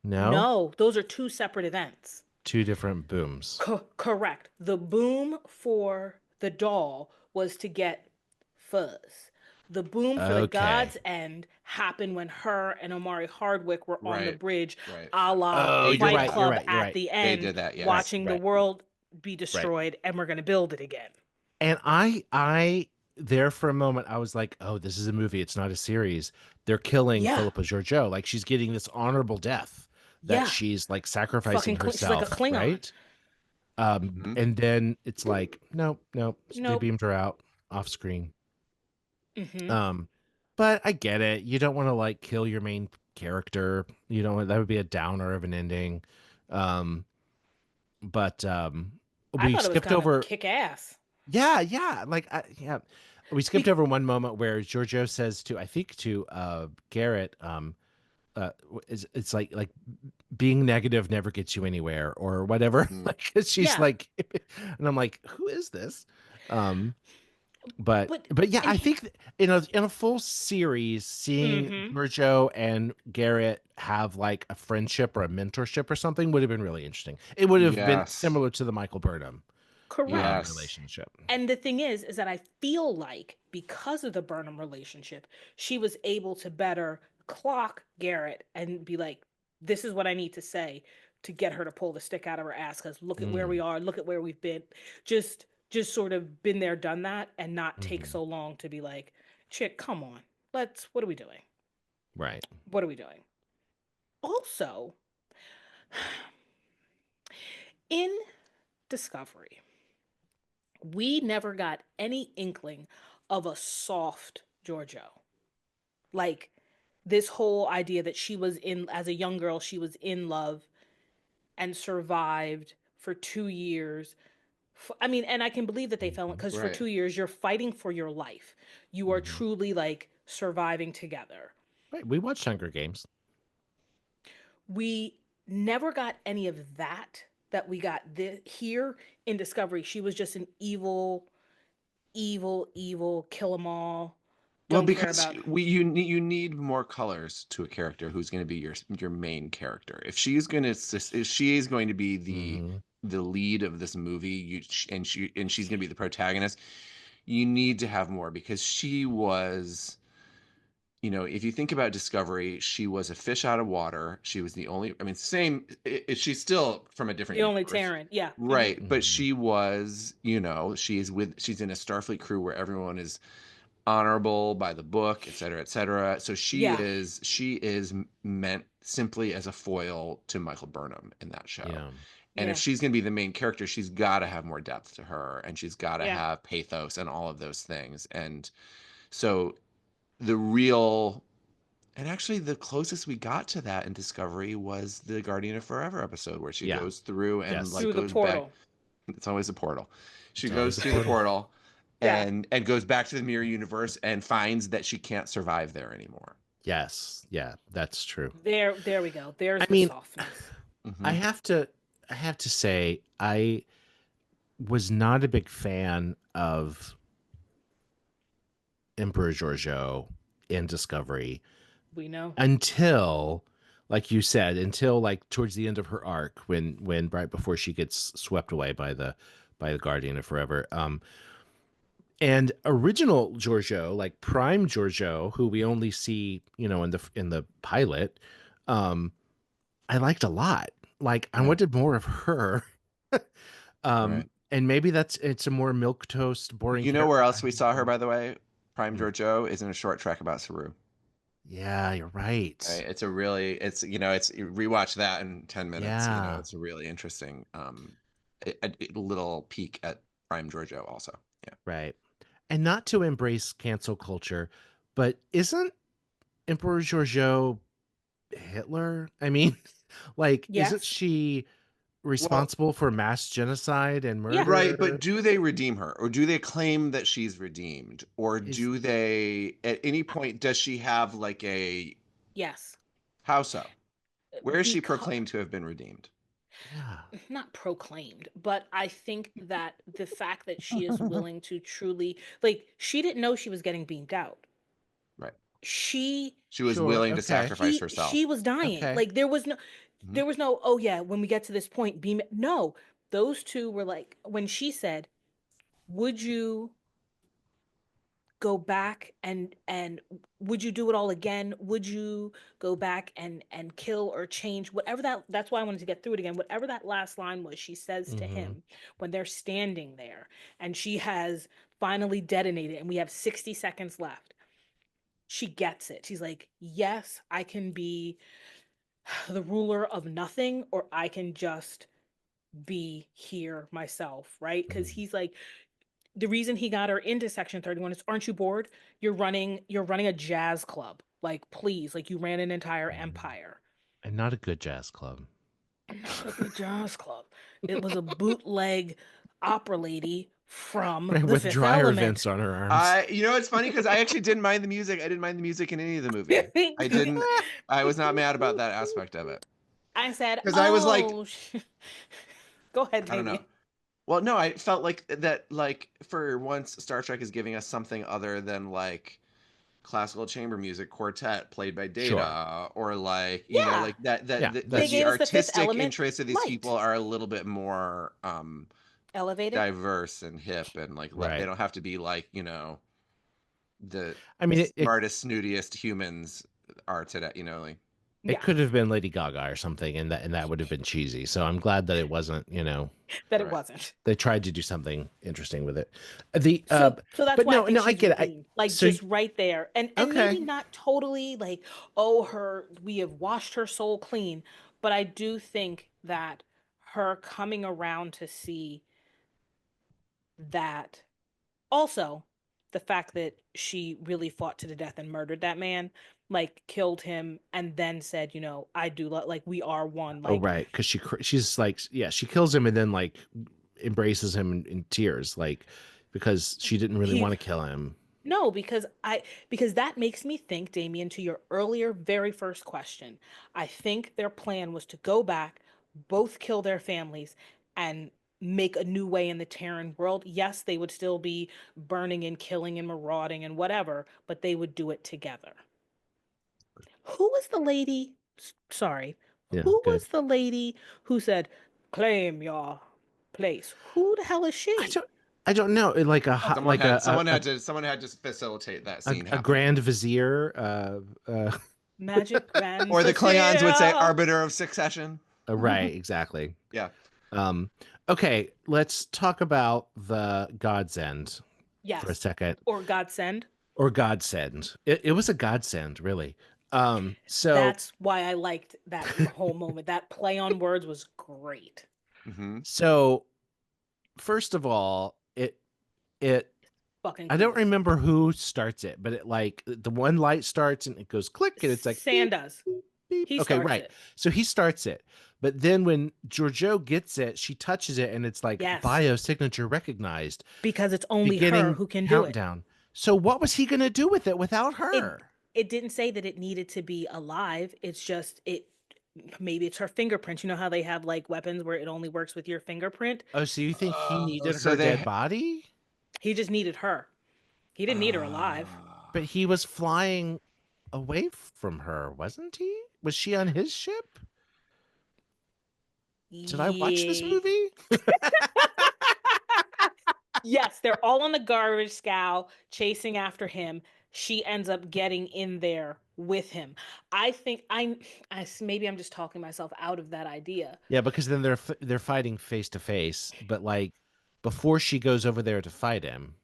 [SPEAKER 6] No?
[SPEAKER 8] No, those are two separate events.
[SPEAKER 6] Two different booms.
[SPEAKER 8] Correct. The boom for the doll was to get Fuzz. The boom for the
[SPEAKER 6] Okay.
[SPEAKER 8] God's End happened when her and Omari Hardwick were on the
[SPEAKER 7] Right.
[SPEAKER 8] bridge,
[SPEAKER 7] Right.
[SPEAKER 8] a la
[SPEAKER 6] Oh,
[SPEAKER 7] They
[SPEAKER 6] you're
[SPEAKER 7] did
[SPEAKER 8] Fight
[SPEAKER 6] right.
[SPEAKER 7] that.
[SPEAKER 6] You're
[SPEAKER 8] Club
[SPEAKER 6] right. You're
[SPEAKER 8] at
[SPEAKER 6] right.
[SPEAKER 8] the
[SPEAKER 7] They
[SPEAKER 8] end,
[SPEAKER 7] did that, yes.
[SPEAKER 8] watching the
[SPEAKER 6] Right.
[SPEAKER 8] world be
[SPEAKER 6] Right.
[SPEAKER 8] destroyed, and we're going to build it again.
[SPEAKER 6] And there for a moment, I was like, oh, this is a movie. It's not a series. They're killing
[SPEAKER 8] Yeah.
[SPEAKER 6] Philippa Georgiou. Like, she's getting this honorable death that
[SPEAKER 8] Yeah.
[SPEAKER 6] she's like sacrificing
[SPEAKER 8] She's like a
[SPEAKER 6] herself,
[SPEAKER 8] Klingon.
[SPEAKER 6] right? And then it's like, nope, they
[SPEAKER 8] Nope.
[SPEAKER 6] beamed her out off screen.
[SPEAKER 8] Mm-hmm.
[SPEAKER 6] But I get it. You don't want to like kill your main character. You don't. That would be a downer of an ending. Um, but
[SPEAKER 8] I
[SPEAKER 6] we
[SPEAKER 8] thought it was
[SPEAKER 6] skipped
[SPEAKER 8] kind of
[SPEAKER 6] over.
[SPEAKER 8] kick ass.
[SPEAKER 6] Yeah. Like, yeah, we skipped over one moment where Giorgio says to, I think to Garrett, it's like being negative never gets you anywhere or whatever. Like, she's
[SPEAKER 8] Yeah.
[SPEAKER 6] like, and I'm like, who is this? But yeah, I think in a full series, seeing Giorgio and Garrett have like a friendship or a mentorship or something would have been really interesting. It would have been similar to the Michael Burnham relationship.
[SPEAKER 8] And the thing is that I feel like because of the Burnham relationship, she was able to better clock Garrett and be like, this is what I need to say to get her to pull the stick out of her ass. Because look at where we are, look at where we've been. Just sort of been there, done that, and not take so long to be like, chick, come on. What are we doing?
[SPEAKER 6] Right.
[SPEAKER 8] What are we doing? Also, in Discovery, we never got any inkling of a soft Giorgio. Like this whole idea that she was as a young girl, she was in love and survived for 2 years. I mean, and I can believe that they fell in because for 2 years, you're fighting for your life. You are truly like surviving together.
[SPEAKER 6] Right. We watched Hunger Games.
[SPEAKER 8] We never got any of that we got here in Discovery. She was just an evil, kill 'em all.
[SPEAKER 7] Well, because you need more colors to a character who's going to be your main character. If she is going to be the lead of this movie, and she's going to be the protagonist, you need to have more because she was. If you think about Discovery, she was a fish out of water. She was the only. I mean, same. She's still from a different.
[SPEAKER 8] The only Terran, yeah.
[SPEAKER 7] Right, but she was. She's in a Starfleet crew where everyone is honorable by the book, et cetera, et cetera. So she is meant simply as a foil to Michael Burnham in that show.
[SPEAKER 6] Yeah.
[SPEAKER 7] And if she's going to be the main character, she's got to have more depth to her, and she's got to have pathos and all of those things. And so and actually the closest we got to that in Discovery was the Guardian of Forever episode where she goes through and like
[SPEAKER 8] through
[SPEAKER 7] goes
[SPEAKER 8] the portal.
[SPEAKER 7] back. It's always a portal. She goes through the portal and goes back to the mirror universe and finds that she can't survive there anymore.
[SPEAKER 6] Yes. Yeah, that's true.
[SPEAKER 8] There we go. There's the softness.
[SPEAKER 6] I have to say I was not a big fan of Emperor Giorgio in Discovery.
[SPEAKER 8] We know.
[SPEAKER 6] Until, like you said, like towards the end of her arc, when right before she gets swept away by the Guardian of Forever. And original Giorgio, like Prime Giorgio, who we only see, in the pilot, I liked a lot. Like I wanted more of her. And maybe it's a more milquetoast, boring.
[SPEAKER 7] You know where else we saw her, by the way? Prime Giorgio is in a short track about Saru.
[SPEAKER 6] Yeah, you're right.
[SPEAKER 7] It's rewatch that in 10 minutes.
[SPEAKER 6] Yeah.
[SPEAKER 7] It's a really interesting a little peek at Prime Giorgio also. Yeah.
[SPEAKER 6] Right. And not to embrace cancel culture, but isn't Emperor Giorgio Hitler? I mean, like, isn't she responsible for mass genocide and murder.
[SPEAKER 8] Yeah.
[SPEAKER 7] Right, but do they redeem her, or do they claim that she's redeemed, or
[SPEAKER 6] Is-
[SPEAKER 7] do they at any point does she have like a
[SPEAKER 8] Yes.
[SPEAKER 7] how so? Where is she
[SPEAKER 8] Because
[SPEAKER 7] proclaimed to have been redeemed?
[SPEAKER 6] Yeah.
[SPEAKER 8] not proclaimed, but I think that the fact that she is willing to truly, like, she didn't know she was getting beamed out.
[SPEAKER 7] Right.
[SPEAKER 8] She
[SPEAKER 7] She was
[SPEAKER 6] Sure,
[SPEAKER 7] willing to
[SPEAKER 6] okay.
[SPEAKER 7] sacrifice
[SPEAKER 8] she
[SPEAKER 7] herself.
[SPEAKER 8] she was dying.
[SPEAKER 6] Okay.
[SPEAKER 8] Like, there was no
[SPEAKER 7] Mhm.
[SPEAKER 8] oh yeah, when we get to this point, beam it. No, those two were like, when she said, "Would you go back and would you do it all again? Would you go back and kill or change whatever that's why I wanted to get through it again. Whatever that last line was, she says to
[SPEAKER 6] Mhm.
[SPEAKER 8] him when they're standing there and she has finally detonated and we have 60 seconds left. She gets it. She's like, "Yes, I can be the ruler of nothing, or I can just be here myself," right? Because
[SPEAKER 6] Mhm.
[SPEAKER 8] he's like, the reason he got her into Section 31 is, aren't you bored? You're running a jazz club. Like, please, like, you ran an entire empire.
[SPEAKER 6] And not a good jazz club.
[SPEAKER 8] Not a good jazz club. It was a bootleg opera lady from The
[SPEAKER 6] With
[SPEAKER 8] Fifth
[SPEAKER 6] dryer
[SPEAKER 8] Element.
[SPEAKER 6] vents on her arms.
[SPEAKER 7] It's funny because I actually didn't mind the music. I didn't mind the music in any of the movie. I didn't. I was not mad about that aspect of it
[SPEAKER 8] I said,
[SPEAKER 7] because I was like,
[SPEAKER 8] "Oh, go ahead,
[SPEAKER 7] I don't know.
[SPEAKER 8] Damien."
[SPEAKER 7] Well, no, I felt like that. Like for once, Star Trek is giving us something other than like classical chamber music quartet played by
[SPEAKER 6] Sure.
[SPEAKER 7] Data, or like
[SPEAKER 8] Yeah,
[SPEAKER 7] like that
[SPEAKER 6] Yeah,
[SPEAKER 7] that
[SPEAKER 8] they
[SPEAKER 6] that's
[SPEAKER 7] the
[SPEAKER 8] gave us The Fifth
[SPEAKER 7] artistic
[SPEAKER 8] Element
[SPEAKER 7] interests of these people
[SPEAKER 8] light,
[SPEAKER 7] are a little bit more
[SPEAKER 8] elevated.
[SPEAKER 7] diverse and hip, and like they
[SPEAKER 6] right.
[SPEAKER 7] don't have to be like the
[SPEAKER 6] I mean, it
[SPEAKER 7] smartest, snootiest humans are today. Like
[SPEAKER 6] it
[SPEAKER 8] Yeah,
[SPEAKER 6] could have been Lady Gaga or something, and that would have been cheesy. So I'm glad that it wasn't.
[SPEAKER 8] that it
[SPEAKER 7] right.
[SPEAKER 8] wasn't.
[SPEAKER 6] They tried to do something interesting with it. The
[SPEAKER 8] So that's
[SPEAKER 6] but
[SPEAKER 8] why I
[SPEAKER 6] no,
[SPEAKER 8] think
[SPEAKER 6] no, I
[SPEAKER 8] she's
[SPEAKER 6] get it.
[SPEAKER 8] redeemed. Like,
[SPEAKER 6] So
[SPEAKER 8] just right there. And
[SPEAKER 6] okay,
[SPEAKER 8] maybe not totally like, oh, her we have washed her soul clean, but I do think that her coming around to see that, also the fact that she really fought to the death and murdered that man, like, killed him and then said, "I do like, we are one."
[SPEAKER 6] oh
[SPEAKER 8] Like,
[SPEAKER 6] right, because she's like, yeah, she kills him and then like embraces him in tears, like because she didn't really
[SPEAKER 8] he
[SPEAKER 6] want to kill him.
[SPEAKER 8] No, because that makes me think, Damien, to your earlier very first question. I think their plan was to go back, both kill their families, and make a new way in the Terran world. Yes, they would still be burning and killing and marauding and whatever, but they would do it together. Who was the lady? Sorry.
[SPEAKER 6] Yeah,
[SPEAKER 8] Who
[SPEAKER 6] good.
[SPEAKER 8] was the lady who said, "Claim your place"? Who the hell is
[SPEAKER 6] I
[SPEAKER 8] she?
[SPEAKER 6] don't I don't know. Like a
[SPEAKER 7] someone
[SPEAKER 6] like
[SPEAKER 7] had someone had to facilitate that scene
[SPEAKER 6] a
[SPEAKER 7] happening.
[SPEAKER 6] grand vizier.
[SPEAKER 8] Magic Grand
[SPEAKER 7] Or the Klingons would say
[SPEAKER 8] Vizier.
[SPEAKER 7] arbiter of succession.
[SPEAKER 6] Right, exactly.
[SPEAKER 7] Yeah.
[SPEAKER 6] Um, okay, let's talk about the Godsend for a
[SPEAKER 8] Yes.
[SPEAKER 6] second,
[SPEAKER 8] Or Godsend.
[SPEAKER 6] or Godsend. It was a godsend, really. So
[SPEAKER 8] That's why I liked that whole moment. That play on words was great.
[SPEAKER 7] Mm-hmm.
[SPEAKER 6] so first of all, it
[SPEAKER 8] Fucking
[SPEAKER 6] I don't
[SPEAKER 8] cool.
[SPEAKER 6] remember who starts it, but it like the one light starts and it goes click and it's like
[SPEAKER 8] Sand
[SPEAKER 6] beep,
[SPEAKER 8] does.
[SPEAKER 6] beep, beep.
[SPEAKER 8] He
[SPEAKER 6] Okay,
[SPEAKER 8] starts
[SPEAKER 6] right.
[SPEAKER 8] it.
[SPEAKER 6] So he starts it. But then when Giorgio gets it, she touches it and it's like
[SPEAKER 8] Yes.
[SPEAKER 6] biosignature recognized.
[SPEAKER 8] Because it's only her
[SPEAKER 6] Beginning
[SPEAKER 8] who can do it.
[SPEAKER 6] countdown. So what was he gonna do with it without
[SPEAKER 8] It
[SPEAKER 6] her?
[SPEAKER 8] it didn't say that it needed to be alive. It's just maybe it's her fingerprint. You know how they have like weapons where it only works with your fingerprint?
[SPEAKER 6] Oh, so you think he needed
[SPEAKER 7] So
[SPEAKER 6] her dead
[SPEAKER 7] they.
[SPEAKER 6] body?
[SPEAKER 8] He just needed her. He didn't need her alive.
[SPEAKER 6] But he was flying away from her, wasn't he? Was she on his ship? Did I watch this
[SPEAKER 8] Yeah.
[SPEAKER 6] movie?
[SPEAKER 8] Yes, they're all on the garbage scow chasing after him. She ends up getting in there with him. I think maybe I'm just talking myself out of that idea.
[SPEAKER 6] Yeah, because then they're fighting face to face, but like before she goes over there to fight him.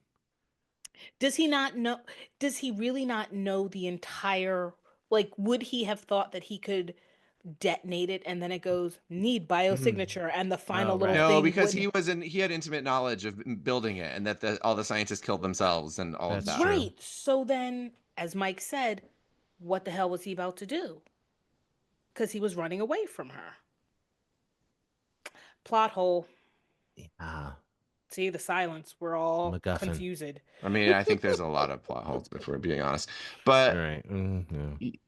[SPEAKER 8] Does he not know? Does he really not know the entire? Like, would he have thought that he could detonate it and then it goes need biosignature and the final
[SPEAKER 6] Oh,
[SPEAKER 8] little
[SPEAKER 6] right.
[SPEAKER 7] No,
[SPEAKER 8] thing
[SPEAKER 7] because
[SPEAKER 8] wouldn't?
[SPEAKER 7] he had intimate knowledge of building it, and that all the scientists killed themselves and all of
[SPEAKER 6] That's
[SPEAKER 7] that.
[SPEAKER 6] true.
[SPEAKER 8] Right. So then, as Mike said, what the hell was he about to do? Because he was running away from her. Plot hole.
[SPEAKER 6] Yeah.
[SPEAKER 8] See the silence. We're all
[SPEAKER 6] MacGuffin.
[SPEAKER 8] confused.
[SPEAKER 7] I mean, I think there's a lot of plot holes, if we're being honest. But
[SPEAKER 6] Right.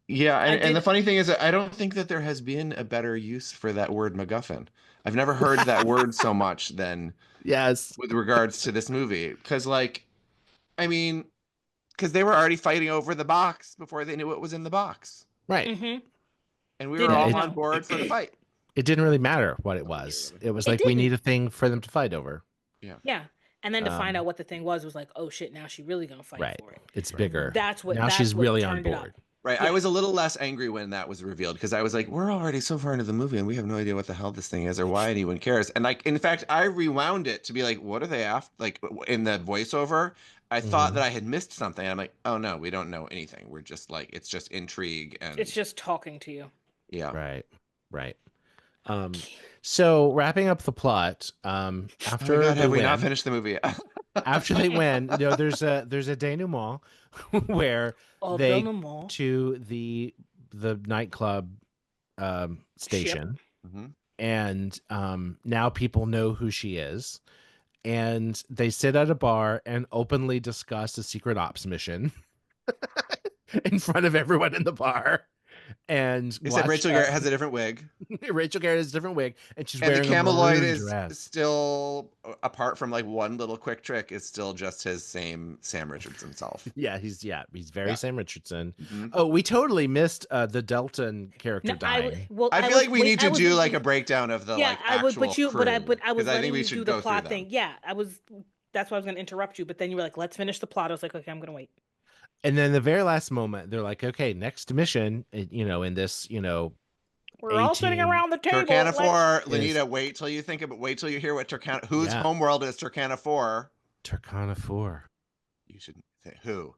[SPEAKER 7] yeah, and the
[SPEAKER 8] did-
[SPEAKER 7] funny thing is, I don't think that there has been a better use for that word MacGuffin. I've never heard that word so much than
[SPEAKER 6] Yes.
[SPEAKER 7] with regards to this movie. Because, like, I mean, because they were already fighting over the box before they knew what was in the box.
[SPEAKER 6] Right.
[SPEAKER 8] Mm-hmm.
[SPEAKER 7] And we
[SPEAKER 8] Didn't
[SPEAKER 7] were all
[SPEAKER 8] even
[SPEAKER 7] on
[SPEAKER 8] know.
[SPEAKER 7] board for the fight.
[SPEAKER 6] It didn't really matter what it was. It was
[SPEAKER 8] It
[SPEAKER 6] like we
[SPEAKER 8] didn't.
[SPEAKER 6] need a thing for them to fight over.
[SPEAKER 8] Yeah. And then to find
[SPEAKER 6] Um,
[SPEAKER 8] out what the thing was like, oh shit, now she's really gonna fight
[SPEAKER 6] Right.
[SPEAKER 8] for it.
[SPEAKER 6] It's bigger.
[SPEAKER 8] That's what
[SPEAKER 6] Now she's
[SPEAKER 8] what
[SPEAKER 6] really on
[SPEAKER 8] turned it up.
[SPEAKER 6] board.
[SPEAKER 7] Right.
[SPEAKER 8] Yeah.
[SPEAKER 7] I was a little less angry when that was revealed because I was like, we're already so far into the movie and we have no idea what the hell this thing is or why anyone cares. And like, in fact, I rewound it to be like, what are they after? Like in the voiceover, I thought that I had missed something. I'm like, oh no, we don't know anything. We're just like, it's just intrigue and
[SPEAKER 8] It's just talking to you.
[SPEAKER 7] yeah.
[SPEAKER 6] Right. So wrapping up the plot, after
[SPEAKER 7] Oh my God,
[SPEAKER 6] they
[SPEAKER 7] have we
[SPEAKER 6] win,
[SPEAKER 7] not finished the movie?
[SPEAKER 6] after they win, there's a denouement where they to the nightclub station, and now people know who she is, and they sit at a bar and openly discuss a secret ops mission in front of everyone in the bar. And
[SPEAKER 7] except Rachel Garrett has a different wig.
[SPEAKER 6] Rachel Garrett has a different wig, and she's
[SPEAKER 7] And
[SPEAKER 6] wearing
[SPEAKER 7] the
[SPEAKER 6] a
[SPEAKER 7] Cameloid
[SPEAKER 6] maroon
[SPEAKER 7] is
[SPEAKER 6] dress.
[SPEAKER 7] still, apart from like one little quick trick, is still just his same Sam Richardson self.
[SPEAKER 6] Yeah, he's very Sam Richardson. Oh, we totally missed the Delton character dying.
[SPEAKER 7] I feel like we need to do like a breakdown of the like
[SPEAKER 8] I would,
[SPEAKER 7] actual
[SPEAKER 8] but I was
[SPEAKER 7] I
[SPEAKER 8] letting
[SPEAKER 7] think we
[SPEAKER 8] you
[SPEAKER 7] should
[SPEAKER 8] do
[SPEAKER 7] go
[SPEAKER 8] the
[SPEAKER 7] through
[SPEAKER 8] plot
[SPEAKER 7] them.
[SPEAKER 8] thing. Yeah, that's why I was going to interrupt you, but then you were like, let's finish the plot. I was like, okay, I'm going to wait.
[SPEAKER 6] And then the very last moment, they're like, okay, next mission, in this,
[SPEAKER 8] we're all sitting around the table.
[SPEAKER 7] Turkana 4, Lenita, wait till you think about, wait till you hear what Turkana, whose homeworld is Turkana 4?
[SPEAKER 6] Turkana 4.
[SPEAKER 7] You shouldn't say who.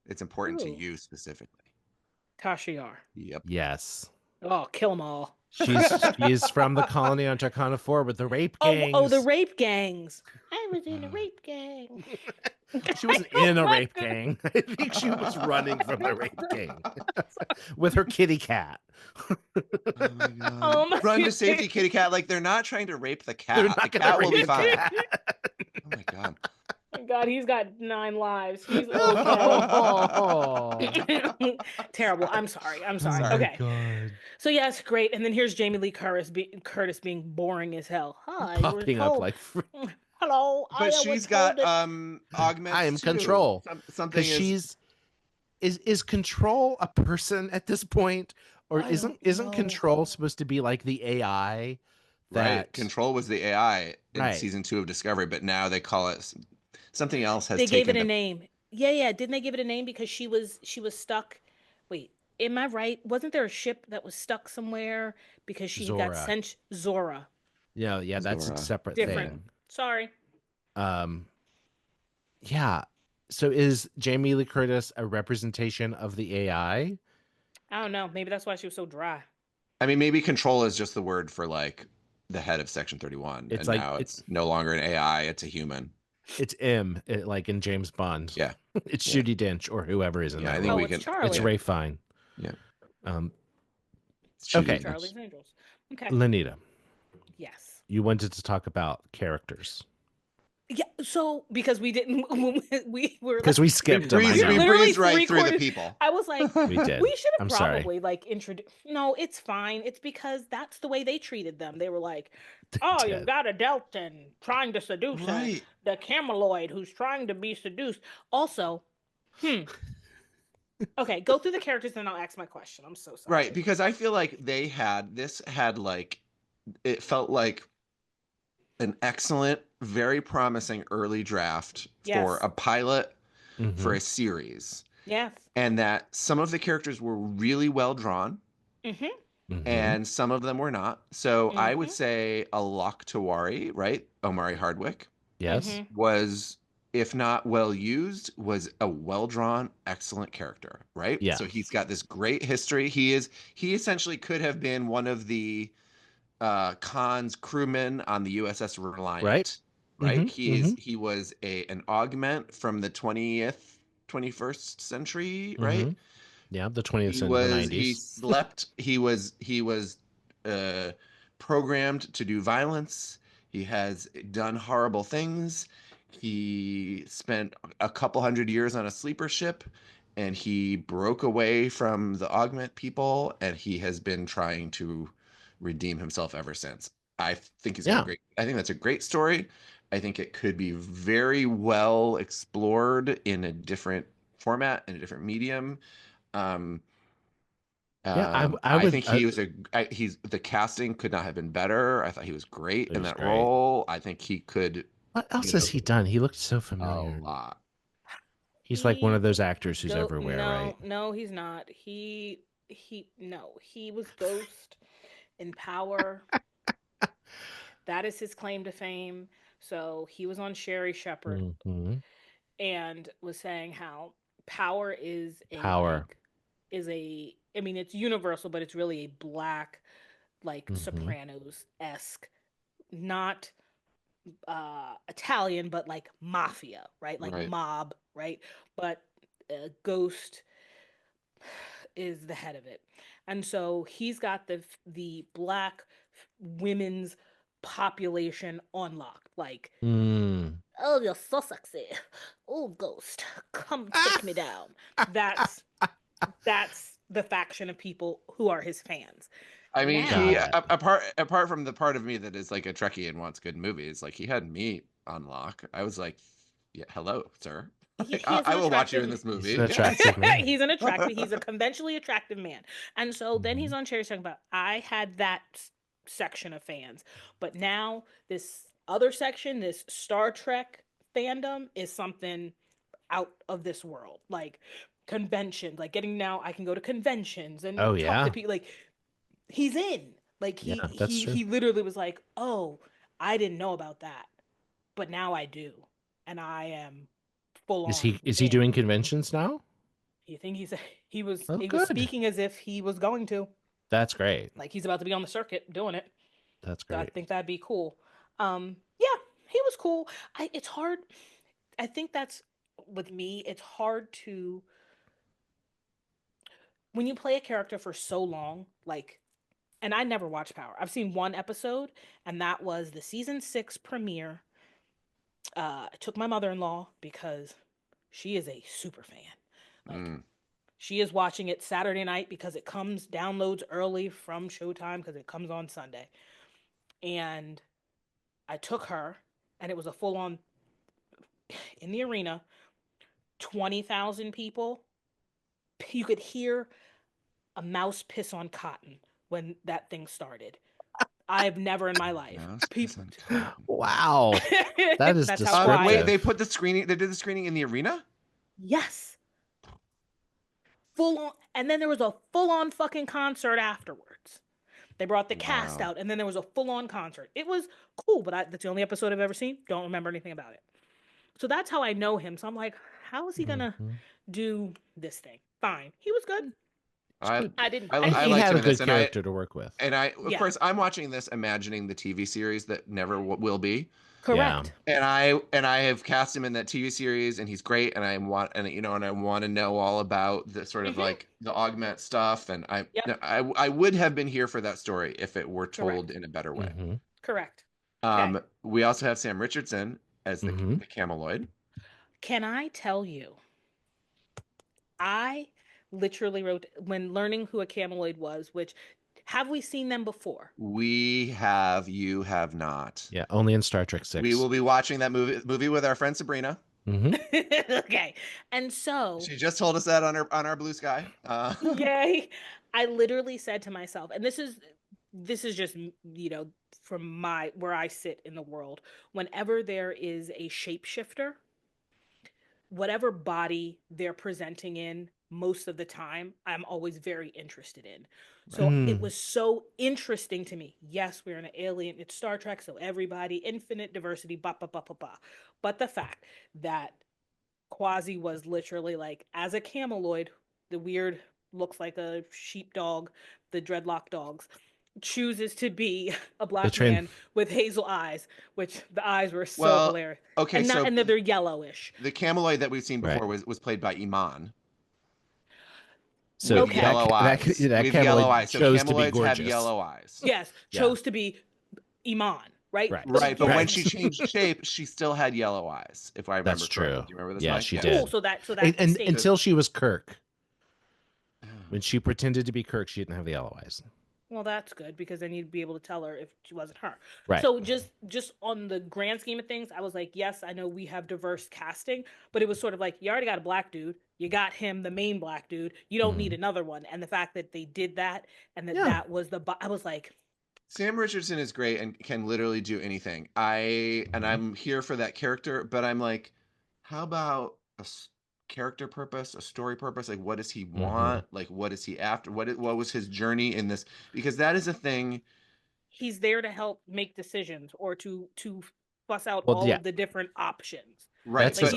[SPEAKER 7] It's important to you specifically.
[SPEAKER 8] Tasha Yar.
[SPEAKER 7] Yep.
[SPEAKER 6] Yes.
[SPEAKER 8] Oh, kill them all.
[SPEAKER 6] She's from the colony on Turkana 4 with the rape gangs.
[SPEAKER 8] Oh, the rape gangs. I was in a rape gang.
[SPEAKER 6] She wasn't in a rape gang. I think she was running from the rape gang with her kitty cat.
[SPEAKER 7] Oh my God. Run to safety, kitty cat. Like, they're not trying to rape the cat. The cat will be fine. Oh my God.
[SPEAKER 8] Oh my God, he's got 9 lives. He's okay. Terrible. I'm sorry. Okay.
[SPEAKER 6] God.
[SPEAKER 8] So yes, great. And then here's Jamie Lee Curtis being boring as hell. Hi,
[SPEAKER 6] popping up like.
[SPEAKER 8] Hello.
[SPEAKER 7] But she's got augments.
[SPEAKER 6] I am
[SPEAKER 7] too.
[SPEAKER 6] Control.
[SPEAKER 7] Something
[SPEAKER 6] is Control a person at this point, or isn't Control supposed to be like the AI?
[SPEAKER 7] Right. Control was the AI in season 2 of Discovery, but now they call it something else. They
[SPEAKER 8] gave it a name. Yeah. Didn't they give it a name because she was stuck? Wait, am I right? Wasn't there a ship that was stuck somewhere because she got sent? Zora.
[SPEAKER 6] Yeah, that's
[SPEAKER 7] Zora.
[SPEAKER 6] a separate
[SPEAKER 8] Different.
[SPEAKER 6] thing.
[SPEAKER 8] Sorry.
[SPEAKER 6] Yeah. So is Jamie Lee Curtis a representation of the AI?
[SPEAKER 8] I don't know. Maybe that's why she was so dry.
[SPEAKER 7] I mean, maybe Control is just the word for like the head of Section 31.
[SPEAKER 6] It's
[SPEAKER 7] and
[SPEAKER 6] like
[SPEAKER 7] now it's no longer an AI, it's a human.
[SPEAKER 6] It's M, like in James Bond.
[SPEAKER 7] Yeah.
[SPEAKER 6] It's Judi Dench or whoever is in there.
[SPEAKER 7] I think we can.
[SPEAKER 8] Charlie.
[SPEAKER 6] It's Ray Fine.
[SPEAKER 7] Yeah.
[SPEAKER 6] Okay.
[SPEAKER 8] Charlie's Angels. Okay.
[SPEAKER 6] Lenita.
[SPEAKER 8] Yes.
[SPEAKER 6] You wanted to talk about characters.
[SPEAKER 8] Yeah, so because we didn't, we were
[SPEAKER 6] because we skipped them.
[SPEAKER 7] We breezed right through the people.
[SPEAKER 8] I was like,
[SPEAKER 6] we did.
[SPEAKER 8] We should have probably
[SPEAKER 6] sorry.
[SPEAKER 8] like introduced. No, it's fine. It's because that's the way they treated them. They were like, "Oh, you've got a Delton trying to seduce her, the Cameloid who's trying to be seduced." Also, okay, go through the characters and I'll ask my question. I'm so sorry.
[SPEAKER 7] Right, because I feel like this had like, it felt like an excellent, very promising early draft for a pilot for a series.
[SPEAKER 8] Yes.
[SPEAKER 7] And that some of the characters were really well drawn and some of them were not. So I would say Alok Tiwari, right? Omari Hardwick.
[SPEAKER 6] Yes.
[SPEAKER 7] Was, if not well used, was a well drawn, excellent character, right?
[SPEAKER 6] Yeah.
[SPEAKER 7] So he's got this great history. He essentially could have been one of the Khan's crewmen on the USS Reliant, right? He was an augment from the 21st century, right?
[SPEAKER 6] Yeah, the 20th century, the 90s.
[SPEAKER 7] He slept. He was programmed to do violence. He has done horrible things. He spent a couple hundred years on a sleeper ship, and he broke away from the augment people, and he has been trying to redeem himself ever since. I think he's got a great. I think that's a great story. I think it could be very well explored in a different format, in a different medium. I think he was he's the casting could not have been better. I thought he was great in that role. I think he could.
[SPEAKER 6] What else has he done? He looked so familiar.
[SPEAKER 7] A lot.
[SPEAKER 6] He's like one of those actors who's everywhere, right?
[SPEAKER 8] No, he's not. No, he was Ghost in Power. That is his claim to fame. So he was on Sherry Shepherd and was saying how Power is I mean, it's universal, but it's really a black, like Sopranos-esque, not Italian, but like mafia, right? Like mob, right? But Ghost is the head of it. And so he's got the black women's population on lock. Like, oh, you're so sexy. Oh, Ghost, come take me down. That's the faction of people who are his fans.
[SPEAKER 7] I mean, he apart from the part of me that is like a Trekkie and wants good movies, like he had me on lock. I was like, yeah, hello, sir. I will watch you in this movie.
[SPEAKER 6] He's an attractive man.
[SPEAKER 8] He's a conventionally attractive man. And so then he's on Cherry talking about, I had that section of fans, but now this other section, this Star Trek fandom, is something out of this world. Like conventions, like I can go to conventions and talk to people. Like he's in. Like he literally was like, oh, I didn't know about that, but now I do, and I am full on.
[SPEAKER 6] Is he doing conventions now?
[SPEAKER 8] You think he was speaking as if he was going to.
[SPEAKER 6] That's great.
[SPEAKER 8] Like he's about to be on the circuit doing it.
[SPEAKER 6] That's great.
[SPEAKER 8] So I think that'd be cool. Yeah, he was cool. It's hard. I think that's with me. It's hard to, when you play a character for so long, like, and I never watched Power. I've seen one episode, and that was the season 6 premiere. I took my mother-in-law because she is a super fan. Like, she is watching it Saturday night because it downloads early from Showtime because it comes on Sunday. And I took her, and it was a full-on, in the arena, 20,000 people. You could hear a mouse piss on cotton when that thing started. I've never in my life.
[SPEAKER 6] Wow. That is descriptive.
[SPEAKER 7] Wait, they did the screening in the arena?
[SPEAKER 8] Yes. Full on, and then there was a full-on fucking concert afterwards. They brought the cast out, and then there was a full-on concert. It was cool, but that's the only episode I've ever seen. Don't remember anything about it. So that's how I know him. So I'm like, how is he gonna do this thing? Fine. He was good.
[SPEAKER 7] I
[SPEAKER 6] he had a good character to work with.
[SPEAKER 7] And of course, I'm watching this imagining the TV series that never will be.
[SPEAKER 8] Correct.
[SPEAKER 7] Yeah. And I have cast him in that TV series, and he's great. And I want to know all about the sort of like the augment stuff. And I would have been here for that story if it were told in a better way.
[SPEAKER 8] Correct.
[SPEAKER 7] We also have Sam Richardson as the Cameloid.
[SPEAKER 8] Can I tell you? I literally wrote, when learning who a Cameloid was, which, have we seen them before?
[SPEAKER 7] We have. You have not.
[SPEAKER 6] Yeah, only in Star Trek 6.
[SPEAKER 7] We will be watching that movie with our friend Sabrina.
[SPEAKER 8] Okay, and so
[SPEAKER 7] she just told us that on our Blue Sky.
[SPEAKER 8] Yay! I literally said to myself, and this is just from where I sit in the world. Whenever there is a shapeshifter, whatever body they're presenting in, most of the time, I'm always very interested in. So it was so interesting to me. Yes, we're in an alien, it's Star Trek, so everybody, infinite diversity, ba ba ba ba ba. But the fact that Quasi was literally like, as a cameloid, the weird, looks like a sheepdog, the dreadlock dogs, chooses to be a black man with hazel eyes, which the eyes were so hilarious.
[SPEAKER 7] Okay,
[SPEAKER 8] and they're yellowish.
[SPEAKER 7] The cameloid that we've seen before was played by Iman.
[SPEAKER 6] So
[SPEAKER 7] yellow eyes.
[SPEAKER 6] That
[SPEAKER 7] yellow eyes. So
[SPEAKER 6] chose to be
[SPEAKER 7] cameloids
[SPEAKER 6] gorgeous.
[SPEAKER 7] have yellow eyes.
[SPEAKER 8] Yes, chose to be Iman. right?
[SPEAKER 6] Right.
[SPEAKER 8] But
[SPEAKER 7] Right, but when
[SPEAKER 6] Right.
[SPEAKER 7] she changed shape, she still had yellow eyes, if I remember
[SPEAKER 6] That's
[SPEAKER 7] correctly.
[SPEAKER 6] true.
[SPEAKER 7] Do you remember this,
[SPEAKER 6] Yeah,
[SPEAKER 7] Mike?
[SPEAKER 6] she
[SPEAKER 8] cool.
[SPEAKER 6] did.
[SPEAKER 8] So that
[SPEAKER 6] And
[SPEAKER 8] stays.
[SPEAKER 6] until she was Kirk. When she pretended to be Kirk, she didn't have the yellow eyes.
[SPEAKER 8] Well, that's good because then you'd be able to tell her if she wasn't her.
[SPEAKER 6] Right.
[SPEAKER 8] So just on the grand scheme of things, I was like, yes, I know we have diverse casting, but it was sort of like you already got a black dude, you got him, the main black dude, you don't need another one. And the fact that they did that and that was I was like,
[SPEAKER 7] Sam Richardson is great and can literally do anything. I'm here for that character, but I'm like, how about character purpose, a story purpose? Like, what does he want? Like, what is he after? What was his journey in this? Because that is a thing.
[SPEAKER 8] he's there to help make decisions or to fuss out
[SPEAKER 6] Well,
[SPEAKER 8] all
[SPEAKER 6] yeah.
[SPEAKER 8] of the different options.
[SPEAKER 7] Right.
[SPEAKER 6] That's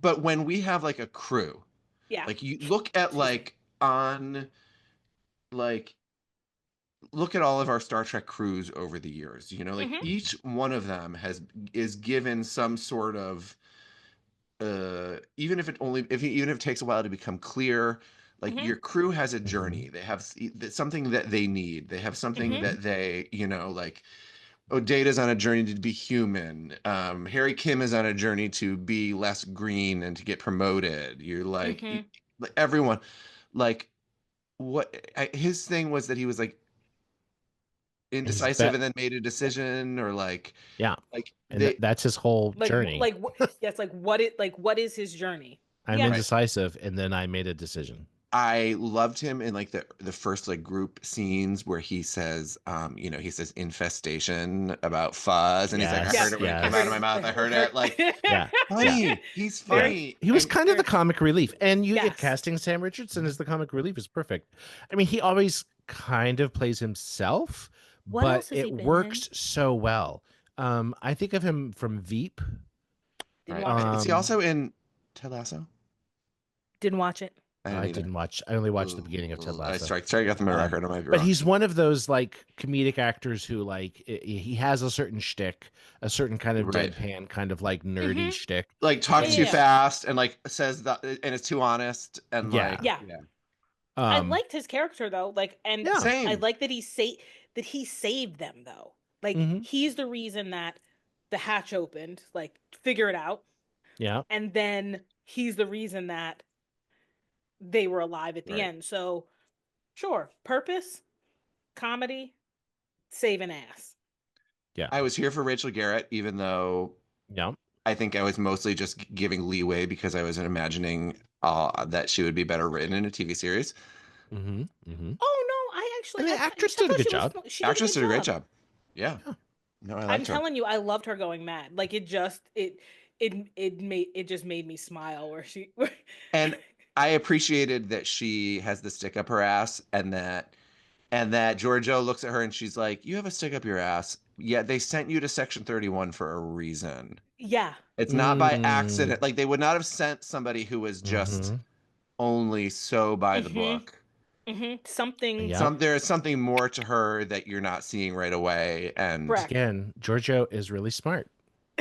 [SPEAKER 7] But when we have like a crew,
[SPEAKER 8] Yeah.
[SPEAKER 7] like you look at like look at all of our Star Trek crews over the years, like each one of them is given some sort of even if it takes a while to become clear, like your crew has a journey. They have something that they need. They have something that they, like Data's on a journey to be human. Harry Kim is on a journey to be less green and to get promoted. You're like everyone, like his thing was that he was like indecisive and then made a decision, or like
[SPEAKER 6] and that's his whole journey.
[SPEAKER 8] What is his journey?
[SPEAKER 6] I'm indecisive, and then I made a decision.
[SPEAKER 7] I loved him in like the first like group scenes where he says, he says infestation about fuzz, and he's like, I heard it when it came out of my mouth. I heard it. Like, funny.
[SPEAKER 6] Yeah.
[SPEAKER 7] He's funny.
[SPEAKER 6] He was kind of the comic relief, and casting Sam Richardson as the comic relief is perfect. I mean, he always kind of plays himself, but it works so well. I think of him from Veep.
[SPEAKER 7] Is he also in Ted Lasso?
[SPEAKER 8] Didn't watch it.
[SPEAKER 6] I didn't watch. I only watched the beginning of Ted Lasso.
[SPEAKER 7] Sorry, got the record. I might be
[SPEAKER 6] but
[SPEAKER 7] wrong.
[SPEAKER 6] he's one of those like comedic actors who like he has a certain shtick, a certain kind of deadpan, kind of like nerdy shtick.
[SPEAKER 7] Like talks too fast and like says that and is too honest and
[SPEAKER 8] I liked his character though, like, and
[SPEAKER 7] same.
[SPEAKER 8] I like that he saved them though. Like he's the reason that the hatch opened. Like figure it out.
[SPEAKER 6] Yeah,
[SPEAKER 8] and then he's the reason that they were alive at the end. So, sure, purpose, comedy, saving ass.
[SPEAKER 6] Yeah,
[SPEAKER 7] I was here for Rachel Garrett, even though I think I was mostly just giving leeway because I was imagining that she would be better written in a TV series.
[SPEAKER 8] Oh no,
[SPEAKER 6] the actress did a good job.
[SPEAKER 7] Actress did a great job. Yeah. No,
[SPEAKER 8] I'm telling you, I loved her going mad. Like it just made me smile where she
[SPEAKER 7] and I appreciated that she has the stick up her ass and that Giorgio looks at her and she's like, you have a stick up your ass. Yeah, they sent you to Section 31 for a reason.
[SPEAKER 8] Yeah.
[SPEAKER 7] It's not by accident. Like they would not have sent somebody who was just only so by the book. There is something more to her that you're not seeing right away. And
[SPEAKER 6] again, Giorgio is really smart.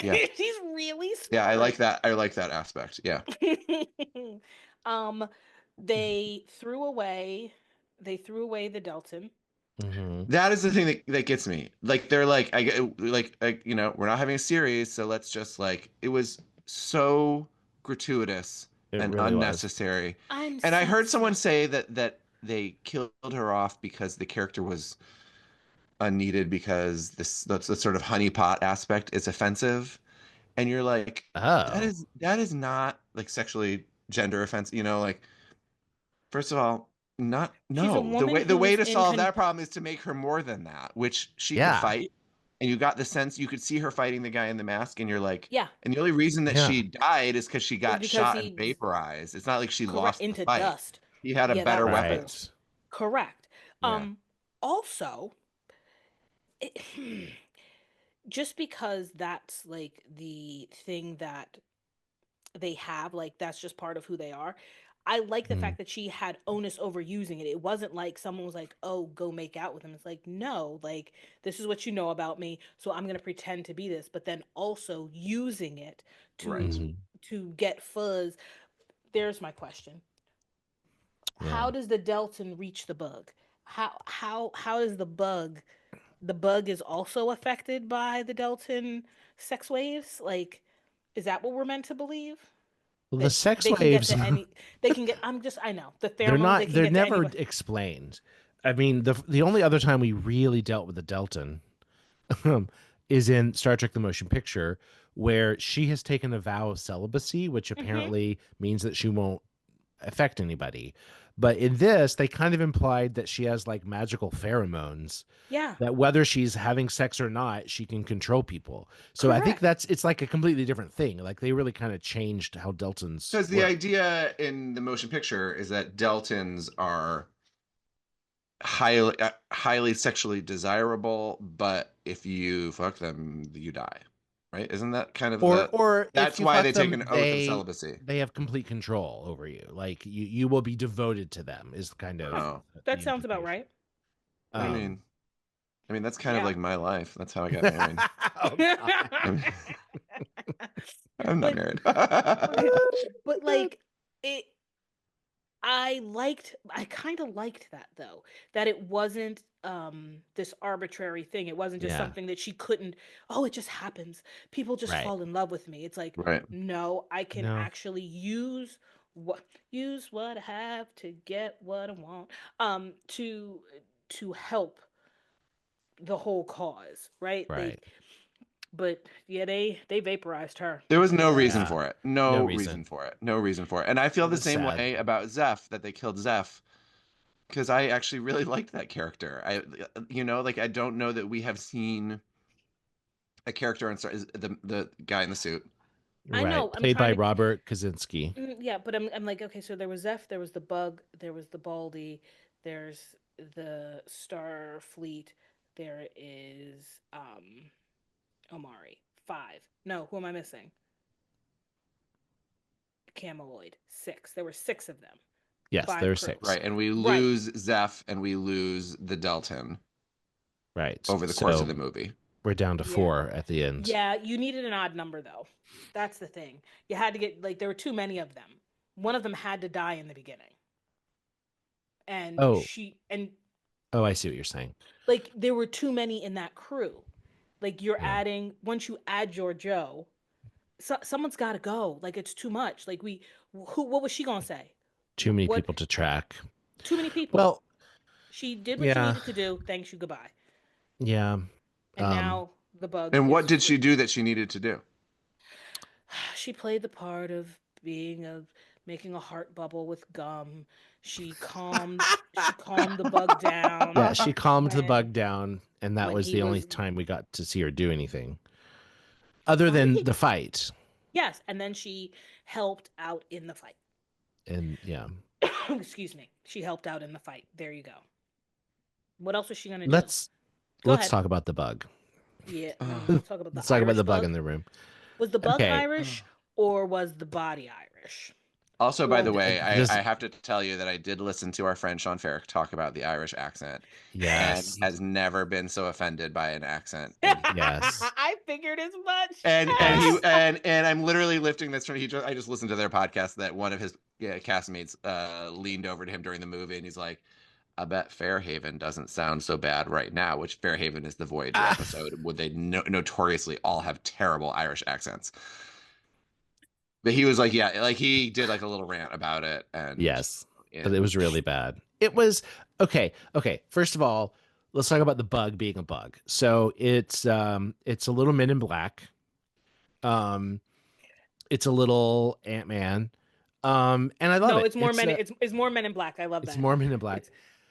[SPEAKER 7] Yeah.
[SPEAKER 8] She's really smart.
[SPEAKER 7] Yeah, I like that. I like that aspect. Yeah.
[SPEAKER 8] They threw away the Delton.
[SPEAKER 7] That is the thing that gets me. Like they're like, we're not having a series, so let's just like. It was so gratuitous and really unnecessary. I heard someone say that they killed her off because the character was unneeded because that's the sort of honeypot aspect is offensive, and you're like, that is not like sexually gender offensive. Like, first of all. The way to solve that problem is to make her more than that, which she could fight, and you got the sense you could see her fighting the guy in the mask, and you're like, and the only reason that she died is because she got shot and vaporized. It's not like she lost
[SPEAKER 8] into
[SPEAKER 7] the fight.
[SPEAKER 8] Dust.
[SPEAKER 7] He had a better weapon.
[SPEAKER 8] Correct. Also, just because that's like the thing that they have, like that's just part of who they are. I like the fact that she had onus over using it. It wasn't like someone was like, oh, go make out with him. It's like, no, like, this is what you know about me, so I'm going to pretend to be this, but then also using it to get fuzz. There's my question. How does the Delton reach the bug? How does the bug the bug is also affected by the Deltan sex waves? Like, is that what we're meant to believe?
[SPEAKER 6] Well, the
[SPEAKER 8] That
[SPEAKER 6] sex
[SPEAKER 8] they can get
[SPEAKER 6] waves,
[SPEAKER 8] to any, they can get, I know, the
[SPEAKER 6] they're
[SPEAKER 8] pheromones, they
[SPEAKER 6] not,
[SPEAKER 8] can
[SPEAKER 6] they're
[SPEAKER 8] get to
[SPEAKER 6] never
[SPEAKER 8] anybody.
[SPEAKER 6] explained. I mean, the only other time we really dealt with the Deltan is in Star Trek: The Motion Picture, where she has taken a vow of celibacy, which apparently means that she won't affect anybody. But in this, they kind of implied that she has like magical pheromones,
[SPEAKER 8] Yeah,
[SPEAKER 6] that whether she's having sex or not, she can control people. So I think
[SPEAKER 8] correct.
[SPEAKER 6] it's like a completely different thing. Like they really kind of changed how Deltans
[SPEAKER 7] Because the
[SPEAKER 6] work.
[SPEAKER 7] idea in the motion picture is that Deltans are highly sexually desirable, but if you fuck them, you die. Right? Isn't that kind of
[SPEAKER 6] Or if
[SPEAKER 7] that's
[SPEAKER 6] you
[SPEAKER 7] why
[SPEAKER 6] fuck
[SPEAKER 7] they take
[SPEAKER 6] them,
[SPEAKER 7] an oath of celibacy.
[SPEAKER 6] they have complete control over you. Like you will be devoted to them is kind of
[SPEAKER 7] Oh,
[SPEAKER 8] That
[SPEAKER 6] the
[SPEAKER 8] sounds about
[SPEAKER 6] implication.
[SPEAKER 8] right.
[SPEAKER 7] I
[SPEAKER 6] Um,
[SPEAKER 7] mean, that's kind of
[SPEAKER 8] Yeah.
[SPEAKER 7] like my life. That's how I got married.
[SPEAKER 6] oh God.
[SPEAKER 7] I'm, I'm not
[SPEAKER 8] but
[SPEAKER 7] married.
[SPEAKER 8] but like it I kind of liked that though, that it wasn't this arbitrary thing. It wasn't just
[SPEAKER 6] Yeah,
[SPEAKER 8] something that she couldn't, oh, it just happens. People just
[SPEAKER 6] right.
[SPEAKER 8] fall in love with me. It's like,
[SPEAKER 7] Right.
[SPEAKER 8] no, I can
[SPEAKER 6] No,
[SPEAKER 8] actually use what I have to get what I want. To help the whole cause, right?
[SPEAKER 6] right.
[SPEAKER 8] But yeah, they vaporized her.
[SPEAKER 7] There was no reason
[SPEAKER 6] Yeah,
[SPEAKER 7] for it.
[SPEAKER 6] no
[SPEAKER 7] No reason
[SPEAKER 6] reason.
[SPEAKER 7] for it. No reason for it. And I feel
[SPEAKER 6] It
[SPEAKER 7] the
[SPEAKER 6] was
[SPEAKER 7] same
[SPEAKER 6] sad.
[SPEAKER 7] way about Zeph, that they killed Zeph, because I actually really liked that character. Like I don't know that we have seen a character in the guy in the suit.
[SPEAKER 8] I
[SPEAKER 6] Right.
[SPEAKER 8] know. I'm
[SPEAKER 6] Played by
[SPEAKER 8] trying to.
[SPEAKER 6] Robert Kaczynski.
[SPEAKER 8] Yeah, but I'm like, okay, so there was Zeph, there was the Bug, there was the Baldy, there's the Starfleet, there is Omari. Five. No, who am I missing? Cameloid. Six. There were six of them.
[SPEAKER 6] Yes, there
[SPEAKER 8] Five
[SPEAKER 6] are
[SPEAKER 8] crew.
[SPEAKER 6] six.
[SPEAKER 7] Right. And we
[SPEAKER 8] Right.
[SPEAKER 7] lose Zeph and we lose the Deltan
[SPEAKER 6] Right.
[SPEAKER 7] over the course of
[SPEAKER 6] So
[SPEAKER 7] the movie.
[SPEAKER 6] we're down to
[SPEAKER 8] Yeah.
[SPEAKER 6] four at the end.
[SPEAKER 8] Yeah, you needed an odd number though. That's the thing. You had to get like there were too many of them. One of them had to die in the beginning. And
[SPEAKER 6] Oh,
[SPEAKER 8] she and
[SPEAKER 6] oh, I see what you're saying.
[SPEAKER 8] like there were too many in that crew. Like you're
[SPEAKER 6] Yeah.
[SPEAKER 8] adding once you add your Joe, someone's got to go. Like it's too much. Like who? What was she gonna say?
[SPEAKER 6] Too many
[SPEAKER 8] What?
[SPEAKER 6] people to track.
[SPEAKER 8] Too many people.
[SPEAKER 6] Well,
[SPEAKER 8] She did what she
[SPEAKER 6] yeah,
[SPEAKER 8] needed to do. Thanks you. Goodbye.
[SPEAKER 6] yeah.
[SPEAKER 8] And
[SPEAKER 6] Um,
[SPEAKER 8] now the bug
[SPEAKER 7] And
[SPEAKER 8] is
[SPEAKER 7] what did she
[SPEAKER 8] free.
[SPEAKER 7] do that she needed to do?
[SPEAKER 8] She played the part of being of making a heart bubble with gum. She calmed the bug down
[SPEAKER 6] yeah, she calmed the
[SPEAKER 8] when
[SPEAKER 6] bug down, and that was
[SPEAKER 8] he
[SPEAKER 6] the only
[SPEAKER 8] was
[SPEAKER 6] time we got to see her do anything other
[SPEAKER 8] oh
[SPEAKER 6] than
[SPEAKER 8] yeah,
[SPEAKER 6] the fight.
[SPEAKER 8] yes, and then she helped out in the fight.
[SPEAKER 6] And yeah,
[SPEAKER 8] Excuse me. She helped out in the fight. There you go. What else was she gonna do?
[SPEAKER 6] let's
[SPEAKER 8] Go
[SPEAKER 6] let's
[SPEAKER 8] ahead.
[SPEAKER 6] talk about the bug.
[SPEAKER 8] Yeah, no,
[SPEAKER 7] Oh,
[SPEAKER 8] let's talk about the
[SPEAKER 6] Let's talk about
[SPEAKER 8] Irish
[SPEAKER 6] the bug in
[SPEAKER 8] bug.
[SPEAKER 6] the room.
[SPEAKER 8] Was the bug
[SPEAKER 6] Okay.
[SPEAKER 8] Irish or was the body Irish?
[SPEAKER 7] Also, by
[SPEAKER 8] Or
[SPEAKER 7] the way,
[SPEAKER 6] Does
[SPEAKER 7] I have to tell you that I did listen to our friend Sean Ferrick talk about the Irish accent and
[SPEAKER 6] yes,
[SPEAKER 7] has never been so offended by an accent.
[SPEAKER 6] yes,
[SPEAKER 8] I figured as much.
[SPEAKER 7] And he
[SPEAKER 6] yes.
[SPEAKER 7] and I'm literally lifting this from I just listened to their podcast that one of his castmates leaned over to him during the movie and he's like, I bet Fairhaven doesn't sound so bad right now, which Fairhaven is the Voyager episode would they notoriously all have terrible Irish accents. But he was like, yeah, like he did like a little rant about it,
[SPEAKER 6] Yes, but it was really bad. It
[SPEAKER 7] yeah.
[SPEAKER 6] was okay. Okay, first of all, let's talk about the bug being a bug. So it's a little Men in Black. Um, it's a little Ant-Man. And I love
[SPEAKER 8] No,
[SPEAKER 6] it.
[SPEAKER 8] it's more men. It's more Men in Black. I love
[SPEAKER 6] It's
[SPEAKER 8] that.
[SPEAKER 6] more Men in Black.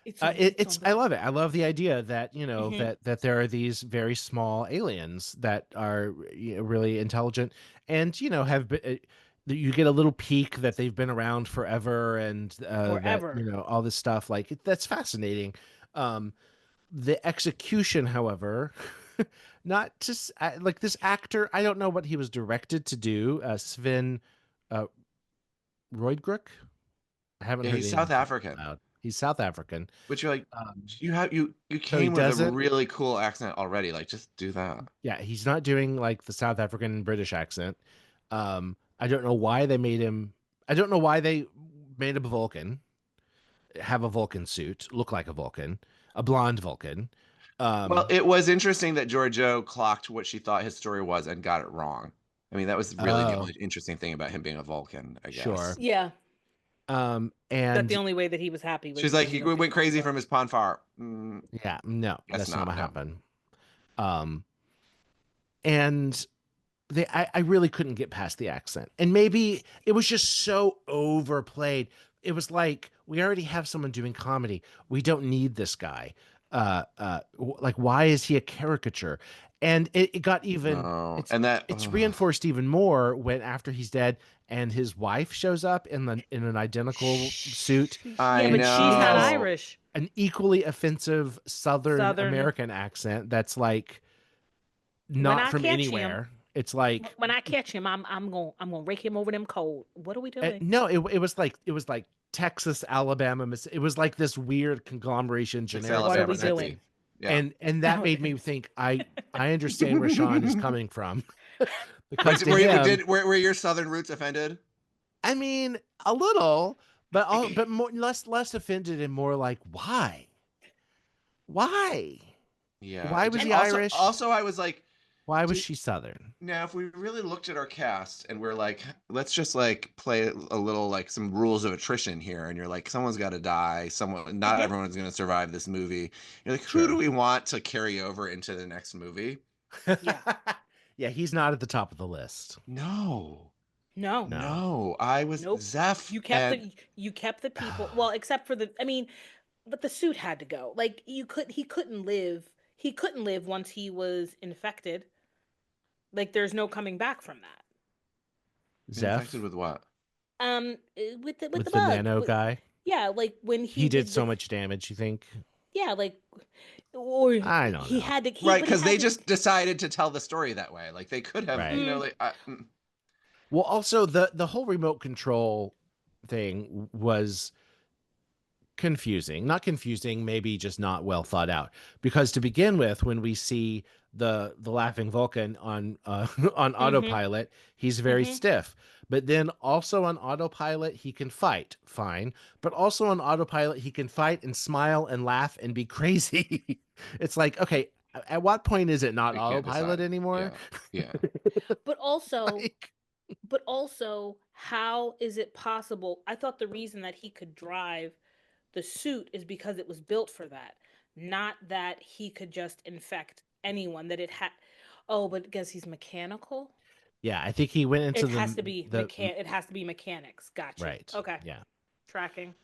[SPEAKER 8] It's on
[SPEAKER 6] I
[SPEAKER 8] the.
[SPEAKER 6] love it. I love the idea that
[SPEAKER 8] Mhm.
[SPEAKER 6] that there are these very small aliens that are really intelligent and have been, you get a little peek that they've been around forever and that
[SPEAKER 8] Forever.
[SPEAKER 6] all this stuff like that's fascinating. Um, the execution, however, not just like this actor. I don't know what he was directed to do. Sven uh, Roydgruk. I haven't
[SPEAKER 7] Yeah,
[SPEAKER 6] heard
[SPEAKER 7] he's South
[SPEAKER 6] anyone say it
[SPEAKER 7] African.
[SPEAKER 6] out loud. He's South African.
[SPEAKER 7] Which you're like,
[SPEAKER 6] Um,
[SPEAKER 7] you
[SPEAKER 6] so he
[SPEAKER 7] came with a
[SPEAKER 6] doesn't.
[SPEAKER 7] really cool accent already. Like, just do that.
[SPEAKER 6] Yeah, he's not doing like the South African British accent. I don't know why they made him. I don't know why they made him a Vulcan, have a Vulcan suit, look like a Vulcan, a blonde Vulcan.
[SPEAKER 7] Well, it was interesting that Giorgio clocked what she thought his story was and got it wrong. I mean, that was really the only interesting thing about him being a Vulcan, I guess.
[SPEAKER 6] Sure.
[SPEAKER 8] Yeah.
[SPEAKER 6] And
[SPEAKER 8] that the only way that he was happy was
[SPEAKER 7] she's like, he went crazy from his Ponfar.
[SPEAKER 6] Yeah, no, that's not what
[SPEAKER 7] no.
[SPEAKER 6] happened. And I really couldn't get past the accent. And maybe it was just so overplayed. It was like, we already have someone doing comedy. We don't need this guy. Like, why is he a caricature? And it got even, it's reinforced even more when after he's dead and his wife shows up in an identical suit.
[SPEAKER 7] I
[SPEAKER 8] but
[SPEAKER 7] know.
[SPEAKER 8] she's not Irish.
[SPEAKER 6] An equally offensive Southern American accent that's like not from anywhere. It's like,
[SPEAKER 8] when I catch him, I'm gonna rake him over them cold. What are we doing?
[SPEAKER 6] No, it was like Texas, Alabama. It was like this weird conglomeration generic.
[SPEAKER 8] What are we doing?
[SPEAKER 6] Yeah. And that made me think I understand where Sean is coming from.
[SPEAKER 7] Because were your Southern roots offended?
[SPEAKER 6] I mean, a little, but more less offended and more like, why?
[SPEAKER 7] Yeah.
[SPEAKER 6] Why was he Irish?
[SPEAKER 7] Also, I was like,
[SPEAKER 6] why was she Southern?
[SPEAKER 7] Now, if we really looked at our cast and we're like, let's just like play a little like some rules of attrition here, and you're like, someone's got to die. Not everyone's going to survive this movie. You're like, who do we want to carry over into the next movie?
[SPEAKER 6] Yeah, he's not at the top of the list.
[SPEAKER 7] No.
[SPEAKER 8] I
[SPEAKER 7] was Zeph.
[SPEAKER 8] You kept the people. Well, except for but the suit had to go. Like he couldn't live. He couldn't live once he was infected. Like there's no coming back from that.
[SPEAKER 6] Zeph?
[SPEAKER 7] Infected with what?
[SPEAKER 8] With the bug.
[SPEAKER 6] nano guy.
[SPEAKER 8] Yeah, like when
[SPEAKER 6] he did so much damage. You think?
[SPEAKER 8] Yeah, like, or
[SPEAKER 6] I don't know.
[SPEAKER 8] He had to
[SPEAKER 7] right because they just decided to tell the story that way. Like they could have, like.
[SPEAKER 6] Well, also the whole remote control thing was confusing. Not confusing, maybe just not well thought out. Because to begin with, when we see the laughing Vulcan on autopilot, he's very stiff. But then also on autopilot, he can fight fine. But also on autopilot, he can fight and smile and laugh and be crazy. It's like, okay, at what point is it not autopilot anymore?
[SPEAKER 7] Yeah.
[SPEAKER 8] But also, how is it possible? I thought the reason that he could drive the suit is because it was built for that, not that he could just infect anyone. That it had. Oh, but because he's mechanical.
[SPEAKER 6] Yeah, I think he went into
[SPEAKER 8] it has to be it has to be mechanics. Gotcha.
[SPEAKER 6] Right.
[SPEAKER 8] Okay.
[SPEAKER 6] Yeah.
[SPEAKER 8] Tracking.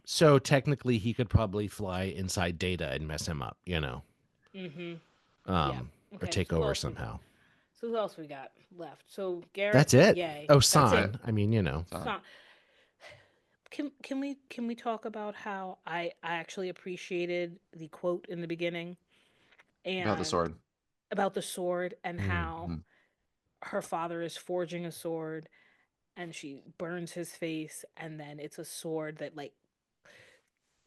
[SPEAKER 6] So technically, he could probably fly inside Data and mess him up. Or take over somehow.
[SPEAKER 8] So who else we got left? So Garrett.
[SPEAKER 6] That's it.
[SPEAKER 8] Yay.
[SPEAKER 6] Oh, San. I mean,
[SPEAKER 8] San. Can we talk about how I actually appreciated the quote in the beginning, and about the sword and how her father is forging a sword, and she burns his face, and then it's a sword that like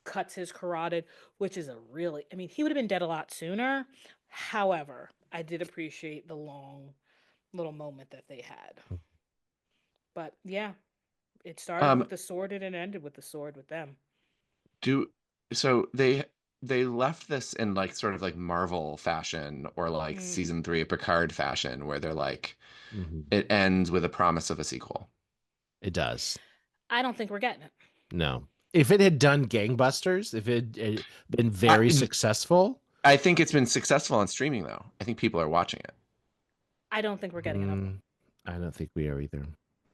[SPEAKER 8] cuts his carotid, which is he would have been dead a lot sooner. However, I did appreciate the long little moment that they had. But yeah, it started with the sword and it ended with the sword with them.
[SPEAKER 7] So they left this in like sort of like Marvel fashion or like season 3 of Picard fashion, where they're like, it ends with a promise of a sequel.
[SPEAKER 6] It does.
[SPEAKER 8] I don't think we're getting it.
[SPEAKER 6] No. If it had done gangbusters, if it had been very successful.
[SPEAKER 7] I think it's been successful on streaming, though. I think people are watching it.
[SPEAKER 8] I don't think we're getting another one.
[SPEAKER 6] I don't think we are either.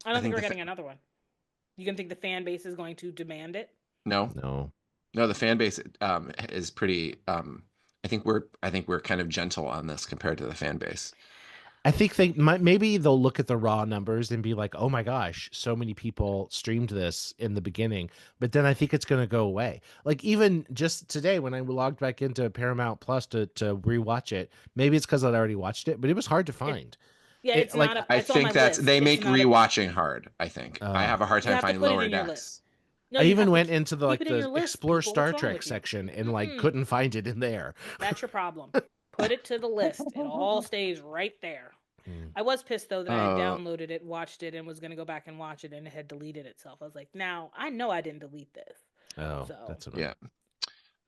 [SPEAKER 8] I don't think we're getting another one. You gonna think the fan base is going to demand it?
[SPEAKER 7] No. The fan base is pretty. I think we're kind of gentle on this compared to the fan base.
[SPEAKER 6] I think maybe they'll look at the raw numbers and be like, oh my gosh, so many people streamed this in the beginning. But then I think it's going to go away. Like even just today when I logged back into Paramount Plus to rewatch it, maybe it's because I'd already watched it, but it was hard to find.
[SPEAKER 8] Yeah, it's like,
[SPEAKER 7] I think they make rewatching hard. I think I have a hard time finding Lower Decks.
[SPEAKER 8] No,
[SPEAKER 6] I even went into the Explore Star Trek section and couldn't find it in there.
[SPEAKER 8] That's your problem. Put it to the list. It all stays right there. I was pissed though that I downloaded it, watched it, and was going to go back and watch it, and it had deleted itself. I was like, now I know I didn't delete this.
[SPEAKER 6] Oh, so. That's
[SPEAKER 7] yeah.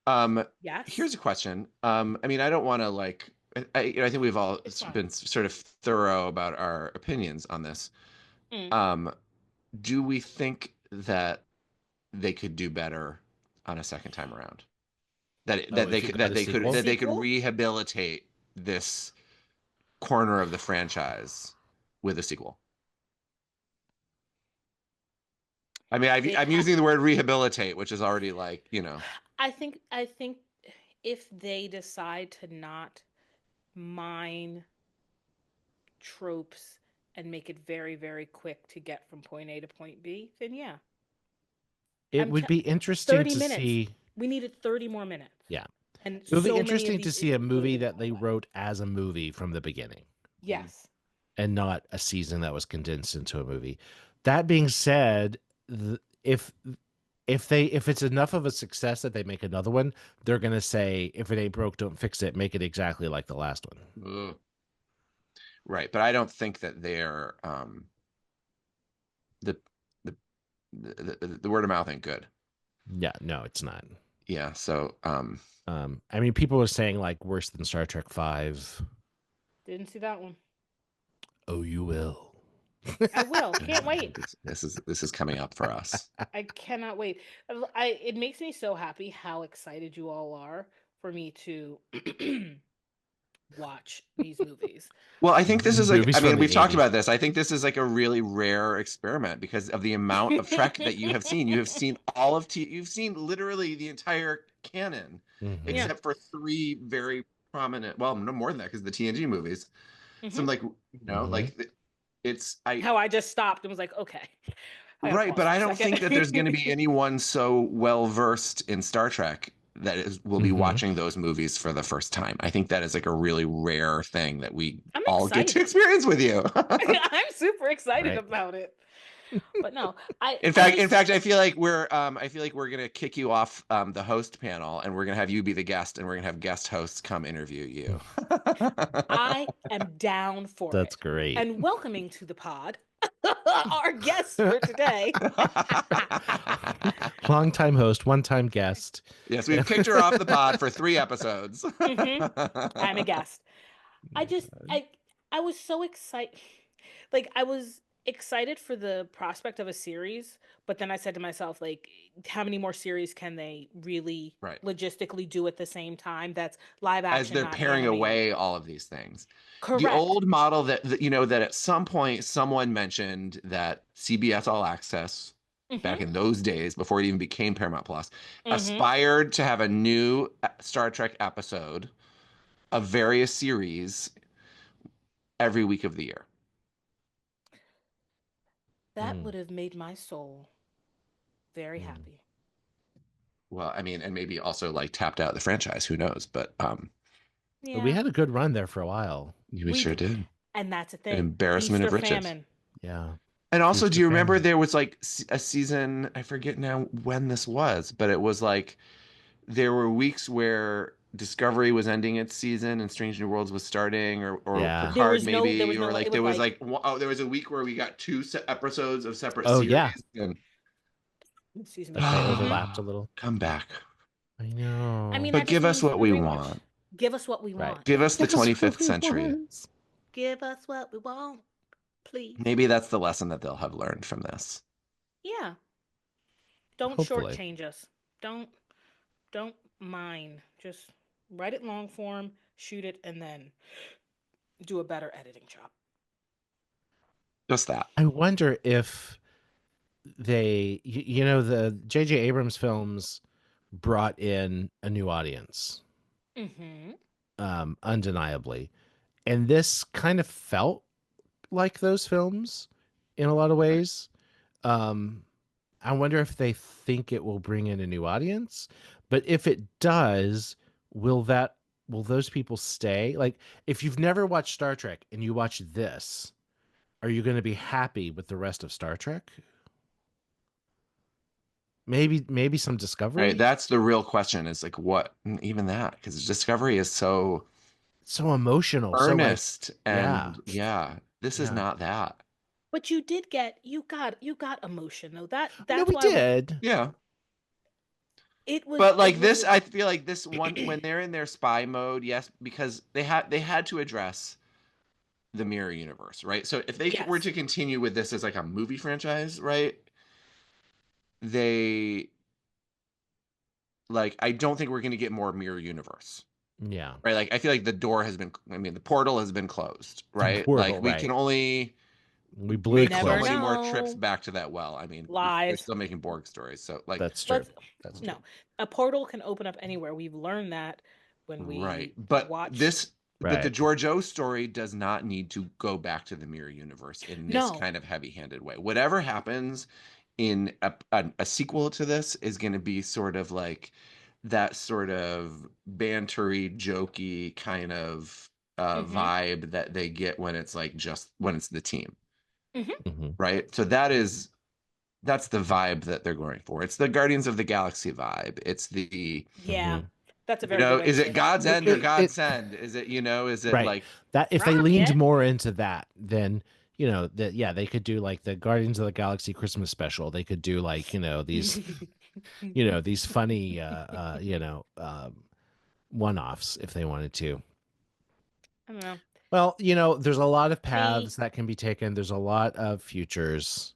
[SPEAKER 8] Yes.
[SPEAKER 7] Here's a question. I mean, I don't want to like. I think we've all been sort of thorough about our opinions on this. Do we think that they could do better on a second time around? That they could rehabilitate this corner of the franchise with a sequel? I mean, I'm using the word rehabilitate, which is already like, you know.
[SPEAKER 8] I think if they decide to not mine tropes and make it very, very quick to get from point A to point B, then yeah.
[SPEAKER 6] It would be interesting to see.
[SPEAKER 8] We needed 30 more minutes.
[SPEAKER 6] Yeah.
[SPEAKER 8] And
[SPEAKER 6] it would be interesting to see a movie that they wrote as a movie from the beginning.
[SPEAKER 8] Yes.
[SPEAKER 6] And not a season that was condensed into a movie. That being said, if it's enough of a success that they make another one, they're gonna say, if it ain't broke, don't fix it. Make it exactly like the last one.
[SPEAKER 7] Ugh. Right, but I don't think that they're the word of mouth ain't good.
[SPEAKER 6] Yeah, no, it's not.
[SPEAKER 7] Yeah, so
[SPEAKER 6] I mean, people were saying like worse than Star Trek 5.
[SPEAKER 8] Didn't see that one.
[SPEAKER 6] Oh, you will.
[SPEAKER 8] I will. Can't wait.
[SPEAKER 7] This is coming up for us.
[SPEAKER 8] I cannot wait. It makes me so happy how excited you all are for me to watch these movies.
[SPEAKER 7] Well, I think this is like, I mean, we've talked about this. I think this is like a really rare experiment because of the amount of Trek that you have seen. You have seen all of you've seen literally the entire canon, except for 3 very prominent, well, no more than that because the TNG movies. So I'm like, you know, like it's
[SPEAKER 8] how I just stopped and was like, okay.
[SPEAKER 7] Right, but I don't think that there's going to be anyone so well versed in Star Trek that will be watching those movies for the first time. I think that is like a really rare thing that we all get to experience with you.
[SPEAKER 8] I'm super excited about it. But no,
[SPEAKER 7] in fact, I feel like we're gonna kick you off the host panel, and we're gonna have you be the guest, and we're gonna have guest hosts come interview you.
[SPEAKER 8] I am down for it.
[SPEAKER 6] That's great.
[SPEAKER 8] And welcoming to the pod, our guest for today,
[SPEAKER 6] long-time host, one-time guest.
[SPEAKER 7] Yes, we've kicked her off the pod for 3 episodes.
[SPEAKER 8] I'm a guest. I was so excited, like I was excited for the prospect of a series, but then I said to myself, like, how many more series can they really logistically do at the same time? That's live action.
[SPEAKER 7] As they're paring away all of these things.
[SPEAKER 8] Correct.
[SPEAKER 7] The old model that you know, that at some point someone mentioned that CBS All Access back in those days before it even became Paramount Plus aspired to have a new Star Trek episode of various series every week of the year.
[SPEAKER 8] That would have made my soul very happy.
[SPEAKER 7] Well, I mean, and maybe also like tapped out the franchise. Who knows? But
[SPEAKER 6] we had a good run there for a while.
[SPEAKER 7] We sure did.
[SPEAKER 8] And that's a thing.
[SPEAKER 7] An embarrassment of riches.
[SPEAKER 8] Famine.
[SPEAKER 6] Yeah.
[SPEAKER 7] And also, do you remember there was like a season? I forget now when this was, but it was like there were weeks where Discovery was ending its season and Strange New Worlds was starting, or Picard maybe, or like there was like there was a week where we got 2 episodes of separate series.
[SPEAKER 6] Yeah.
[SPEAKER 7] And
[SPEAKER 6] they overlapped a little.
[SPEAKER 7] Come back.
[SPEAKER 6] I know.
[SPEAKER 8] I mean,
[SPEAKER 7] but give us what we want.
[SPEAKER 8] Give us what we want.
[SPEAKER 7] Give us the 25th century.
[SPEAKER 8] Give us what we want, please.
[SPEAKER 7] Maybe that's the lesson that they'll have learned from this.
[SPEAKER 8] Yeah. Don't shortchange us. Don't mind. Just write it long form, shoot it, and then do a better editing job.
[SPEAKER 7] Just that.
[SPEAKER 6] I wonder if they, you know, the J.J. Abrams films brought in a new audience, undeniably, and this kind of felt like those films in a lot of ways. I wonder if they think it will bring in a new audience, but if it does, will those people stay? Like, if you've never watched Star Trek and you watch this, are you going to be happy with the rest of Star Trek? Maybe some Discovery.
[SPEAKER 7] Right, that's the real question. Is like, what, even that, because Discovery is so
[SPEAKER 6] emotional,
[SPEAKER 7] earnest, and this is not that.
[SPEAKER 8] But you got emotion though. That's
[SPEAKER 6] we did.
[SPEAKER 7] Yeah.
[SPEAKER 8] It was.
[SPEAKER 7] But like
[SPEAKER 8] it
[SPEAKER 7] this,
[SPEAKER 8] was
[SPEAKER 7] I feel like this one when they're in their spy mode, yes, because they had to address the mirror universe, right? So if they were
[SPEAKER 8] yes.
[SPEAKER 7] to continue with this as like a movie franchise, right? They like I don't think we're going to get more mirror universe.
[SPEAKER 6] Yeah.
[SPEAKER 7] Right? Like I feel like the portal has been closed,
[SPEAKER 6] The
[SPEAKER 7] right?
[SPEAKER 6] portal,
[SPEAKER 7] Like we
[SPEAKER 6] right.
[SPEAKER 7] can only
[SPEAKER 6] We blew it
[SPEAKER 7] make so
[SPEAKER 8] Never
[SPEAKER 6] closed.
[SPEAKER 7] many more
[SPEAKER 8] know.
[SPEAKER 7] trips back to that well. I mean, they're
[SPEAKER 8] Lies.
[SPEAKER 7] still making Borg stories, so like
[SPEAKER 6] That's true.
[SPEAKER 8] Let's no. A portal can open up anywhere. We've learned that when we
[SPEAKER 7] right. But
[SPEAKER 8] watched.
[SPEAKER 7] but the
[SPEAKER 6] Right.
[SPEAKER 7] George O story does not need to go back to the mirror universe in this
[SPEAKER 8] No.
[SPEAKER 7] kind of heavy-handed way. Whatever happens in a sequel to this is going to be sort of like that sort of bantery, jokey kind of vibe that they get when it's like just when it's the team, right? So that's the vibe that they're going for. It's the Guardians of the Galaxy vibe. It's the
[SPEAKER 8] Yeah, that's a very good way
[SPEAKER 7] is
[SPEAKER 8] to
[SPEAKER 7] it
[SPEAKER 8] say
[SPEAKER 7] God's
[SPEAKER 8] that.
[SPEAKER 7] end or God's send? Is it is it
[SPEAKER 6] right.
[SPEAKER 7] like
[SPEAKER 6] That if they leaned
[SPEAKER 8] Rocket.
[SPEAKER 6] more into that, then they could do like the Guardians of the Galaxy Christmas special. They could do like these these funny one-offs if they wanted to.
[SPEAKER 8] I don't know.
[SPEAKER 6] Well, there's a lot of paths that can be taken. There's a lot of futures.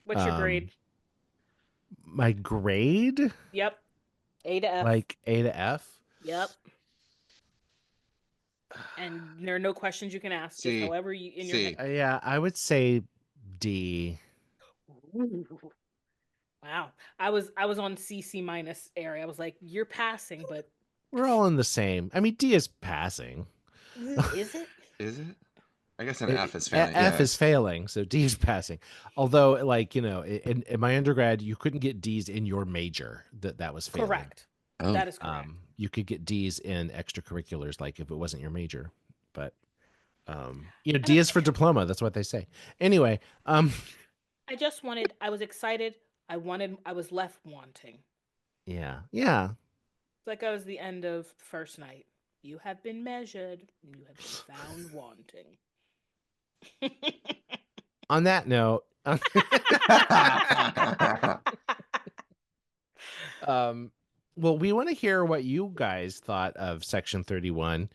[SPEAKER 8] What's your grade?
[SPEAKER 6] My grade?
[SPEAKER 8] Yep. A to F.
[SPEAKER 6] Like A to F?
[SPEAKER 8] Yep. And there are no questions you can ask. Just however you in your head.
[SPEAKER 6] Yeah, I would say D.
[SPEAKER 8] Wow. I was on C minus area. I was like, you're passing, but
[SPEAKER 6] we're all in the same. I mean, D is passing.
[SPEAKER 8] Is it?
[SPEAKER 7] Is it? I guess an F is failing.
[SPEAKER 6] F is failing, so D is passing. Although, like in my undergrad, you couldn't get D's in your major. That was failing.
[SPEAKER 8] Correct. Oh. That is correct.
[SPEAKER 6] You could get D's in extracurriculars, like if it wasn't your major. But D is for diploma. That's what they say. Anyway,
[SPEAKER 8] I was excited. I was left wanting.
[SPEAKER 6] Yeah.
[SPEAKER 8] It's like I was the end of first night. You have been measured. You have been found wanting.
[SPEAKER 6] On that note, well, we want to hear what you guys thought of Section 31.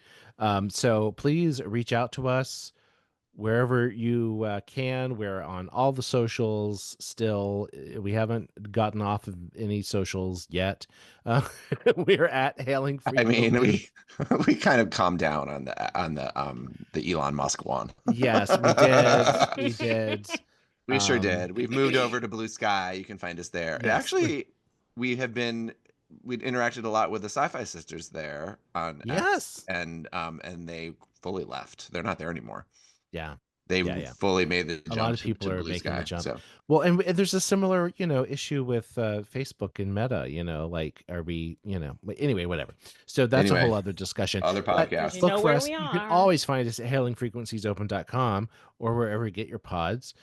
[SPEAKER 6] So please reach out to us wherever you can. We're on all the socials still. We haven't gotten off of any socials yet. We're at Hailing Frequencies.
[SPEAKER 7] I mean, we kind of calmed down on the Elon Musk one.
[SPEAKER 6] Yes, we did. We did.
[SPEAKER 7] We sure did. We've moved over to Blue Sky. You can find us there. Yes. Actually, we'd interacted a lot with the Sci-Fi Sisters there on X, and they fully left. They're not there anymore.
[SPEAKER 6] Yeah.
[SPEAKER 7] They fully made the jump.
[SPEAKER 6] A lot of people
[SPEAKER 7] to
[SPEAKER 6] are
[SPEAKER 7] Blue
[SPEAKER 6] making
[SPEAKER 7] Sky,
[SPEAKER 6] the jump.
[SPEAKER 7] So.
[SPEAKER 6] Well, and there's a similar, issue with Facebook and Meta, like, are we, anyway, whatever. So that's a whole other discussion.
[SPEAKER 7] Other podcast.
[SPEAKER 6] Look for us. You can always find us at hailingfrequenciesopen.com or wherever you get your pods.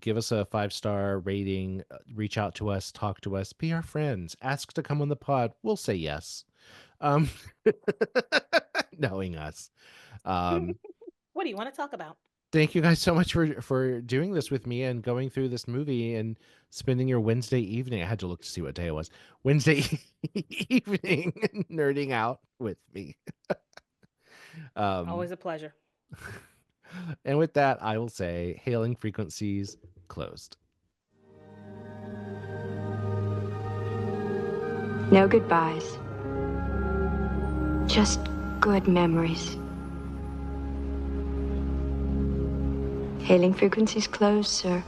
[SPEAKER 6] Give us a 5-star rating, reach out to us, talk to us, be our friends, ask to come on the pod. We'll say yes. Knowing us.
[SPEAKER 8] What do you want to talk about?
[SPEAKER 6] Thank you guys so much for doing this with me and going through this movie and spending your Wednesday evening. I had to look to see what day it was. Wednesday evening nerding out with me.
[SPEAKER 8] Always a pleasure.
[SPEAKER 6] And with that, I will say Hailing Frequencies closed.
[SPEAKER 2] No goodbyes. Just good memories. Hailing Frequencies closed, sir.